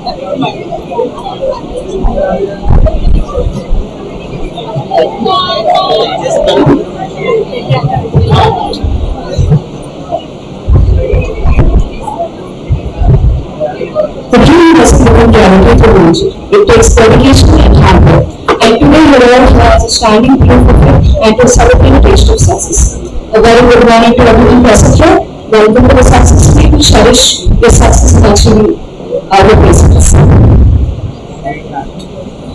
The dream doesn't become reality overnight. It takes dedication and hard work. And today your all has a shining proof of it and to celebrate a taste of success. A very good morning to everyone present here. Welcome to the Success Team. Cherish your success and achieving your business.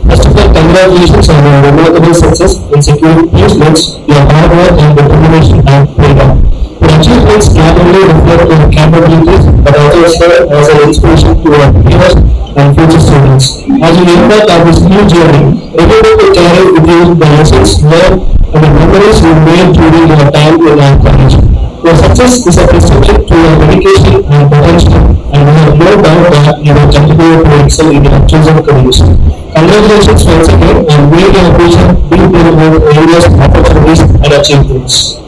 First of all, congratulations on your remarkable success in securing placements. Your hard work and determination have paid off. Your achievements not only reflect your capabilities but also serve as an inspiration to your peers and future students. As you embark on this new journey, remember to carry with you the lessons learned and the memories you made during your time in our college. Your success is a testament to your dedication and potential, and we have no doubt that you will continue to excel in your chosen careers. Congratulations once again, and may your vision be filled with endless opportunities and achievements.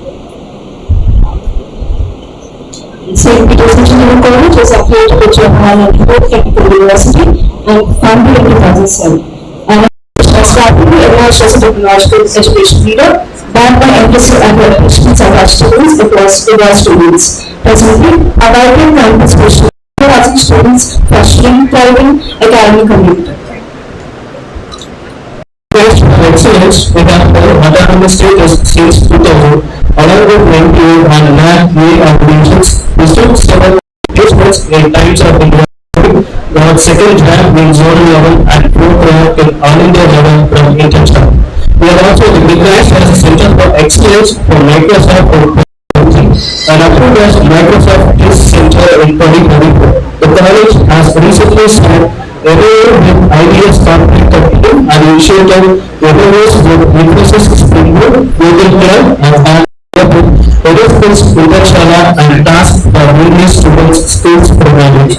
St. Peter's Engineering College is affiliated with Jawaharlal Nehru Technical University and founded in 2007. And was rapidly emerged as a technological education leader, backed by emphasis and accomplishments of our students across diverse domains. Presently, our vibrant campus specializes in students fostering thriving academic community. Based on excellence, we have held autonomous status since 2000, along with NPO and NAC accreditations. We stood several placements in times of India. We have second rank in zonal level and fourth rank in all India level from International. We are also recognized as a Center for Excellence for Microsoft and approved as Microsoft Test Center in 2024. The college has recently signed a with IDS Corporate Capital and initiated webinars with Infosys Spring Boot, Google Cloud, and Aerospace Udarshala and task for various students' skills programming.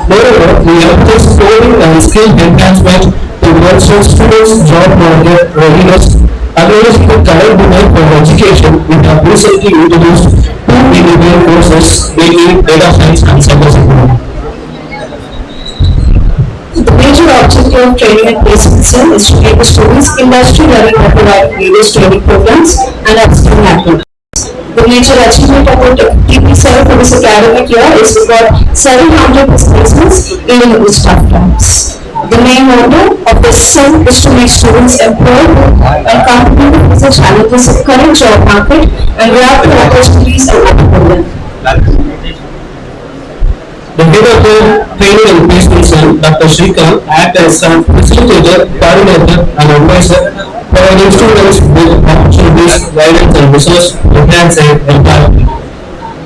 Moreover, we emphasize coding and skill enhancement to nurture students' job market readiness. Acknowledging the current demand for education, we have recently introduced two individual courses, namely data science and cybersecurity. The major objective of training and placement cell is to make the students industry ready by providing various training programs and upskilling activities. The major achievement of the TP7 for this academic year is to got 700 placements even in these tough times. The main motto of this cell is to make students employed and competent with the challenges of current job market and grab the opportunities and overcome them. The head of the training and placement cell, Dr. Shrikant, acts as a facilitator, coordinator, and advisor, providing students with opportunities, guidance, and resource to enhance their employment.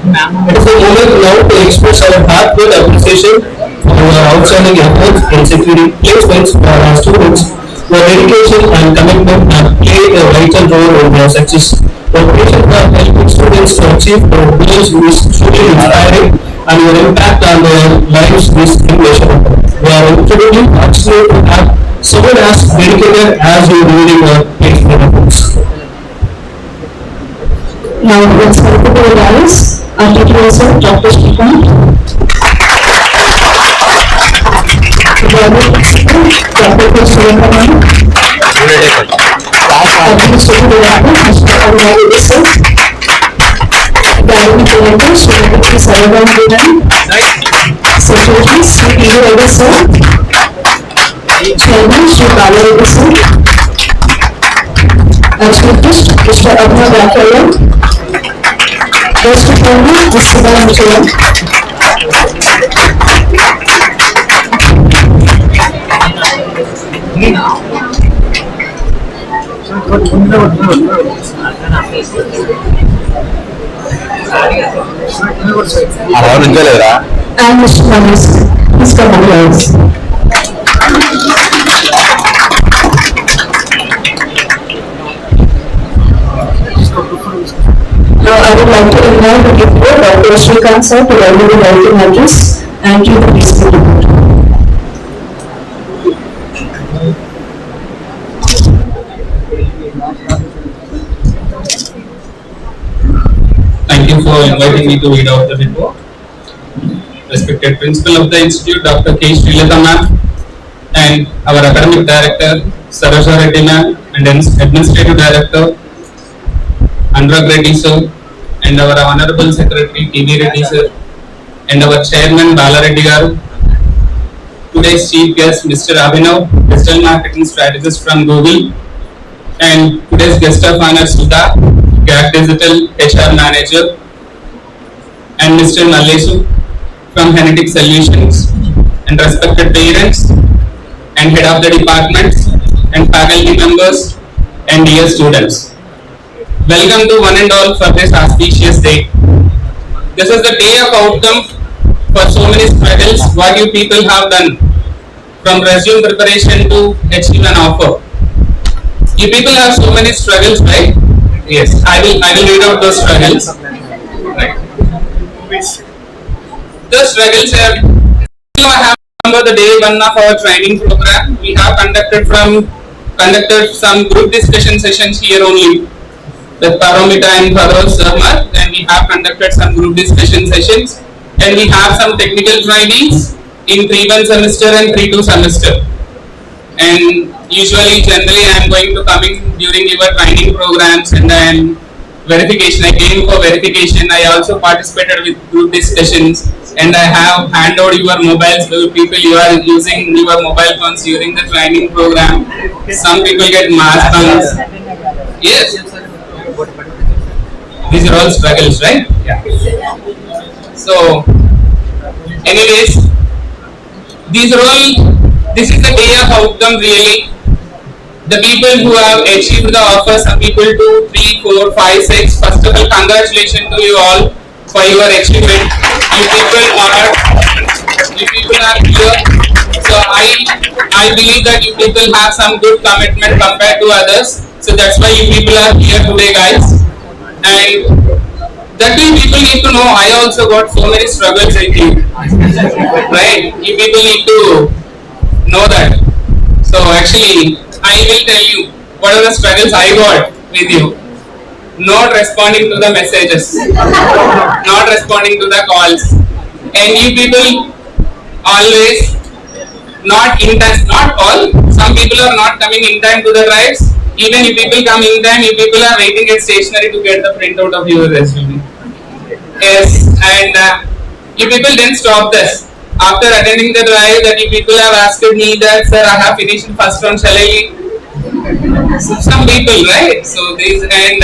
It is a moment now to express our heartfelt appreciation for your outstanding efforts in securing placements for our students. Your dedication and commitment have played a vital role in their success. Your patience of helping students to achieve their goals is truly inspiring, and your impact on their lives is immeasurable. We are incredibly fortunate to have someone as dedicated as you during your placement efforts. Now let's welcome to the dais our teacher, Dr. Shrikant. Dr. Shrikant. Administrative Director, Mr. Abhinav Desai. Academic Director, Srimati Sarabam Devan. Secretary, Sri P. Reddy Sir. Chairman, Sri Bala Reddy Sir. Archivist, Mr. Abhinav Rakaya. Guest of honor, Mr. Balan. And Mr. Manis, Mr. Manis. Now I would like to invite the gifted Dr. Shrikant sir to deliver the welcome address and give the placement report. Thank you for inviting me to read out the report. respected principal of the institute, Dr. K. Srilata ma'am, and our academic director, Sarasha Reddy ma'am, and administrative director, Anurag Reddy sir, and our honorable secretary, T.V. Reddy sir, and our chairman, Bala Reddy garu. Today's chief guest, Mr. Abhinav, digital marketing strategist from Google, and today's guest of honor, Sudha, Gap Digital HR manager, and Mr. Nallesu from Genetic Solutions, and respected parents and head of the departments and faculty members and dear students. Welcome to one and all for this auspicious day. This is the day of outcome for so many struggles what you people have done, from resume preparation to achieve an offer. You people have so many struggles, right? Yes, I will read out those struggles. Right. The struggles are, I have remember the day one of our training program. We have conducted some group discussion sessions here only with Paramita and Faroz Ahmad, and we have conducted some group discussion sessions, and we have some technical trainings in 3-1 semester and 3-2 semester. And generally I am going to coming during your training programs, and then verification. I came for verification. I also participated with group discussions, and I have handed over your mobiles to people. You are using your mobile phones during the training program. Some people get mass phones. Yes. These are all struggles, right? Yeah. So, anyways, this is the day of outcome really. The people who have achieved the offer, some people 2, 3, 4, 5, 6. First of all, congratulations to you all for your achievement. You people are here. So I believe that you people have some good commitment compared to others. So that's why you people are here today, guys. And that way people need to know I also got so many struggles like you. Right? You people need to know that. So actually, I will tell you what are the struggles I got with you. Not responding to the messages, not responding to the calls, and you people always not in time. Not all. Some people are not coming in time to the drives. Even if people come in time, you people are waiting at stationery to get the printout of your resume. Yes, and you people didn't stop this. After attending the drive, that you people have asked me that, sir, I have finished first round, shall I? So some people, right? So these and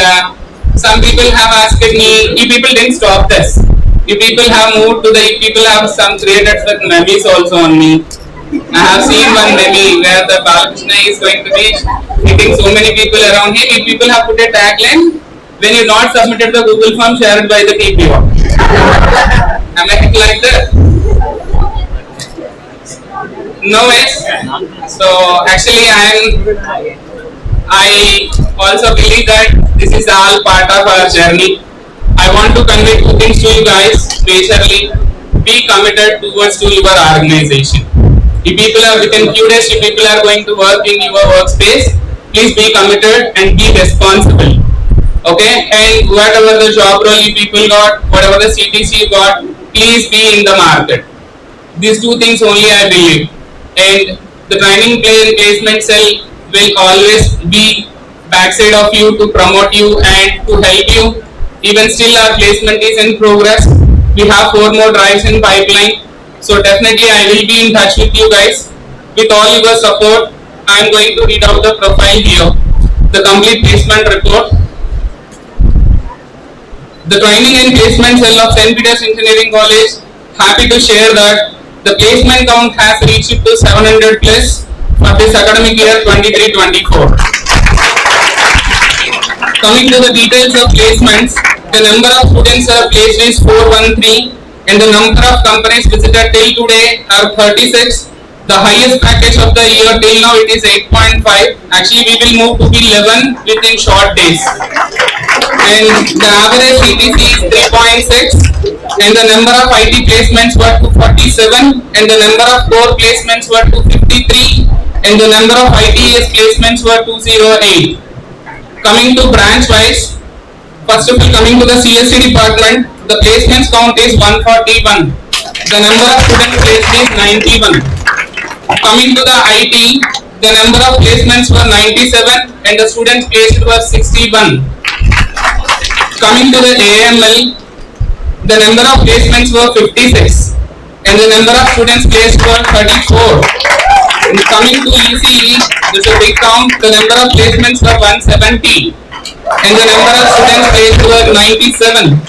some people have asked me. You people didn't stop this. You people have moved to the. You people have some created with memes also on me. I have seen one meme where the Balakrishna is going to be hitting so many people around him. You people have put a tagline: when you not submitted the Google form, share it by the TPO. Am I like that? No ways. So actually I also believe that this is all part of our journey. I want to convey 2 things to you guys. Majorly, be committed towards to your organization. If people are within few days, if people are going to work in your workspace, please be committed and be responsible. Okay, and whatever the job role you people got, whatever the CTC you got, please be in the market. These 2 things only I believe. And the training placement cell will always be backside of you to promote you and to help you. Even still our placement is in progress. We have 4 more drives in pipeline. So definitely I will be in touch with you guys. With all your support, I am going to read out the profile here. The complete placement report. The training and placement cell of St. Peter's Engineering College, happy to share that the placement count has reached to 700 plus for this academic year 23-24. Coming to the details of placements, the number of students are placed is 413, and the number of companies visited till today are 36. The highest package of the year till now it is 8.5. Actually we will move to 11 within short days. And the average CTC is 3.6, and the number of IT placements were 247, and the number of core placements were 253, and the number of ITES placements were 208. Coming to branch wise, first of all coming to the CSC department, the placements count is 141. the number of students placed is 91. Coming to the IT, the number of placements were 97 and the students placed were 61. Coming to the AML, the number of placements were 56 and the number of students placed were 34. And coming to ECE, this is a big count, the number of placements were 170 and the number of students placed were 97.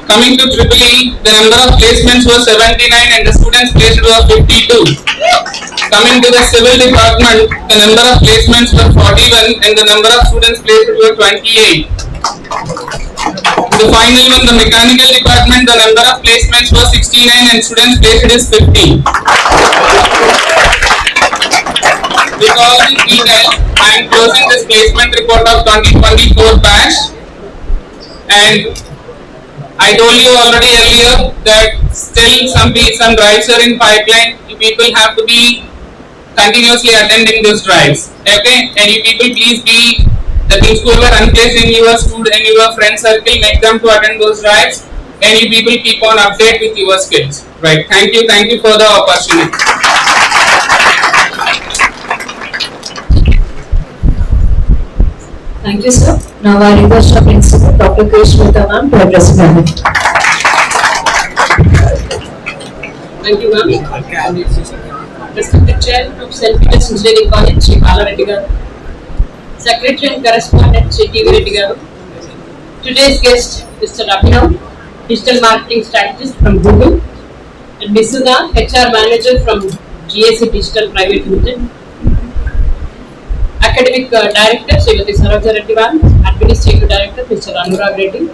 Coming to EEE, the number of placements were 79 and the students placed were 52. Coming to the civil department, the number of placements were 41 and the number of students placed were 28. The final one, the mechanical department, the number of placements was 69 and students placed is 50. With all these details, I am closing this placement report of 2024 batch. And I told you already earlier that still some drives are in pipeline. You people have to be continuously attending those drives. Okay, and you people please be the things who were unplaced in your student and your friend circle, make them to attend those drives, and you people keep on update with your skills. Right? Thank you for the opportunity. Thank you, sir. Now I request our principal, Dr. Krishna ma'am, to address the meeting. Thank you, ma'am. Respected Chair of St. Peter's Engineering College, Shri Bala Reddy garu. Secretary and Correspondent, Shri TV Reddy garu. Today's guest, Mr. Abhinav, Digital Marketing Strategist from Google, and Misuda, HR Manager from GAC Digital Private Limited. Academic Director, Srimati Saroja Reddy ma'am, Administrative Director, Mr. Anurag Reddy.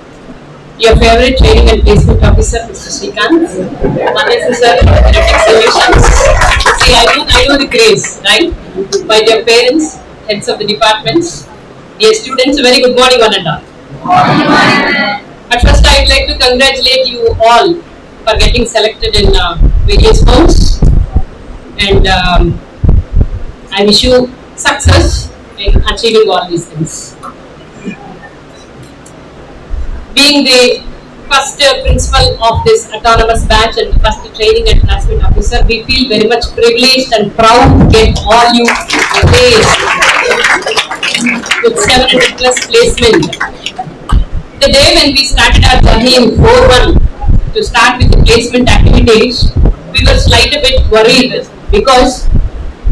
Your favorite training and placement officer, Mr. Srikanth. Unnecessary genetic solutions. See, I know the craze, right? By their parents, heads of the departments, dear students, a very good morning, one and all. At first, I would like to congratulate you all for getting selected in various firms, and I wish you success in achieving all these things. Being the first principal of this autonomous batch and the first training and placement officer, we feel very much privileged and proud to get all you placed with 700 plus placement. The day when we started our journey in 4-1 to start with the placement activities, we were slightly bit worried because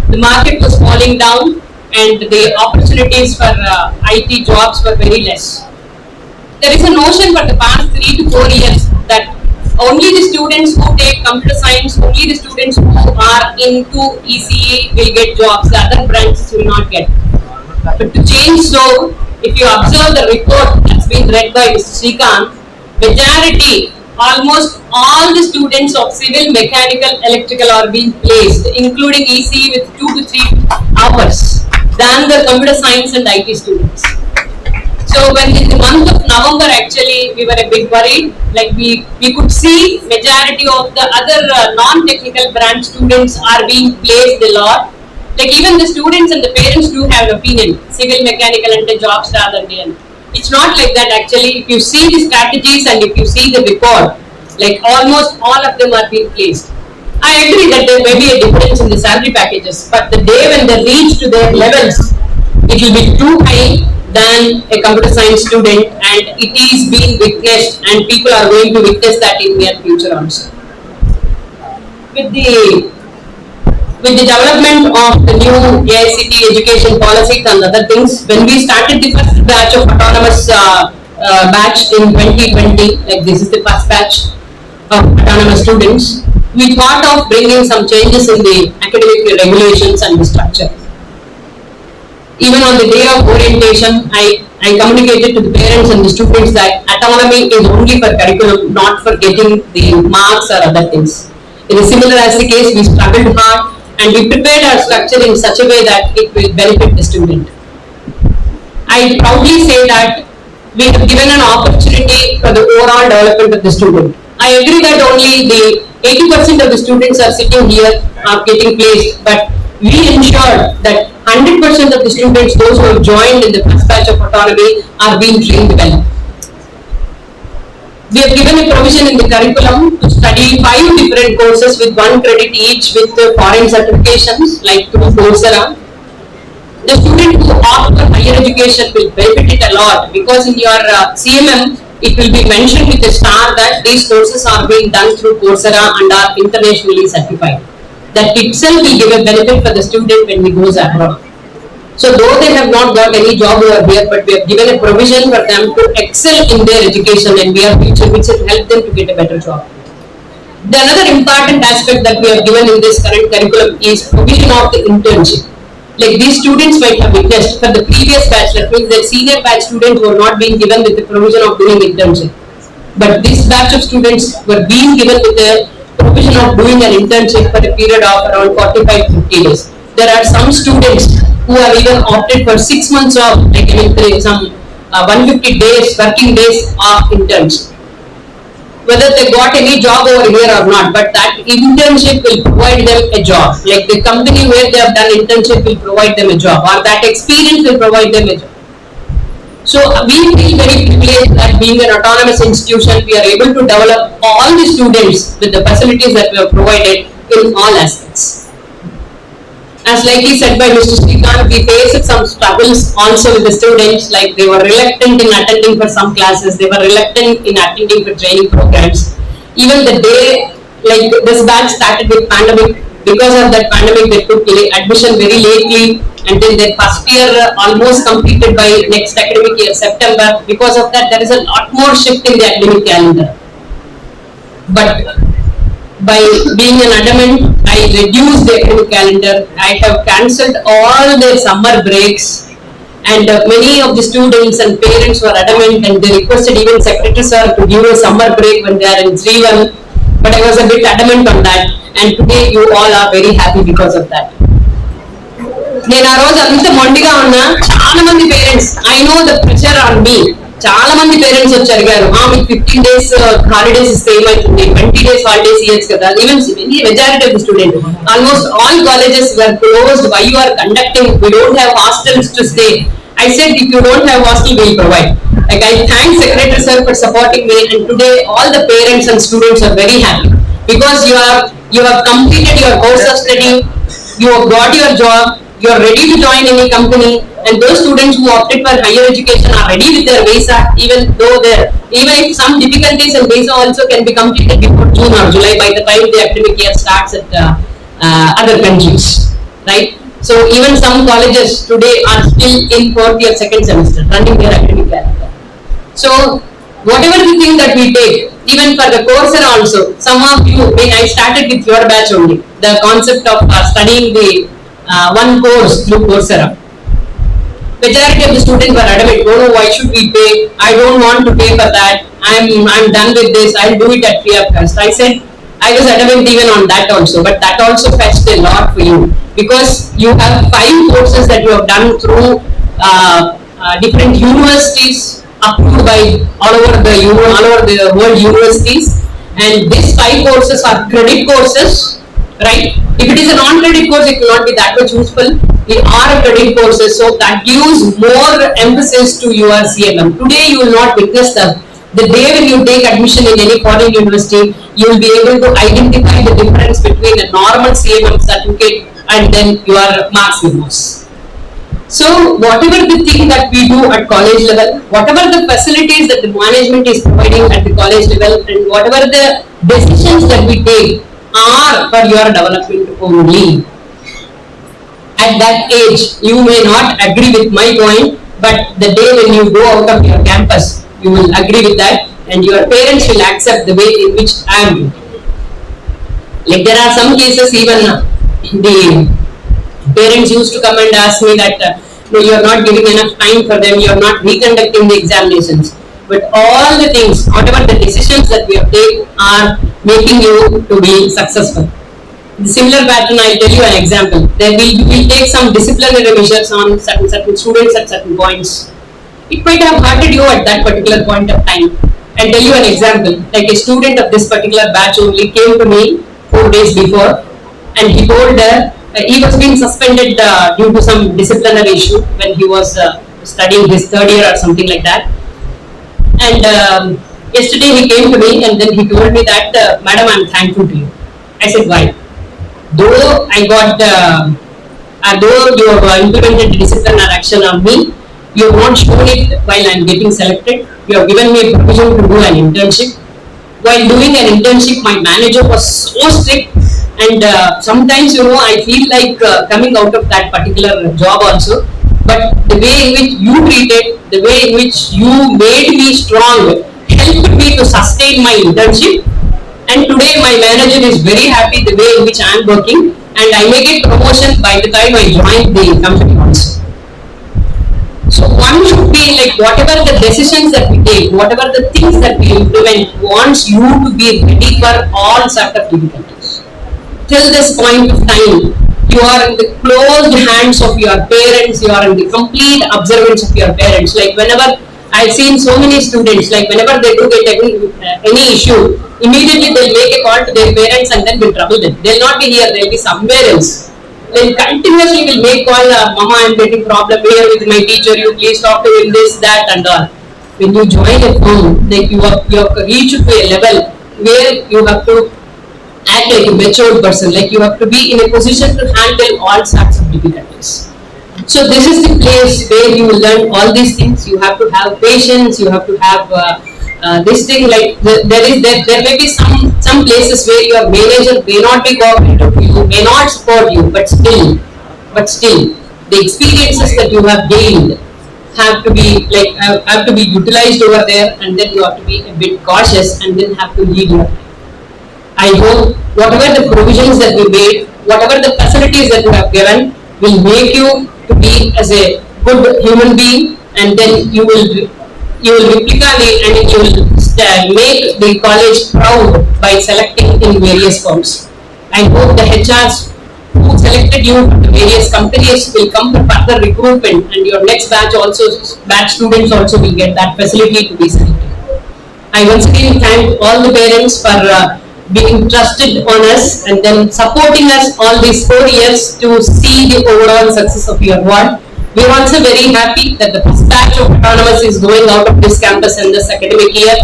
the market was falling down and the opportunities for IT jobs were very less. There is a notion for the past 3 to 4 years that only the students who take computer science, only the students who are into ECE will get jobs, the other branches will not get. But to change so, if you observe the report that's been read by Mr. Srikanth, majority, almost all the students of civil, mechanical, electrical are being placed, including ECE with 2 to 3 hours than the computer science and IT students. So when in the month of November, actually, we were a bit worried. Like we could see majority of the other non-technical branch students are being placed a lot. Like even the students and the parents do have an opinion, civil, mechanical and the jobs rather than. It's not like that actually. If you see the strategies and if you see the report, like almost all of them are being placed. I agree that there may be a difference in the salary packages, but the day when they reach to their levels, it will be too high than a computer science student, and it is being witnessed and people are going to witness that in near future also. With the development of the new AICT education policies and other things, when we started the first batch of autonomous batch in 2020, like this is the first batch of autonomous students, we thought of bringing some changes in the academic regulations and the structure. Even on the day of orientation, I communicated to the parents and the students that autonomy is only for curriculum, not for getting the marks or other things. It is similar as the case, we struggled hard and we prepared our structure in such a way that it will benefit the student. I proudly say that we have given an opportunity for the overall development of the student. I agree that only the 80% of the students are sitting here are getting placed, but we ensured that 100% of the students, those who have joined in the first batch of autonomy, are being trained well. We have given a provision in the curriculum to study 5 different courses with 1 credit each with foreign certifications like through Coursera. The student who opt for higher education will benefit it a lot because in your CMM it will be mentioned with a star that these courses are being done through Coursera and are internationally certified. That itself will give a benefit for the student when he goes abroad. So though they have not got any job over here, but we have given a provision for them to excel in their education and we are future which will help them to get a better job. The another important aspect that we have given in this current curriculum is provision of the internship. Like these students might have witnessed for the previous batch, that means the senior batch students were not being given with the provision of doing internship. But this batch of students were being given with the provision of doing an internship for a period of around 45 to 50 days. There are some students who have even opted for 6 months of, like some 150 days, working days of internship. Whether they got any job over here or not, but that internship will provide them a job. Like the company where they have done internship will provide them a job, or that experience will provide them a job. So we feel very privileged that being an autonomous institution, we are able to develop all the students with the facilities that we have provided in all aspects. As likely said by Mr. Srikanth, we faced some struggles also with the students, like they were reluctant in attending for some classes, they were reluctant in attending for training programs. Even the day, like this batch started with pandemic, because of that pandemic they took admission very lately, and then their first year almost completed by next academic year, September. Because of that, there is a lot more shift in the academic calendar. But by being an adamant, I reduced the academic calendar. I have cancelled all their summer breaks, and many of the students and parents were adamant, and they requested even secretary sir to give a summer break when they are in 3-1. But I was a bit adamant on that, and today you all are very happy because of that. నేను ఆ రోజు అంత మొండిగా ఉన్నా చాలా మంది parents, I know the pressure on me, చాలా మంది పేరెంట్స్ వచ్చి అడిగారు మీకు 15 days హాలిడేస్ ఇస్తే ఏమవుతుంది, 20 days హాలిడేస్ ఇవ్వచ్చు కదా. Even majority of the student, almost all colleges were closed, why you are conducting, we don't have hostels to stay. I said if you don't have hostel, we will provide. Like I thank Secretary Sir for supporting me, and today all the parents and students are very happy because you have completed your course of study, you have got your job, you are ready to join any company, and those students who opted for higher education are ready with their visa, even if some difficulties in visa also can be completed before June or July by the time the academic year starts at other countries, right? So even some colleges today are still in 4th year 2nd semester running their academic calendar. So whatever the thing that we take, even for the Coursera also, some of you, when I started with your batch only, the concept of studying the one course through Coursera. Majority of the students were adamant, no, why should we pay? I don't want to pay for that. I'm done with this. I'll do it at free of cost. I said I was adamant even on that also, but that also fetched a lot for you because you have 5 courses that you have done through different universities approved by all over the world universities, and these 5 courses are credit courses, right? If it is a non-credit course, it will not be that much useful. They are credit courses, so that gives more emphasis to your CMM. Today you will not witness the day when you take admission in any foreign university, you will be able to identify the difference between a normal CMM certificate and then your marks memos. So whatever the thing that we do at college level, whatever the facilities that the management is providing at the college level, and whatever the decisions that we take are for your development only. At that age, you may not agree with my point, but the day when you go out of your campus, you will agree with that, and your parents will accept the way in which I am doing. Like there are some cases even the parents used to come and ask me that no, you are not giving enough time for them, you are not reconducting the examinations. But all the things, whatever the decisions that we have taken are making you to be successful. The similar pattern, I'll tell you an example. Then we'll take some disciplinary measures on certain students at certain points. It might have hurted you at that particular point of time. I'll tell you an example. Like a student of this particular batch only came to me 4 days before, and he told he was being suspended due to some disciplinary issue when he was studying his 3rd year or something like that. And Yesterday he came to me and then he told me that, Madam, I'm thankful to you. I said, why? Though I got, though you have implemented disciplinary action on me, you have not shown it while I'm getting selected. You have given me a provision to do an internship. While doing an internship, my manager was so strict, and sometimes I feel like coming out of that particular job also. But the way in which you treated, the way in which you made me strong, helped me to sustain my internship. And today my manager is very happy the way in which I am working, and I may get promotion by the time I join the company also. So one should be like, whatever the decisions that we take, whatever the things that we implement, wants you to be ready for all sort of difficulties. Till this point of time, you are in the closed hands of your parents, you are in the complete observance of your parents. Like whenever I've seen so many students, like whenever they do get any issue, immediately they'll make a call to their parents and then will trouble them. They'll not be here, they'll be somewhere else. Then continuously will make call, Mama, I'm getting problem here with my teacher, you please talk to him, this, that and all. When you join a firm, like you have reached to a level where you have to act like a matured person, like you have to be in a position to handle all sorts of difficulties. So this is the place where you will learn all these things. You have to have patience, you have to have this thing, like there may be some places where your manager may not be cooperative to you, may not support you, but still the experiences that you have gained have to be utilized over there, and then you have to be a bit cautious and then have to lead your life. I hope whatever the provisions that we made, whatever the facilities that we have given, will make you to be as a good human being, and then you will replicate and you will make the college proud by selecting in various firms. I hope the HRs who selected you from the various companies will come to further recruitment, and your next batch students also will get that facility to be selected. I once again thank all the parents for being trusted on us and then supporting us all these 4 years to see the overall success of your ward. We are also very happy that the first batch of autonomous is going out of this campus in this academic year.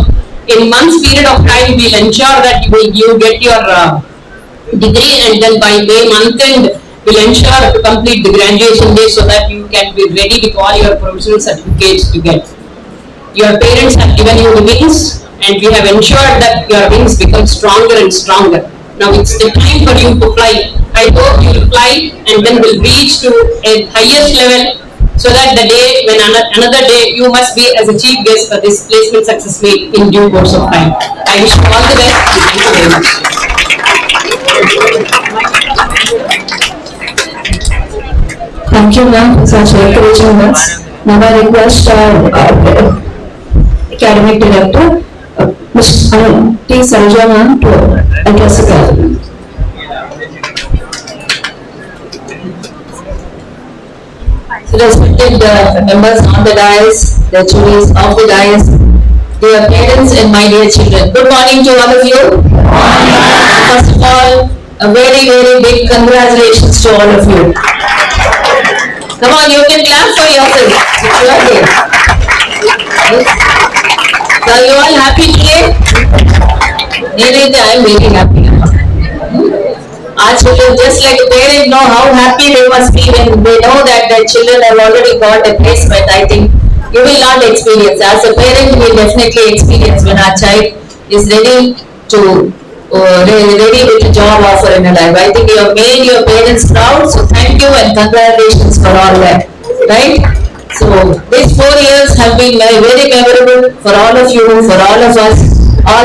In months period of time, we will ensure that you get your degree, and then by May month end, we'll ensure to complete the graduation day so that you can be ready with all your provisional certificates to get. Your parents have given you the wings, and we have ensured that your wings become stronger and stronger. Now it's the time for you to fly. I hope you will fly and then will reach to a highest level, so that the day when another day you must be as a chief guest for this placement success meet in due course of time. I wish you all the best. Thank you very much. Thank you, ma'am, for such encouraging words. Now I request our academic director, Ms. T. Sarja ma'am, to address the gathering. Respected members on the dais, the juries of the dais, dear parents and my dear children. Good morning to all of you. First of all, a very, very big congratulations to all of you. Come on, you can clap for yourself. It's your day. So are you all happy today? I am very happy. Our children, just like a parent, know how happy they must be when they know that their children have already got a placement. I think you will not experience. As a parent, we definitely experience when our child is ready with a job offer in a life. I think you have made your parents proud, so thank you and congratulations for all that. Right? So these 4 years have been very, very memorable for all of you, for all of us.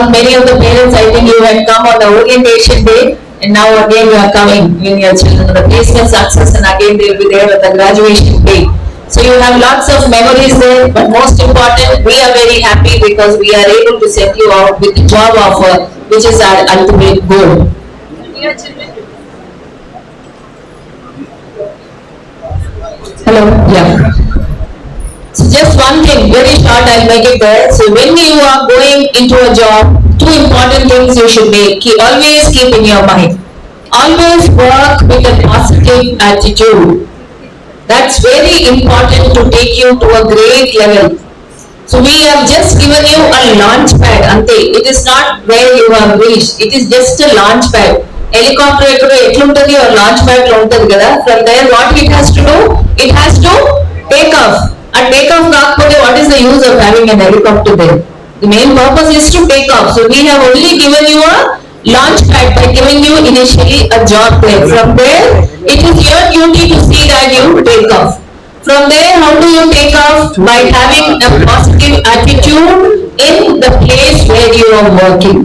Many of the parents, I think you had come on the orientation day, and now again you are coming when your children the placement success, and again they will be there at the graduation day. So you have lots of memories there, but most important, we are very happy because we are able to send you out with the job offer, which is our ultimate goal. Hello, yeah. So just one thing, very short, I'll make it there. So when you are going into a job, 2 important things you should always keep in your mind. Always work with a positive attitude. That's very important to take you to a great level. So we have just given you a launch pad, Ante. It is not where you have reached. It is just a launch pad. Helicopter ఎట్లుంటది or launch pad లో ఉంటది కదా. From there what it has to do? It has to take off. And take off కాకపోతే what is the use of having an helicopter there? The main purpose is to take off. So we have only given you a launch pad by giving you initially a job there. From there, it is your duty to see that you take off. From there, how do you take off? By having a positive attitude in the place where you are working.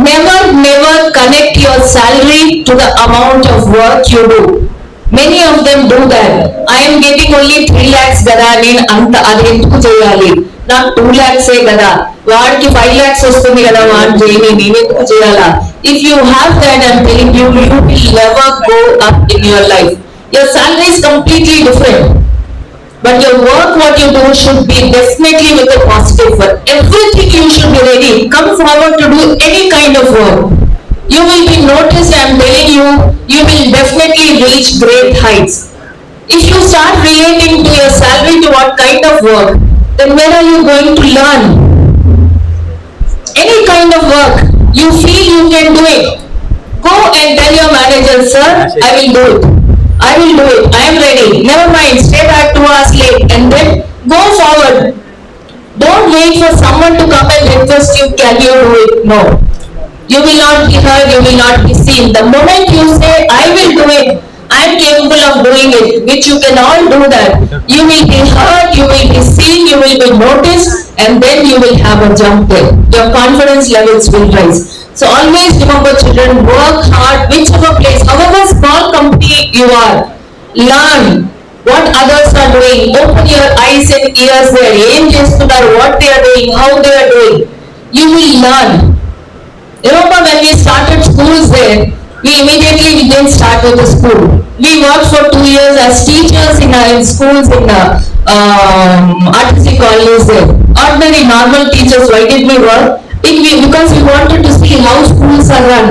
Never connect your salary to the amount of work you do. Many of them do that. I am getting only 3 lakhs kada నేను అంత అది ఎందుకు చేయాలి, నాకు 2 lakhs కదా, వాడికి 5 lakhs వస్తుంది కదా, వాడు చేయని నేను ఎందుకు చేయాలా? If you have that, I'm telling you, you will never go up in your life. Your salary is completely different, but your work, what you do, should be definitely with a positive work. Everything you should be ready. Come forward to do any kind of work. You will be noticed. I'm telling you, you will definitely reach great heights. If you start relating to your salary to what kind of work, then where are you going to learn? Any kind of work, you feel you can do it. Go and tell your manager, sir, I will do it. I will do it. I am ready. Never mind. Stay back 2 hours late and then go forward. Don't wait for someone to come and request you, can you do it? No. You will not be heard. You will not be seen. The moment you say, I will do it, I am capable of doing it, which you can all do that. You will be heard, you will be seen, you will be noticed, and then you will have a jump there. Your confidence levels will rise. So always remember, children, work hard, whichever place, however small company you are, learn what others are doing. Open your eyes and ears there. Aim chestunaru, what they are doing, how they are doing. You will learn. Remember when we started schools there, we didn't start with the school. We worked for 2 years as teachers in schools in artistic colleges there. Ordinary normal teachers. Why did we work? Because we wanted to see how schools are run,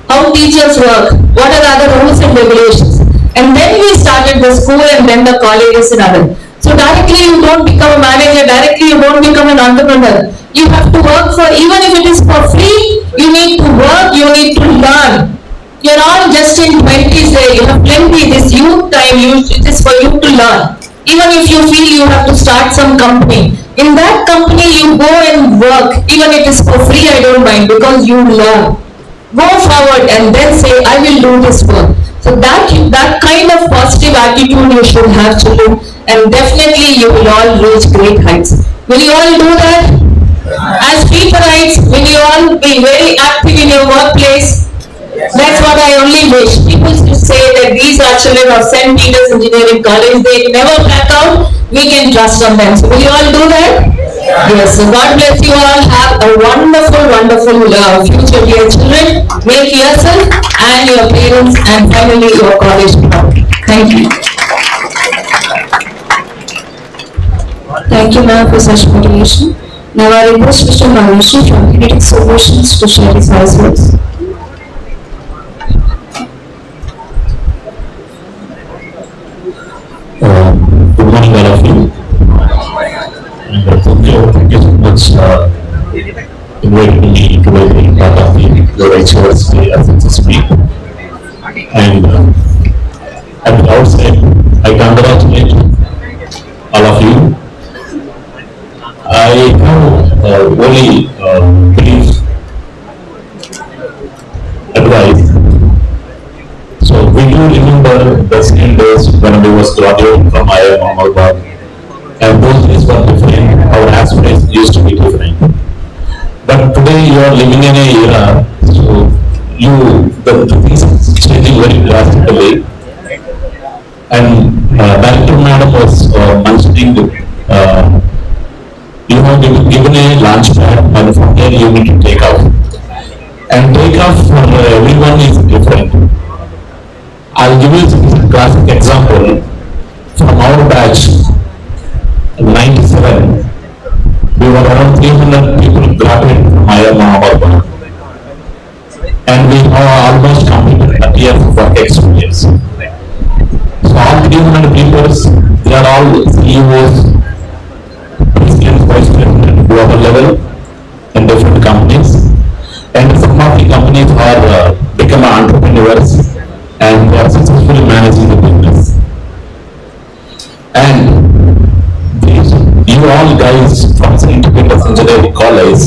how teachers work, what are the other rules and regulations. And then we started the school and then the colleges and other. So directly you don't become a manager, directly you don't become an entrepreneur. You have to work for, even if it is for free, you need to work, you need to learn. You're all just in 20s there, you have plenty, this youth time, it is for you to learn. Even if you feel you have to start some company, in that company you go and work, even if it is for free, I don't mind, because you learn. Go forward and then say, I will do this work. So that kind of positive attitude you should have, children, and definitely you will all reach great heights. Will you all do that? As Peterites, will you all be very active in your workplace? That's what I only wish. People should say that these are children of St. Peter's Engineering College. They never back out. We can trust on them. So will you all do that? Yes. So God bless you all. Have a wonderful future, dear children. Make yourself and your parents and finally your college proud. Thank you. Thank you, ma'am, for such motivation. Now I request Mr. Maheshi from Keynote Solutions to share his wise words. Good morning, all of you. And thank you so much inviting me to be part of the lectures as it is speak. And at the outset, I congratulate all of you. I have only brief advice. So we do remember the same days when we was graduating from IIM Ahmedabad, and those days were different. Our aspirations used to be different. But today you are living in a era, so the things are changing very drastically. And Director Madam was mentioning you have been given a launch pad, and from there you need to take off. And take off for everyone is different. I'll give you a classic example from our batch, 97. We were around 300 people graduated from IIM Ahmedabad, and we have almost completed 30 years of work experience. So all 300 people, they are all CEOs, presidents, vice to our level in different companies, and some of the companies are become entrepreneurs and they are successfully managing the business. And these, you all guys from St. Peter's Engineering College,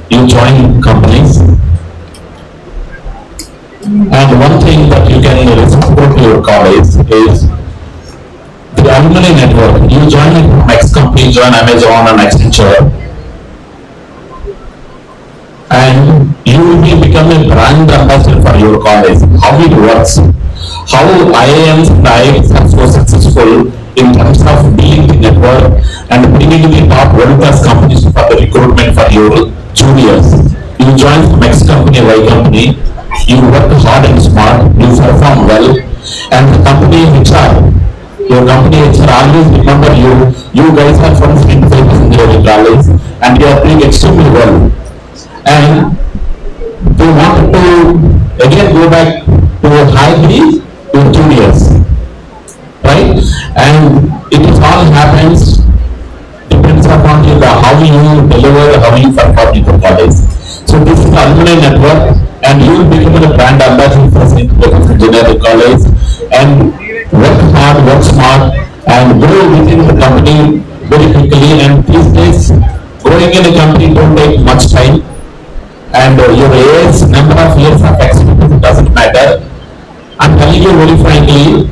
you join companies. And one thing that you can support your college is the alumni network. You join X company, join Amazon and Accenture, and you will be become a brand ambassador for your college. How it works, how IIMs and IITs are so successful in terms of being the network and bringing the top world-class companies for the recruitment for your juniors. You join from X company, Y company, you work hard and smart, you perform well, and the company HR, your company HR always remember you. You guys are from St. Peter's Engineering College and you are doing extremely well. And they wanted to again go back to high the in 2 years, right? And it all happens depends upon you how you deliver, how you perform in the college. So this is the alumni network, and you will become a brand ambassador for St. Peter's Engineering College and work hard, work smart, and grow within the company very quickly. And these days, growing in a company don't take much time. And your age, number of years of experience doesn't matter. I'm telling you very frankly,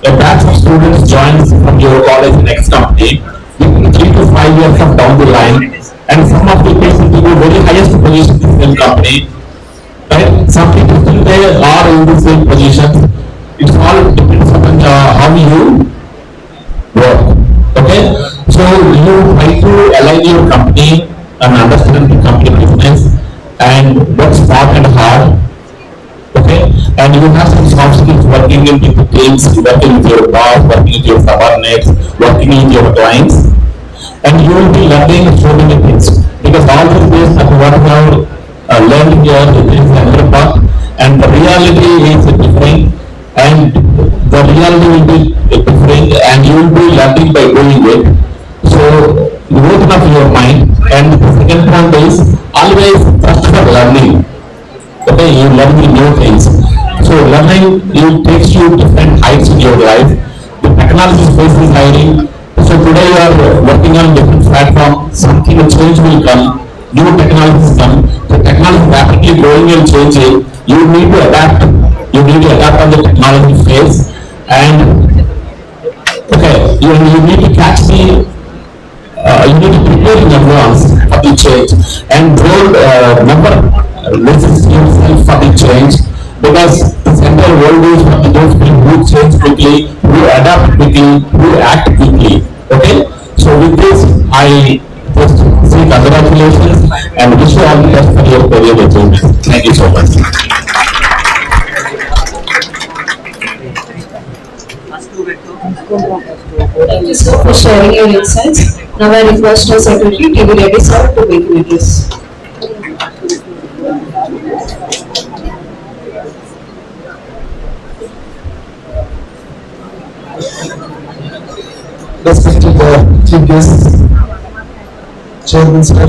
a batch of students joins from your college next company within 3 to 5 years of down the line, and some of the people will be very highest position in the same company, right? Some people still they are in the same positions. It all depends on how you work. Okay, so you try to align your company and understand the company business and work smart and hard. Okay, and you have some soft skills working in with the teams, working with your boss, working with your subordinates, working with your clients, and you will be learning so many things because all these days of what you have learned here is another part, and the reality is different, and the reality will be different, and you will be learning by doing it. So you open up your mind, and the second point is always first for learning. Okay, you learn the new things. So learning it takes you different heights in your life. The technology space is hiring. So today you are working on different platforms. Something a change will come. New technologies come. The technology is rapidly growing and changing. You need to adapt. You need to adapt on the technology phase. And okay, you need to catch the you need to prepare in advance for the change and don't never resist yourself for the change, because this entire world is for those people who change quickly, who adapt quickly, who act quickly. Okay, so with this I just say congratulations and wish you all the best for your career achievements. Thank you so much. Thank you, sir, for sharing your insights. Now I request our secretary, TV Reddy sir, to make an address. Respected chief guests, chairman sir,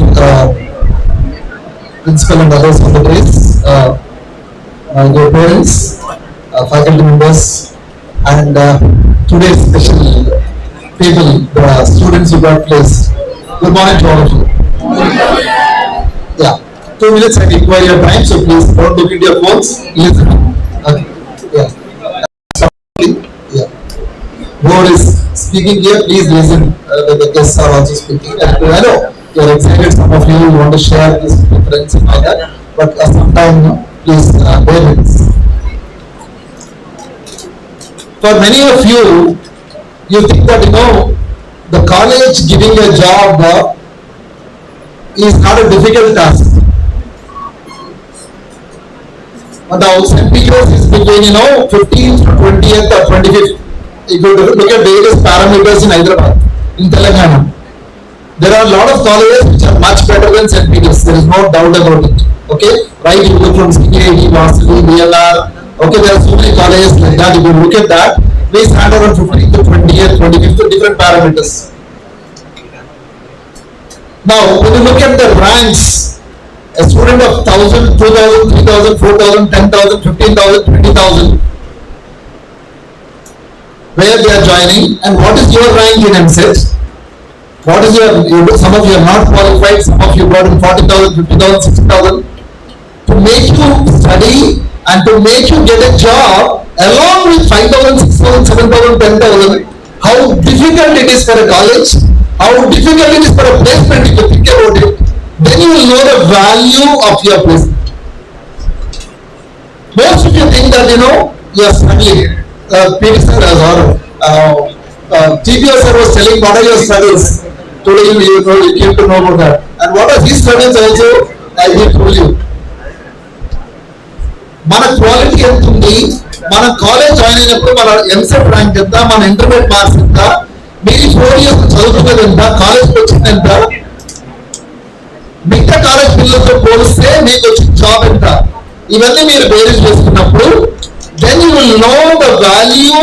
principal and others on the days, my dear parents, faculty members, and today's special people, the students who got placed. Good morning to all of you. Yeah, 2 minutes I require your time, so please don't look at your phones. Listen. Okay. Yeah. Yeah. Whoever is speaking here, please listen. The guests are also speaking. And I know you are excited. Some of you want to share this with friends and all that, but sometime please bear with us. For many of you, you think that the college giving a job is not a difficult task. But now St. Peter's is between 15th, 20th or 25th. If you look at various parameters in Hyderabad, in Telangana, there are a lot of colleges which are much better than St. Peter's. There is no doubt about it. Okay, right? You look from CKIT, Varsity, DLR. Okay, there are so many colleges like that. If you look at that, they stand around 15th to 20th, 25th to different parameters. Now, when you look at the ranks, a student of 1000, 2000, 3000, 4000, 10,000, 15,000, 20,000, where they are joining, and what is your rank in MSET? What is some of you are not qualified, some of you got in 40,000, 50,000, 60,000, to make you study and to make you get a job along with 5,000, 6,000, 7,000, 10,000, how difficult it is for a college, how difficult it is for a placement if you think about it, then you will know the value of your placement. Most of you think that, you are struggling. PT sir or TPO sir was telling what are your struggles. Today you came to know about that. And what are his struggles also, I will told you. మన quality ఎంత ఉంది, మన college join అయినప్పుడు మన EAMCET rank ఎంత, మన intermediate marks ఎంత, మీరు 4 years చదువుకున్నది ఎంత, కాలేజ్కి వచ్చింది ఎంత, మిగతా కాలేజ్ పిల్లలతో పోలిస్తే మీకు వచ్చిన జాబ్ ఎంత, ఇవన్నీ మీరు బేరీజ్ చేసుకున్నప్పుడు then you will know the value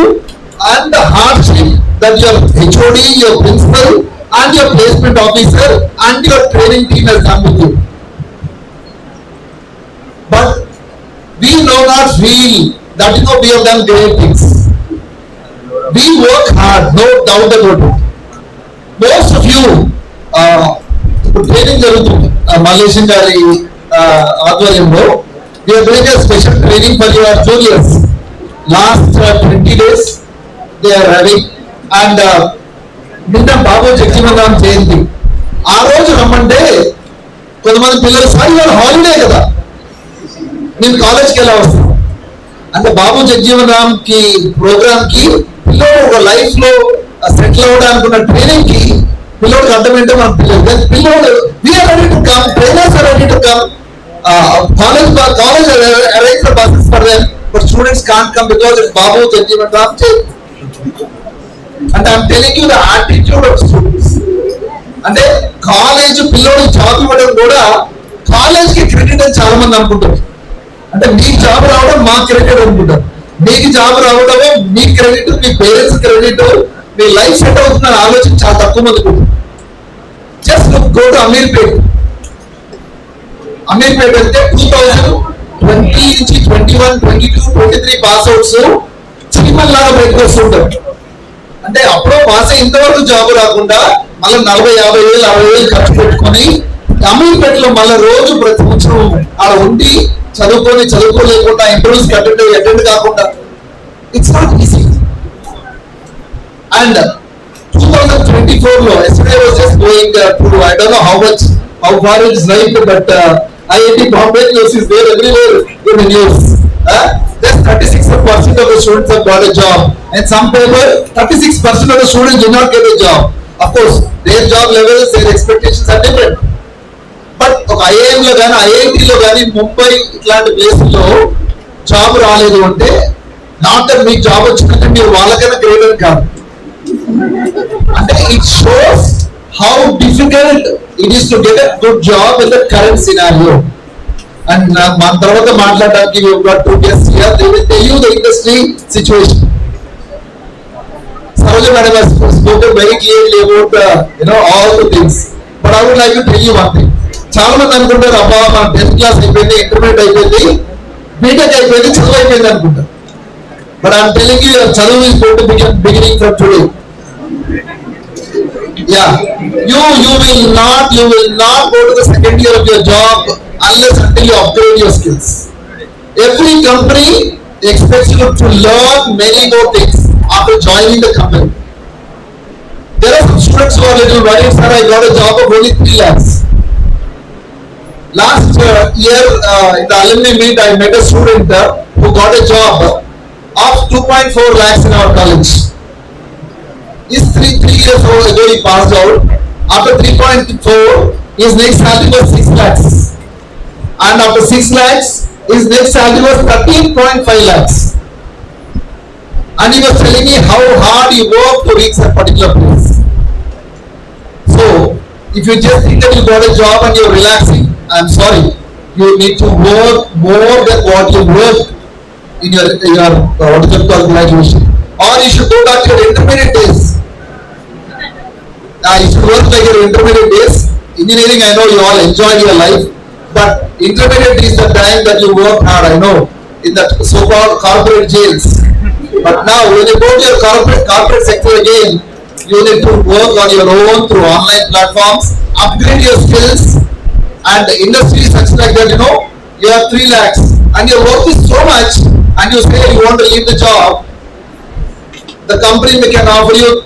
and the hardship that your HOD, your principal and your placement officer and your training team has done with you. But we know not feel that we have done great things. We work hard, no doubt about it. Most of you training jarugutundi Malaysian gari ఆధ్వర్యంలో we are doing a special training for your juniors. Last 20 days they are having, and నిన్న బాబు జగ్జీవన్ జయంతి ఆ రోజు రమ్మంటే కొంతమంది పిల్లలు sir ఇవాళ holiday కదా నేను కాలేజ్కి ఎలా వస్తాను అంటే బాబు జగ్జీవన్ రామ్ కి ప్రోగ్రామ్ కి పిల్లలు ఒక లైఫ్ లో సెటిల్ అవ్వడానికి ఉన్న ట్రైనింగ్ కి పిల్లడికి అర్థం ఏంటో మన పిల్లలు we are ready to come, trainers are ready to come, college arrange the buses for them, but students can't come because it's Babu Jagjeevan Ram Jayant. And I'm telling you the attitude of students. అంటే college పిల్లలు job ఇవ్వడం కూడా college కి credit అని చాలా మంది అనుకుంటారు. అంటే మీకు జాబ్ రావడం మా క్రెడిట్ అనుకుంటారు, మీకు జాబ్ రావడమే మీ క్రెడిట్, మీ పేరెంట్స్ క్రెడిట్, మీ లైఫ్ సెట్ అవుతుందని ఆలోచన చాలా తక్కువ మంది ఉంటుంది. జస్ట్ గో టు అమీర్పేట్ అంటే 2020 నుంచి 21, 22, 23 పాస్ అవుట్స్ చీమల్లాగా బయటకు వస్తుంటారు. అంటే అప్పుడో పాస్ అయ్యి ఇంతవరకు జాబ్ రాకుండా మళ్ళీ 40,000, 50,000, 60,000 ఖర్చు పెట్టుకొని అమీర్పేటలో మళ్ళీ రోజు ప్రతి సంవత్సరం ఆడ ఉండి చదువుకోలేకుండా ఇంటర్వ్యూస్ అటెండ్ కాకుండా ఇట్స్ నాట్ ఈజీ. అండ్ 2024లో yesterday was just going to I don't know how far it is right, but IIT Bombay news is there everywhere in the news. Just 36% of the students have got a job, and some paper 36% of the students did not get a job. Of course, their job levels, their expectations are different. But IIM లో కానీ IIT లో కానీ ముంబై ఇట్లాంటి ప్లేసుల్లో job రాలేదు అంటే not that మీకు job వచ్చిందంటే మీరు వాళ్ళకైనా గ్రేటర్ కాదు. అంటే it shows how difficult it is to get a good job in the current scenario. And మన తర్వాత మాట్లాడడానికి we have got 2 guests here. They will tell you the industry situation. Sarojah madam has spoken very clearly about all the things. But I would like to tell you one thing. చాలా మంది అనుకుంటారు అబ్బా మన 10th class అయిపోయింది, intermediate అయిపోయింది, BTech అయిపోయింది, చదువు అయిపోయింది అనుకుంటారు. But I am telling you, చదువు is going to begin beginning from today. Yeah, you will not go to the second year of your job unless until you upgrade your skills. Every company expects you to learn many more things after joining the company. There are some students who are little worried, sir, I got a job of only 3 lakhs. Last year in the alumni meet, I met a student who got a job of 2.4 lakhs in our college. Is 3 years ago he passed out. After 3.4, his next salary was 6 lakhs. And after 6 lakhs, his next salary was 13.5 lakhs. And he was telling me how hard he worked to reach that particular place. So, if you just think that you got a job and you're relaxing, I'm sorry. You need to work more than what you worked in your what is it called, graduation. Or you should go back to your intermediate days. You should work like your intermediate days. engineering, I know you all enjoy your life, but intermediate is the time that you work hard, I know, in the so-called corporate jails. But now, when you go to your corporate sector again, you need to work on your own through online platforms, upgrade your skills, and the industry is such like that, you have 3 lakhs, and your work is so much, and you say you want to leave the job, the company can offer you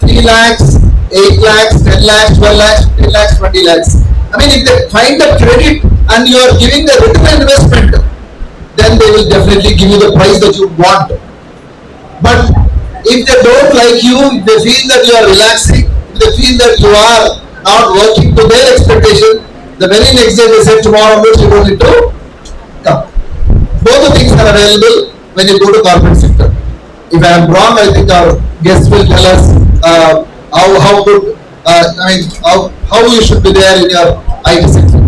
3 lakhs, 8 lakhs, 10 lakhs, 12 lakhs, 15 lakhs, 20 lakhs. I mean, if they find the credit and you are giving the return investment, then they will definitely give you the price that you want. But if they don't like you, if they feel that you are relaxing, if they feel that you are not working to their expectation, the very next day they say tomorrow onwards you don't need to come. Both the things are available when you go to corporate sector. If I am wrong, I think our guests will tell us how good, how you should be there in your IT sector.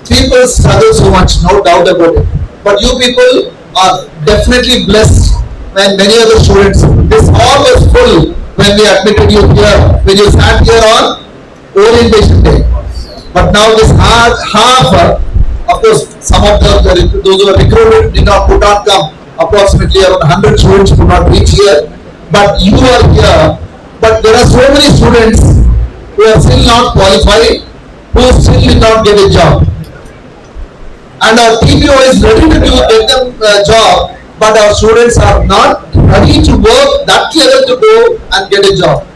People struggle so much, no doubt about it. But you people are definitely blessed when many other students, this hall was full when we admitted you here, when you sat here on orientation day. But now this half, of course, some of those who were recruited could not come. Approximately around 100 students could not reach here. But you are here. But there are so many students who are still not qualified, who still did not get a job. And our TPO is ready to get them a job, but our students are not ready to work that level to go and get a job.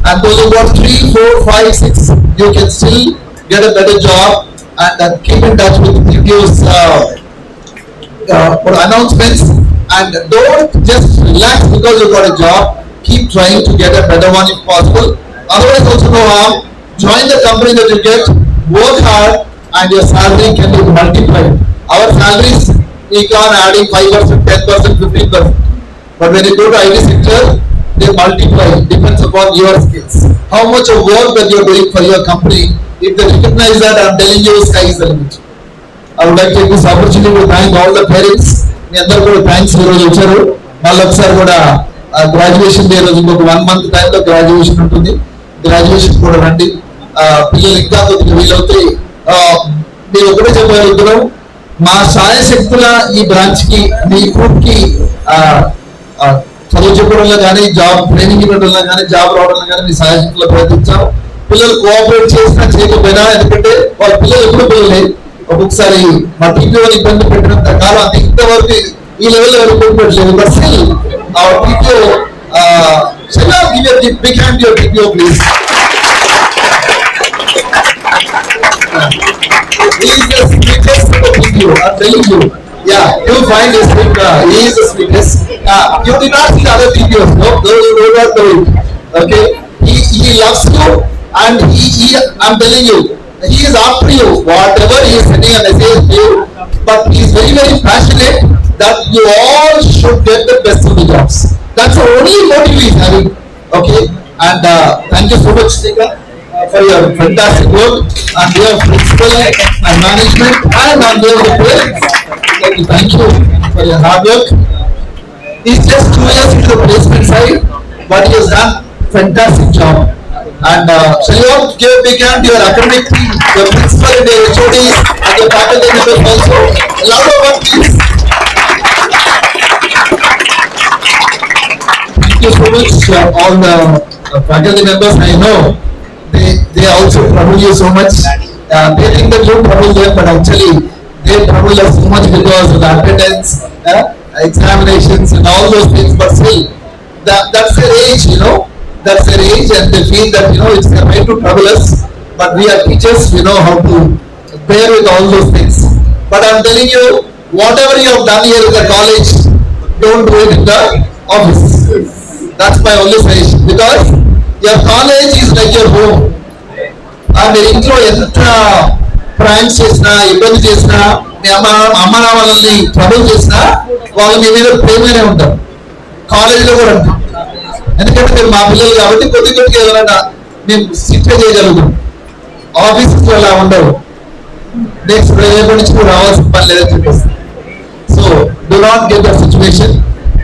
And those who got 3, 4, 5, 6, you can still get a better job, and keep in touch with TPO's announcements, and don't just relax because you got a job. Keep trying to get a better one if possible. Otherwise, also no harm. Join the company that you get, work hard, and your salary can be multiplied. Our salaries, we can adding 5%, 10%, 15%. But when you go to IT sector, they multiply. Depends upon your skills. How much of work that you are doing for your company. If they recognize that, I am telling you, sky is the limit. I would like to take this opportunity to thank all the parents. మీ అందరూ కూడా thanks ఈరోజు వచ్చారు. మళ్ళీ ఒకసారి కూడా graduation day రోజు ఇంకొక 1 month టైంలో గ్రాడ్యుయేషన్ ఉంటుంది. గ్రాడ్యుయేషన్ కూడా రండి. పిల్లలు ఇంకా కొద్దిగా వీలవుతాయి. మీరు ఒకటే చెప్పగలుగుతున్నాం, మా శాయశక్తుల ఈ బ్రాంచ్ కి, మీ గ్రూప్ కి చదువు చెప్పడంలో కానీ, జాబ్ ట్రైనింగ్ ఇవ్వడంలో కానీ, జాబ్ రావడంలో కానీ మీ శాయశక్తులు ప్రయత్నించాం. పిల్లలు కోఆపరేట్ చేసినా చేయకపోయినా, ఎందుకంటే వాళ్ళ పిల్లలు ఎప్పుడు పిల్లలే, ఒక్కొక్కసారి మా టీపీఓని ఇబ్బంది పెట్టినంత కాలం అంత ఇంతవరకు ఈ లెవెల్ ఎవరు పెట్టలేదు. But still our TPO, shall I give a big hand to your TPO, please? He is the sweetest of the TPO, I'm telling you. Yeah, you find this thing, he is the sweetest. You did not see other TPOs, no? Those who don't know it. Okay? He loves you, and I'm telling you, he is after you. Whatever he is sending a message to you, but he is very, very passionate that you all should get the best of the jobs. That's the only motive he is having. Okay? And thank you so much, Sika, for your fantastic work on behalf of principal and management and on behalf of the parents. Thank you for your hard work. He's just 2 years into the placement side, but he has done fantastic job. And shall you all give a big hand to your academic team, your principal and your HODs and your faculty members also. A lot of work, please. Thank you so much, all the faculty members. I know they also trouble you so much. They think that you trouble them, but actually they trouble us so much because of the attendance, examinations and all those things. But still, that's their age, That's their age, and they feel that it's their right to trouble us. But we are teachers, we know how to bear with all those things. But I'm telling you, whatever you have done here in the college, don't do it in the office. That's my only suggestion, because your college is like your home. And ఇంట్లో ఎంత pranks చేసినా, ఇబ్బంది చేసినా, మీ అమ్మ నాన్నల్ని trouble చేసినా, వాళ్ళు మీ మీద ప్రేమగానే ఉంటారు. కాలేజీలో కూడా ఉంటారు. ఎందుకంటే మీరు మా పిల్లలు కాబట్టి కొద్దిగా ఏదైనా మేము సిట్టే చేయగలుగుతాం. ఆఫీసులో అలా ఉండవు. నెక్స్ట్ రేపటి నుంచి కూడా రావాల్సిన పని లేదని చెప్పేసి. So do not get that situation.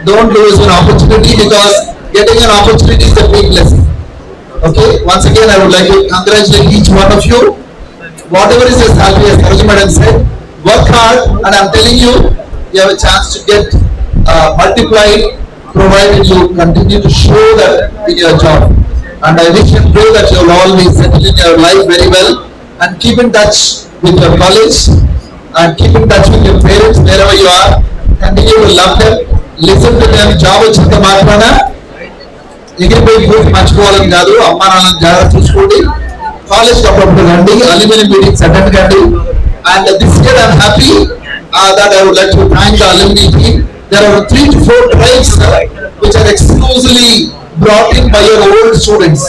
Don't lose an opportunity, because getting an opportunity is a big blessing. Okay, once again, I would like to congratulate each one of you. Whatever is your salary, as Sarojji Madam said, work hard, and I'm telling you, you have a chance to get multiplied, provided you continue to show that in your job. And I wish and pray that you will all be settled in your life very well, and keep in touch with your college, and keep in touch with your parents wherever you are. Continue to love them, listen to them. Job వచ్చినంత మాత్రాన ఎగిరిపోయి పూర్తి మర్చిపోవాలని కాదు. అమ్మా నాన్నని జాగ్రత్త చూసుకోండి. College అప్పుడప్పుడు రండి, అల్యూమిని మీటింగ్స్ అటెండ్ కండి. And this year I'm happy that I would like to thank the alumni team. There are 3 to 4 drives which are exclusively brought in by your old students.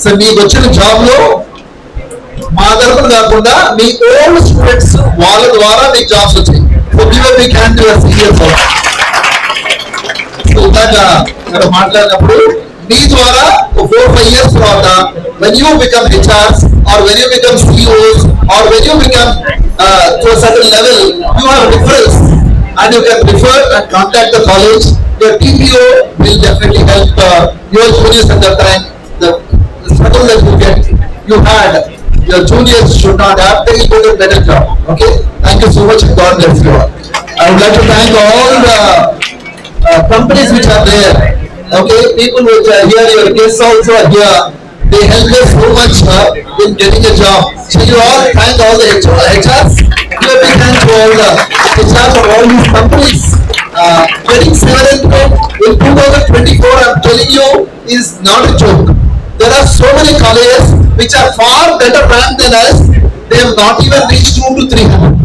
So మీకు వచ్చిన job లో మా తరపున కాకుండా మీ old students వాళ్ళ ద్వారా మీకు jobs వచ్చాయి. So give a big hand to your seniors also. So ఇందాక మనం మాట్లాడినప్పుడు మీ ద్వారా 4-5 years తర్వాత when you become HRs or when you become CEOs or when you become to a certain level, you have a difference and you can refer and contact the college. Your TPO will definitely help your juniors at that time. The struggle that you had, your juniors should not have. They will get a better job. Okay, thank you so much and God bless you all. I would like to thank all the companies which are there. Okay, people which are here, your guests also are here. They help us so much in getting a job. So you all thank all the HRs. Give a big hand to all the HRs of all these companies. Getting 700 in 2024, I'm telling you, is not a joke. There are so many colleges which are far better ranked than us. They have not even reached 2 to 300.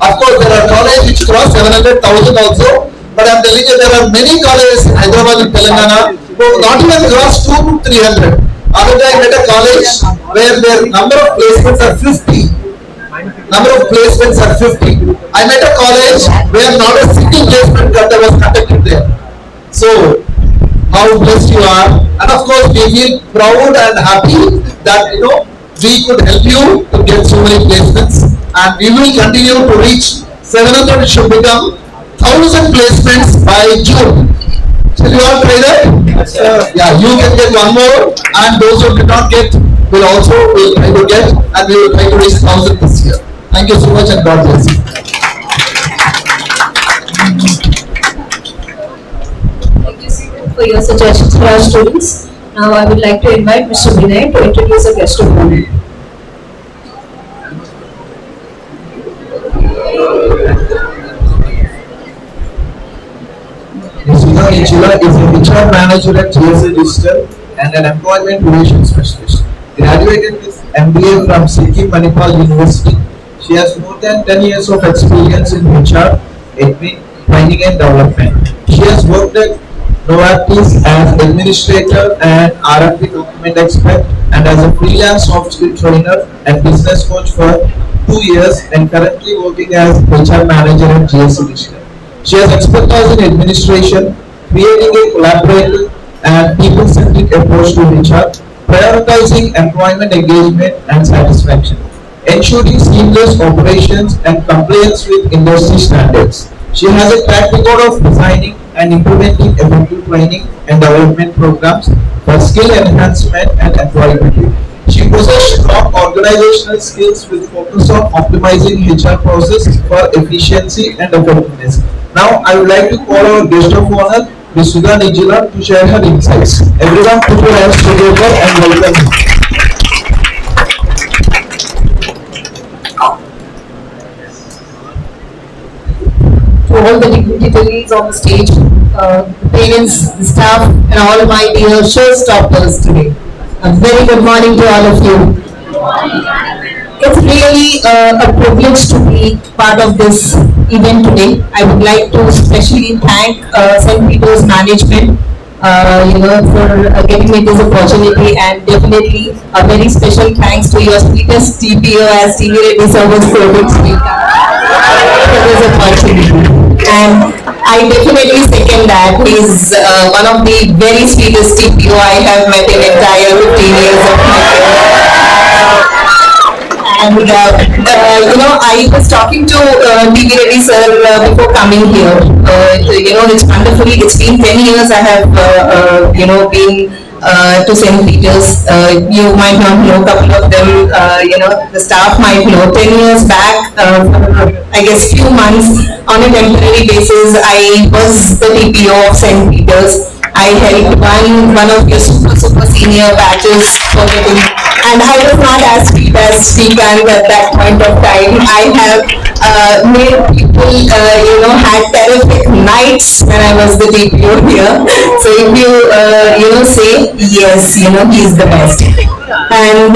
Of course, there are colleges which cross 700,000 also. But I'm telling you, there are many colleges in Hyderabad and Telangana who not even cross 2 to 300. Other day I met a college where their number of placements are 50. Number of placements are 50. I met a college where not a single placement was conducted there. So, how blessed you are. And of course, we feel proud and happy that, we could help you to get so many placements. And we will continue to reach 700, should become 1,000 placements by June. Shall you all try that? Yes, sir. Yeah, you can get one more, and those who did not get will try to get, and we will try to reach 1,000 this year. Thank you so much, and God bless you. Thank you for your suggestions for our students. Now I would like to invite Mr. Vinay to introduce a guest of honor. Chila is a HR manager at GSA Digital and an employment relations specialist. Graduated with MBA from Sikkim Manipal University. She has more than 10 years of experience in HR, admin, training and development. She has worked at Novartis as administrator and R&D document expert and as a freelance soft skill trainer and business coach for 2 years and currently working as HR manager at GSA Digital. She has expertise in administration, creating a collaborative and people-centric approach to HR, prioritizing employment engagement and satisfaction, ensuring seamless operations and compliance with industry standards. She has a track record of designing and implementing effective training and development programs for skill enhancement and employability. She possesses strong organizational skills with focus on optimizing HR process for efficiency and effectiveness. Now, I would like to call our guest of honor, Ms. Sudha Nijila, to share her insights. Everyone put your hands together and welcome her. To all the dignitaries on the stage, parents, the staff, and all my dear showstoppers today. A very good morning to all of you. It's really a privilege to be part of this event today. I would like to especially thank St. Peter's management, for getting me this opportunity, and definitely a very special thanks to your sweetest TPO as Senior Ready Service Service Speaker for this opportunity. And I definitely second that. He is one of the very sweetest TPO I have met in entire 15 years of my career. And I was talking to DB Reddy sir before coming here. It's wonderfully, it's been 10 years I have, been to St. Peter's. You might not know a couple of them, the staff might know. 10 years back, for, I guess few months on a temporary basis, I was the TPO of St. Peter's. I helped one of your super senior batches for getting, and I was not as fit as Srikanth at that point of time. I have made people, had terrific nights when I was the TPO here. So if you, say, yes, he's the best. And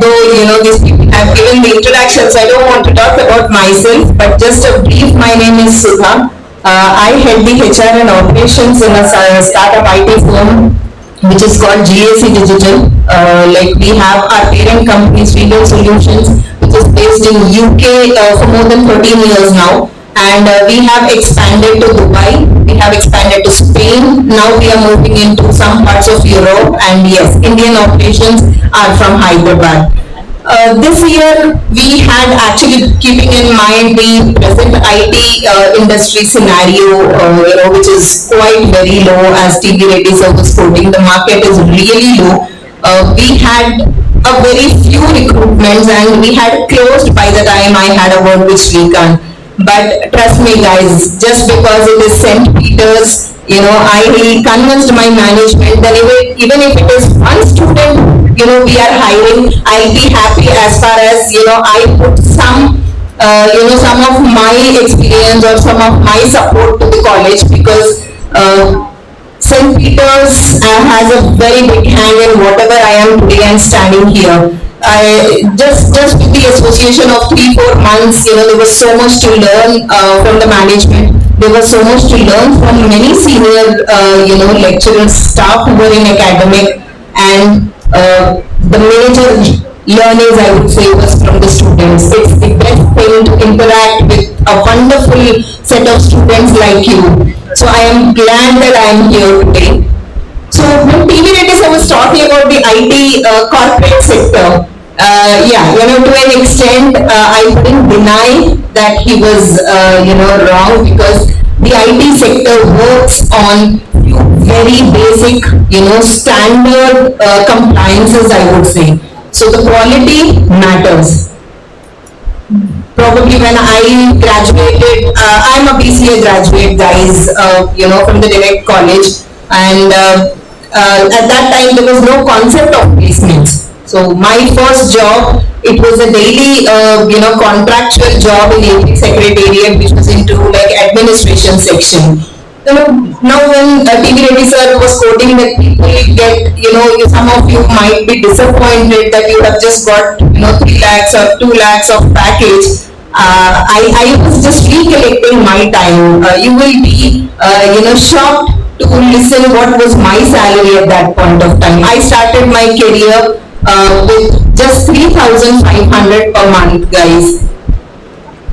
though, these people have given the introduction, so I don't want to talk about myself, but just a brief, my name is Sudha. I head the HR and operations in a startup IT firm which is called GAC Digital. We have our parent company, Stiudents Solutions, which is based in UK for more than 13 years now. And we have expanded to Dubai, we have expanded to Spain, now we are moving into some parts of Europe, and yes, Indian operations are from Hyderabad. This year we had, actually keeping in mind the present IT industry scenario, which is quite very low, as TV Reddy sir was quoting, the market is really low. We had a very few recruitments and we had closed by the time I had a word with Srikanth. But trust me guys, just because it is St. Peter's, I convinced my management that even if it is one student, we are hiring, I'll be happy as far as, I put some of my experience or some of my support to the college, because St. Peter's has a very big hand in whatever I am today and standing here. I just with the association of 3-4 months, there was so much to learn from the management. There was so much to learn from many senior, lecturers, staff who were in academic, and the major learnings I would say was from the students. It's the best thing to interact with a wonderful set of students like you. So I am glad that I am here today. So when TV Reddy I was talking about the IT corporate sector, to an extent, I wouldn't deny that he was, wrong, because the IT sector works on very basic, standard compliances, I would say. So the quality matters. Probably when I graduated, I'm a BCA graduate, guys, from the direct college, and at that time there was no concept of placements. So my first job, it was a daily, contractual job in the secretariat, which was into administration section. Now when TV Reddy sir was quoting that people get, some of you might be disappointed that you have just got, 3 lakhs or 2 lakhs of package. I was just recollecting my time. You will be, shocked to listen what was my salary at that point of time. I started my career with just 3,500 per month, guys.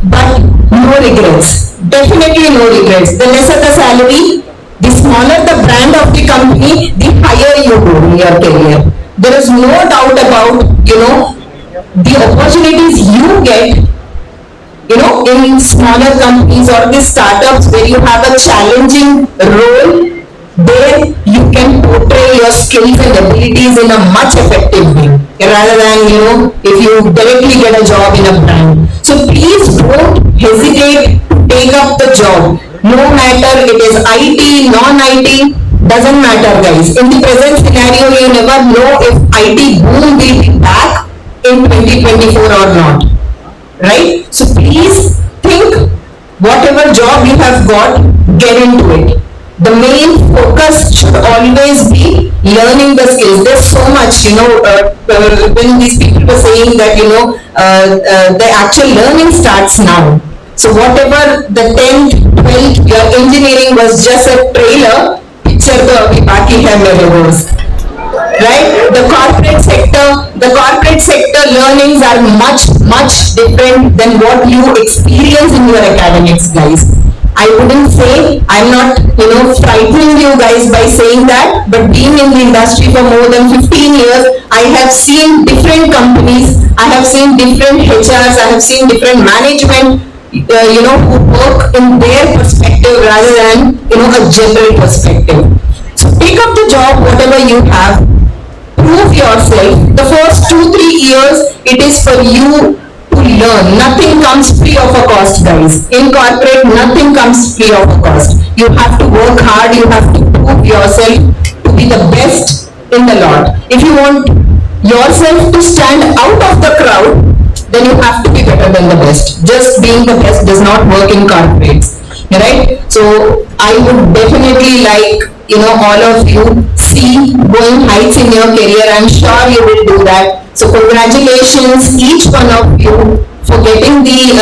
But no regrets. Definitely no regrets. The lesser the salary, the smaller the brand of the company, the higher you go in your career. There is no doubt about, the opportunities you get, in smaller companies or the startups where you have a challenging role. There you can portray your skills and abilities in a much effective way, rather than, if you directly get a job in a brand. So please don't hesitate to take up the job. No matter it is IT, non-IT, doesn't matter, guys. In the present scenario, you never know if IT boom will be back in 2024 or not. Right? So please think, whatever job you have got, get into it. The main focus should always be learning the skills. There's so much, when these people were saying that, the actual learning starts now. So whatever the 10th, 12th, your engineering was just a trailer, picture the abhi baki hai mere dost. Right? The corporate sector learnings are much different than what you experience in your academics, guys. I wouldn't say, I'm not, frightening you guys by saying that, but being in the industry for more than 15 years, I have seen different companies, I have seen different HRs, I have seen different management, who work in their perspective rather than, a general perspective. So pick up the job, whatever you have, prove yourself. The first 2-3 years, it is for you to learn. Nothing comes free of a cost, guys. In corporate, nothing comes free of a cost. You have to work hard, you have to prove yourself to be the best in the lot. If you want yourself to stand out of the crowd, then you have to be better than the best. Just being the best does not work in corporates, right? So I would definitely like, all of you see going heights in your career. I'm sure you will do that. So congratulations, each one of you, for getting the,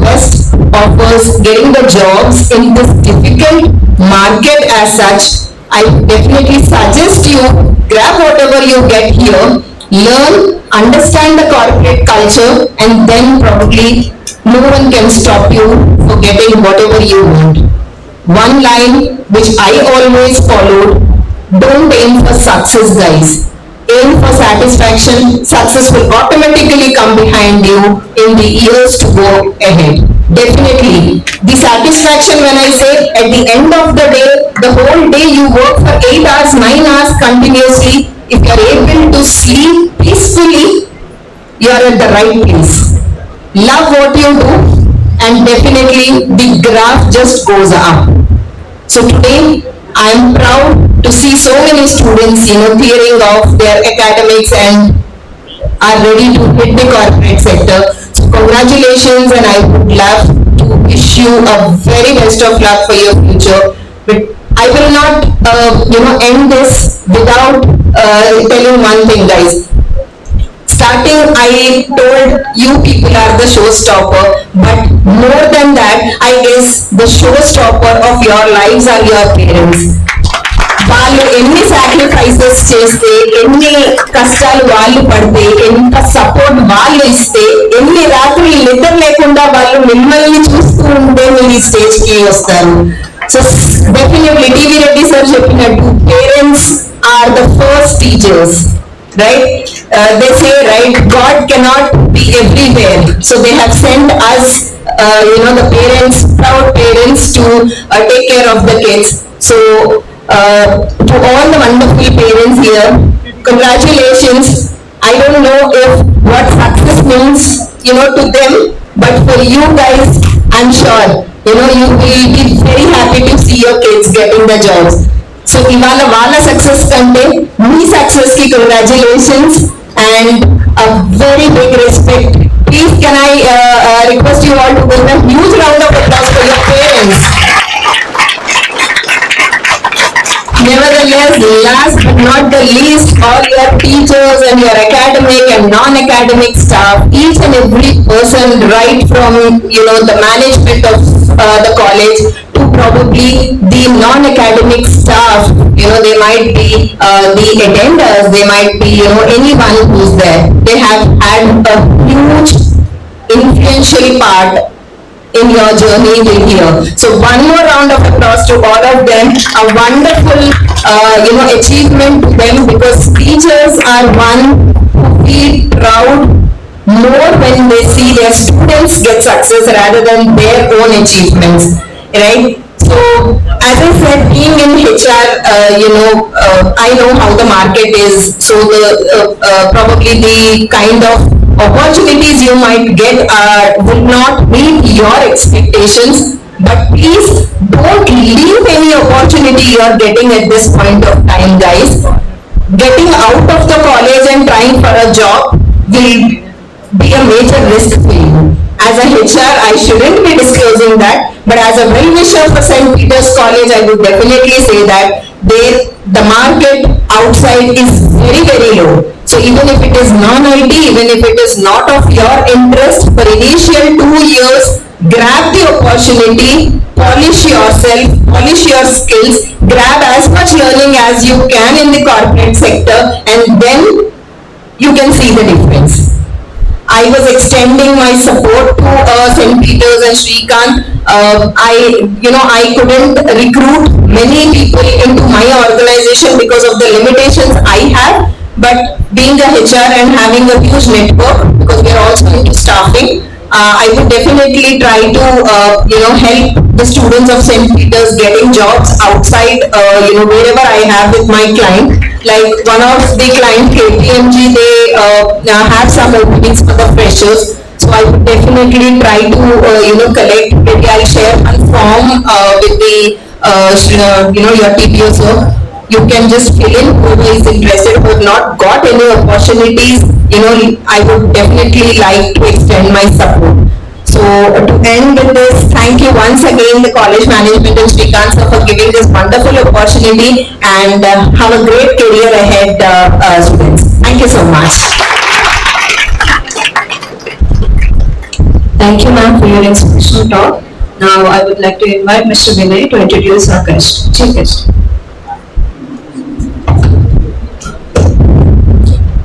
best offers, getting the jobs in this difficult market as such. I definitely suggest you grab whatever you get here, learn, understand the corporate culture, and then probably no one can stop you for getting whatever you want. One line which I always followed: don't aim for success, guys. Aim for satisfaction. Success will automatically come behind you in the years to go ahead. Definitely. The satisfaction, when I say at the end of the day, the whole day you work for 8 hours, 9 hours continuously, if you are able to sleep peacefully, you are at the right place. Love what you do, and definitely the graph just goes up. So today, I am proud to see so many students, clearing off their academics and are ready to hit the corporate sector. So congratulations, and I would love to wish you a very best of luck for your future. But I will not, end this without telling one thing, guys. Starting, I told you people are the showstopper, but more than that, I guess the showstopper of your lives are your parents. వాళ్ళు ఎన్ని sacrifices చేస్తే, ఎన్ని కష్టాలు వాళ్ళు పడితే, ఎంత support వాళ్ళు ఇస్తే, ఎన్ని రాత్రులు నిద్ర లేకుండా వాళ్ళు మిమ్మల్ని చూస్తూ ఉంటే మీరు ఈ స్టేజ్ కి వస్తారు. So definitely TV Reddy sir చెప్పినట్టు parents are the first teachers. Right? They say, right, God cannot be everywhere. So they have sent us, the parents, proud parents, to take care of the kids. So to all the wonderful parents here, congratulations. I don't know if what success means, to them, but for you guys, I'm sure, you will be very happy to see your kids getting the jobs. So ఇవాళ వాళ్ళ success కంటే మీ success కి congratulations and a very big respect. Please can I request you all to give a huge round of applause for your parents. Nevertheless, last but not the least, all your teachers and your academic and non-academic staff, each and every person, right from the management of the college to probably the non-academic staff, they might be the attenders, they might be anyone who's there. They have had a huge influential part in your journey till here. So one more round of applause to all of them. A wonderful achievement to them, because teachers are one who feel proud more when they see their students get success rather than their own achievements, right? So as I said, being in HR, I know how the market is. So the probably the kind of opportunities you might get will not meet your expectations, but please don't leave any opportunity you are getting at this point of time, guys. Getting out of the college and trying for a job will be a major risk for you. As a HR, I shouldn't be disclosing that, but as a well-wisher for St. Peter's College, I would definitely say that the market outside is very, very low. So even if it is non-IT, even if it is not of your interest, for initial 2 years, grab the opportunity, polish yourself, polish your skills, grab as much learning as you can in the corporate sector, and then you can see the difference. I was extending my support to St. Peter's and Shrikant. I couldn't recruit many people into my organization because of the limitations I have. But being a HR and having a huge network, because we are also into staffing, I would definitely try to, help the students of St. Peter's getting jobs outside, wherever I have with my client. Like one of the client, KPMG, they have some openings for the freshers. So I would definitely try to, collect, maybe I'll share one form with the, your TPO, sir. You can just fill in whoever is interested, who have not got any opportunities, I would definitely like to extend my support. So to end with this, thank you once again the college management and Srikanth sir for giving this wonderful opportunity, and have a great career ahead, students. Thank you so much. Thank you, ma'am, for your inspirational talk. Now I would like to invite Mr. Vinay to introduce our guest, chief guest.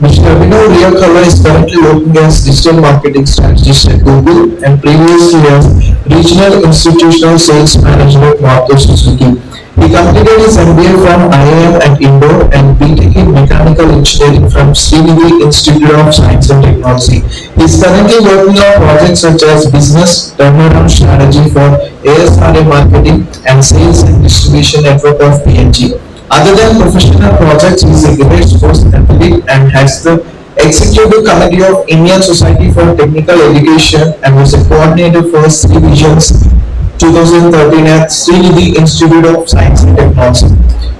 Mr. Abhinav Riyakala is currently working as digital marketing strategist at Google and previously as regional institutional sales manager at Maruti Suzuki. He completed his MBA from IIM at Indore and BTech in mechanical engineering from Srinagar Institute of Science and Technology. He is currently working on projects such as business turnaround strategy for ASRA marketing and sales and distribution network of PNG. Other than professional projects, he is a great sports athlete and has the Executive Committee of Indian Society for Technical Education and was a coordinator for Sri Visions 2013 at Srinagar Institute of Science and Technology.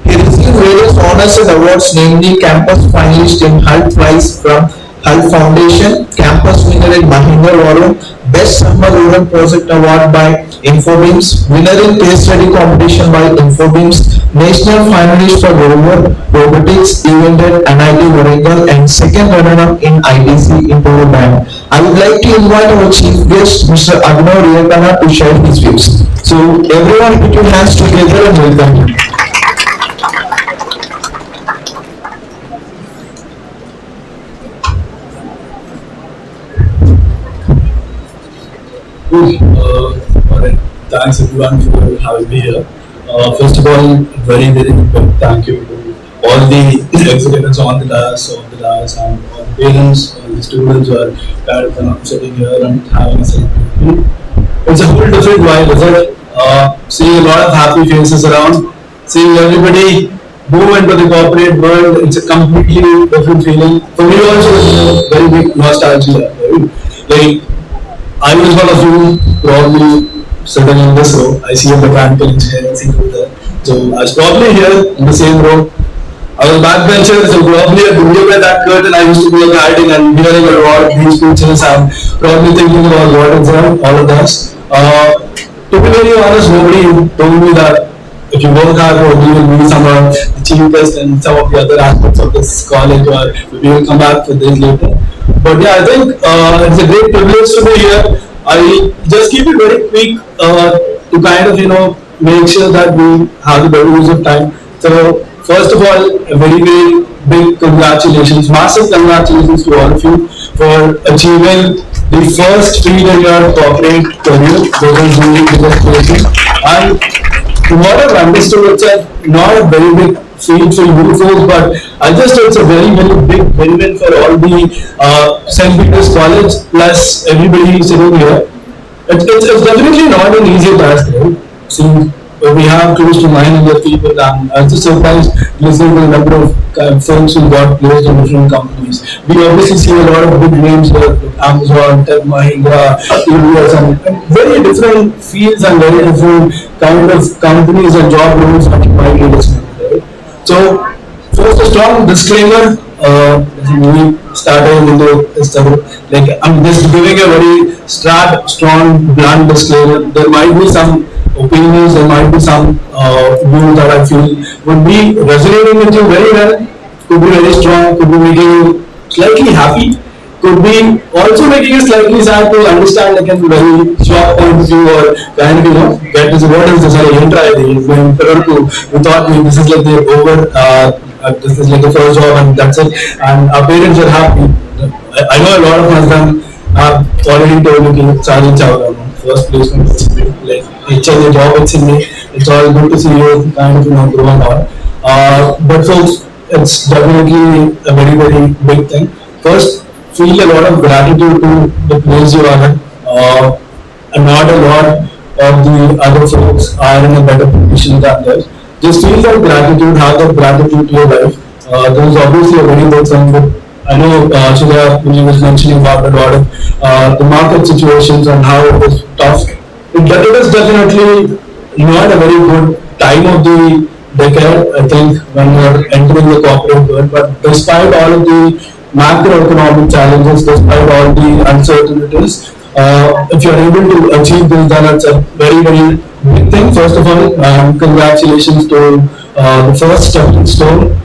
He received various honors and awards, namely Campus Finalist in Hull Prize from Hull Foundation, Campus Winner in Mahindra, Best Summer Rural Project Award by Infobeams, Winner in Case Study Competition by Infobeams, National Finalist for Rover Robotics event at NIT Warangal, and second runner-up in ITC in Band. I would like to invite our chief guest, Mr. Abhinav Riyakala, to share his views. So everyone put your hands together and welcome him. Alright, thanks everyone for having me here. First of all, very big thank you to all the executives on the dais, and all the parents, all the students who are kind of sitting here and having a celebration. It's a whole different vibe, isn't it? Seeing a lot of happy faces around, seeing everybody move into the corporate world, it's a completely different feeling. For me also, it's a very big nostalgia. Right? Like, I was one of you probably sitting in this row. I see a mechanical engineer sitting over there. So I was probably here in the same row. I was backbencher, so probably at the window by that curtain I used to be hiding and hearing a lot of these speeches and probably thinking about what is on all of this. To be very honest, nobody told me that if you work hard, probably you will be someone the cheapest and some of the other aspects of this college, or we will come back to this later. But yeah, I think it's a great privilege to be here. I just keep it very quick to kind of make sure that we have the better use of time. So first of all, a very very big congratulations, massive congratulations to all of you for achieving the first 3-year corporate career. Those are really congratulations. And what I've understood, it's not a very big feat for you folks, but I just it's a very very big win-win for all the St. Peter's College plus everybody sitting here. It's definitely not an easy task, right? See, we have close to 900 people, and I'm just surprised listening to the number of folks who got placed in different companies. We obviously see a lot of big names here, like Amazon, Tech Mahindra, TVS, and very different fields and very different kind of companies and job roles that you might be listening to, right? So, first a strong disclaimer, we started into this, like I'm just giving a very strong, blunt disclaimer. There might be some opinions, there might be some views that I feel would be resonating with you very well, could be very strong, could be making you slightly happy, could be also making you slightly sad to understand like a very short point of view, or kind of get this, what is this, I didn't try this, we thought this is like the this is like the first job and that's it, and our parents are happy. I know a lot of them have already told me Charlie Chowra, first placement, like it's a job, it's all good to see you kind of grow and all. But folks, it's definitely a very very big thing. First, feel a lot of gratitude to the place you are in. and not a lot of the other folks are in a better position than this. Just feel that gratitude, have that gratitude to your life. There is obviously a very good thing, but I know Chida, when you was mentioning about a lot of the market situations and how it was tough. It is definitely not a very good time of the decade, I think, when we're entering the corporate world. But despite all of the macroeconomic challenges, despite all the uncertainties, if you're able to achieve this, then it's a very, very big thing. First of all, congratulations to the first stepping stone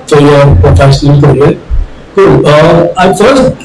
for your professional career. Cool. I first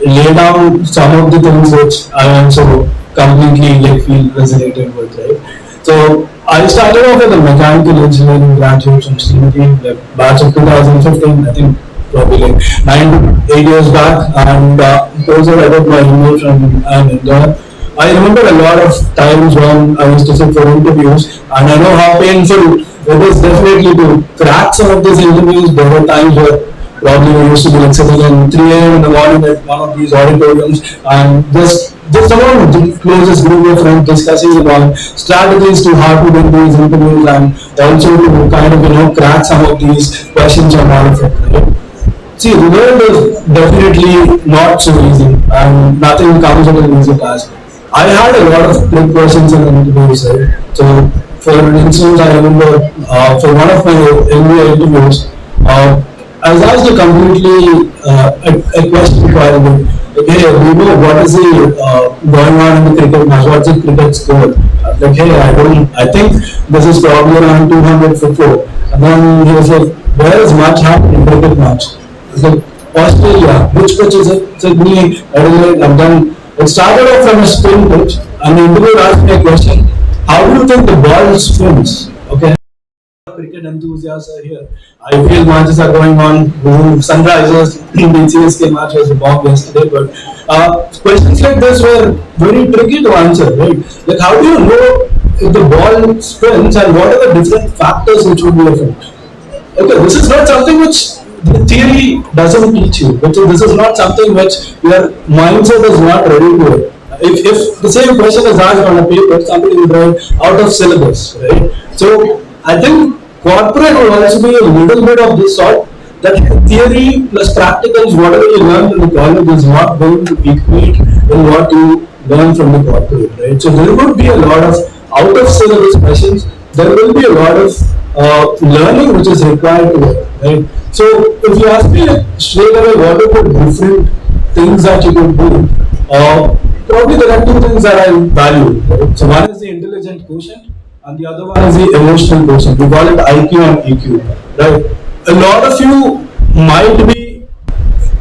lay down some of the things which I also completely feel resonated with, right? So I started off with a mechanical engineering graduate from stiudents, like batch of 2015, I think probably like 9 to 8 years back, and those are I got my email from India. I remember a lot of times when I used to sit for interviews, and I know how painful it is definitely to crack some of these interviews. There were times where probably we used to be like sitting in 3 a.m. in the morning at one of these auditoriums and just among the closest group of friends discussing about strategies to how to win these interviews and also to kind of crack some of these questions and all of it. Right? See, the world is definitely not so easy and nothing comes at an easy task. I had a lot of trick questions in the interviews, right? So, for instance, I remember for one of my MBA interviews, I was asked a completely a question requiring like, hey, do you know what is the going on in the cricket match? What's the cricket score? I was like, hey, I think this is probably around 200 for 4. And then he was like, where is match happening? Cricket match. I was like, Australia. Which pitch is it? It's like me, Adelaide. And then it started off from a spin pitch, and the interviewer asked me a question: how do you think the ball spins? Okay. Cricket enthusiasts are here. IPL matches are going on. Sunrisers, the CSK match was a bomb yesterday, but questions like this were very tricky to answer, right? Like, how do you know if the ball spins and what are the different factors which would be affected? Okay, this is not something which the theory doesn't teach you. This is not something which your mindset is not ready to it. If the same question is asked on a paper, somebody will write out of syllabus, right? So I think corporate will also be a little bit of this sort, that theory plus practicals, whatever you learn in the college is not going to equate in what you learn from the corporate, right? So there would be a lot of out of syllabus questions. There will be a lot of learning which is required to it, right? So if you ask me straight away what are the different things that you could do, probably there are two things that I value, right? So one is the intelligent quotient, and the other one is the emotional quotient. We call it IQ and EQ, right? A lot of you might be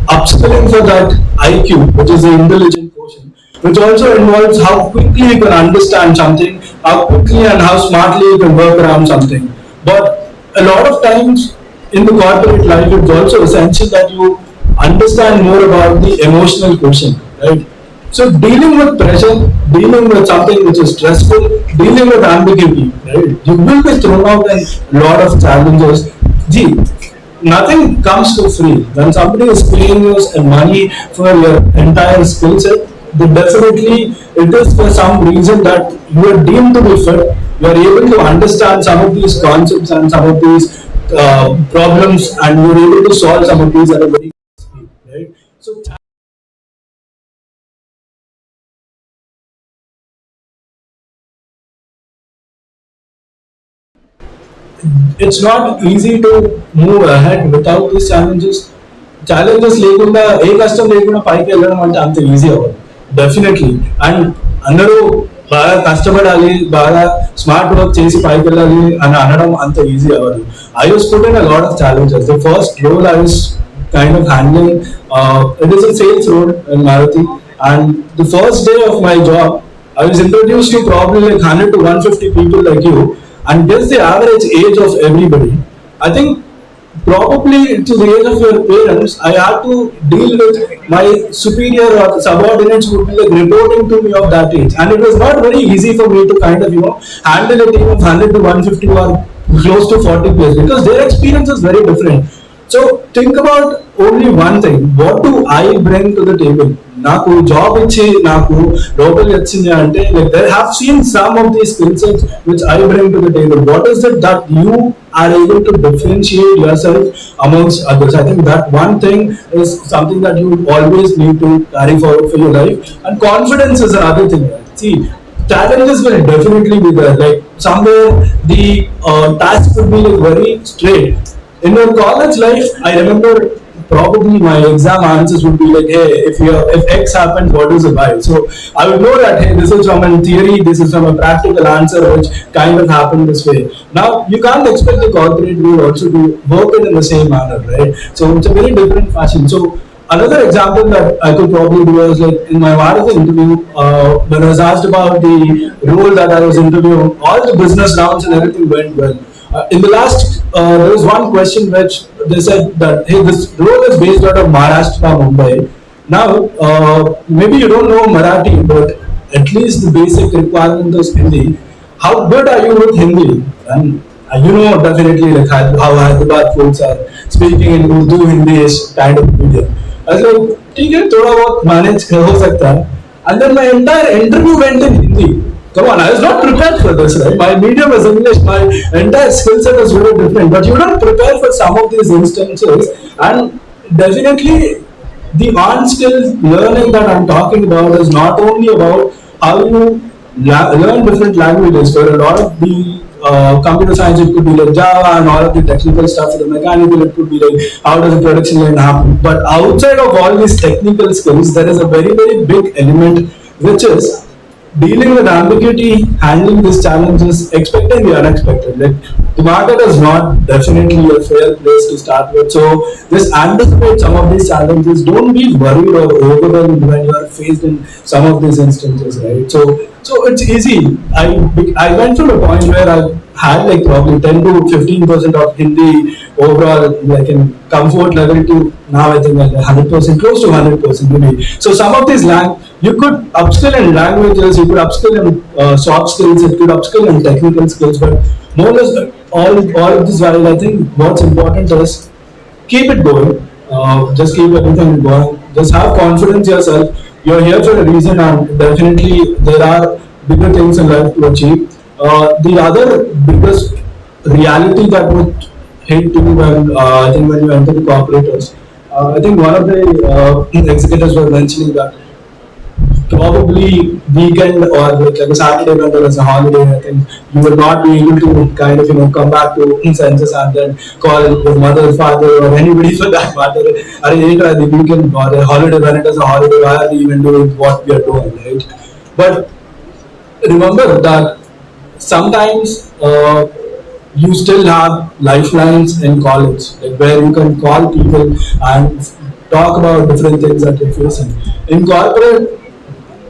upskilling for that IQ, which is the intelligent quotient, which also involves how quickly you can understand something, how quickly and how smartly you can work around something. But a lot of times in the corporate life, it's also essential that you understand more about the emotional quotient, right? So dealing with pressure, dealing with something which is stressful, dealing with ambiguity, right? You will be thrown out in a lot of challenges. Gee, nothing comes to free. When somebody is paying you money for your entire skill set, then definitely it is for some reason that you are deemed to be fit. You are able to understand some of these concepts and some of these problems, and you are able to solve some of these at a very good speed, right? So it's not easy to move ahead without these challenges. Challenges లేకుండా ఏ కష్టం లేకుండా పైకి వెళ్ళడం అంటే అంత easy అవ్వదు definitely. And అందరూ బాగా కష్టపడాలి, బాగా స్మార్ట్ వర్క్ చేసి పైకి వెళ్ళాలి అని అనడం అంత ఈజీ అవ్వదు. I was put in a lot of challenges. The first role I was kind of handling, it is a sales role in Maruti, and the first day of my job I was introduced to probably like 100 to 150 people like you, and guess the average age of everybody. I think probably to the age of your parents, I had to deal with my superior or subordinates would be like reporting to me of that age, and it was not very easy for me to kind of handle a team of 100 to 150 or close to 40 players, because their experience is very different. So think about only one thing: what do I bring to the table? నాకు job ఇచ్చి నాకు లోపలికి వచ్చింది అంటే like they have seen some of these skill sets which I bring to the table. What is it that you are able to differentiate yourself amongst others? I think that one thing is something that you always need to carry forward for your life, and confidence is another thing. See, challenges will definitely be there. Like somewhere the task would be like very straight. In your college life, I remember probably my exam answers would be like, hey, if X happens, what is Y? So I would know that hey, this is from a theory, this is from a practical answer, which kind of happened this way. Now you can't expect the corporate world also to work it in the same manner, right? So it's a very different fashion. So another example that I could probably do is like in my Varada interview, when I was asked about the role that I was interviewing, all the business rounds and everything went well. In the last, there was one question which they said that hey, this role is based out of Maharashtra, Mumbai. Now, maybe you don't know Marathi, but at least the basic requirement is Hindi. How good are you with Hindi? And you know definitely like how Hyderabad folks are speaking in Urdu, Hindi is kind of medium. I was like, ठीक है, थोड़ा बहुत manage हो सकता है. And then my entire interview went in Hindi. Come on, I was not prepared for this, right? My medium is English, my entire skill set is very different. But you don't prepare for some of these instances, and definitely the on-skill learning that I'm talking about is not only about how you learn different languages. For a lot of the computer science, it could be like Java, and all of the technical stuff. For the mechanical, it could be like how does a production line happen. But outside of all these technical skills, there is a very, very big element which is dealing with ambiguity, handling these challenges, expecting the unexpected. Like the market is not definitely a fair place to start with. So just anticipate some of these challenges. Don't be worried or overwhelmed when you are faced in some of these instances, right? So it's easy. I went from a point where I had like probably 10 to 15% of Hindi overall, like in comfort level, to now I think like 100%, close to 100% maybe. So some of these you could upskill in languages, you could upskill in soft skills, you could upskill in technical skills, but more or less all of this while I think what's important is keep it going. Just keep everything going. Just have confidence in yourself. You're here for a reason, and definitely there are bigger things in life to achieve. The other biggest reality that would hit you when I think when you enter the corporators, I think one of the executives were mentioning that probably weekend or like a Saturday when there is a holiday, I think you will not be able to kind of come back to senses and then call your mother, father, or anybody for that matter. Are the weekend or a holiday when it is a holiday? Why are we even doing what we are doing, right? But remember that sometimes you still have lifelines in college, like where you can call people and talk about different things that you're facing. In corporate,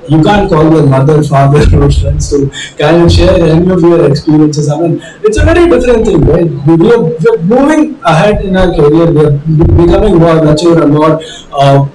you can't call your mother, father, or friends to kind of share any of your experiences. I mean, it's a very different thing, right? We're moving ahead in our career. We're becoming more mature and more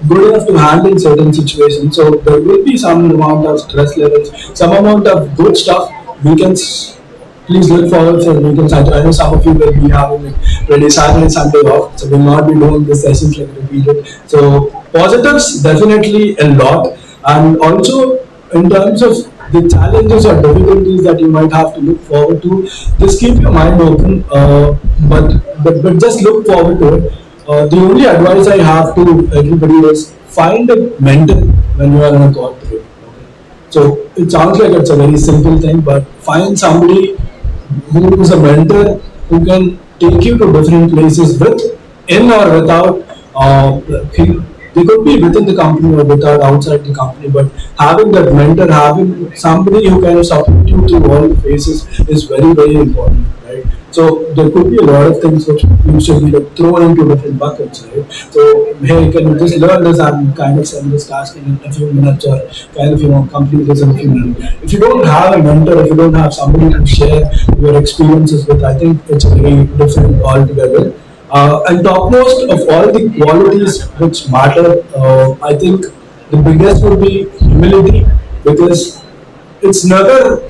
good enough to handle certain situations. So there will be some amount of stress levels, some amount of good stuff. Weekends, please look forward for weekends. I know some of you will be having like Friday, Saturday, Sunday off, so we'll not be doing the sessions like repeated. So positives definitely a lot. And also, in terms of the challenges or difficulties that you might have to look forward to, just keep your mind open, but just look forward to it. The only advice I have to everybody is find a mentor when you are in a corporate. Okay? So it sounds like it's a very simple thing, but find somebody who is a mentor who can take you to different places with, in or without. They could be within the company or without outside the company, but having that mentor, having somebody who can support you through all the phases is very, very important, right? So there could be a lot of things which you should be like thrown into different buckets, right? So hey, can you just learn this and kind of send this task in a few minutes, or kind of complete this in a few minutes. If you don't have a mentor, if you don't have somebody to share your experiences with, I think it's very different altogether. And topmost of all the qualities which matter, I think the biggest would be humility, because it's never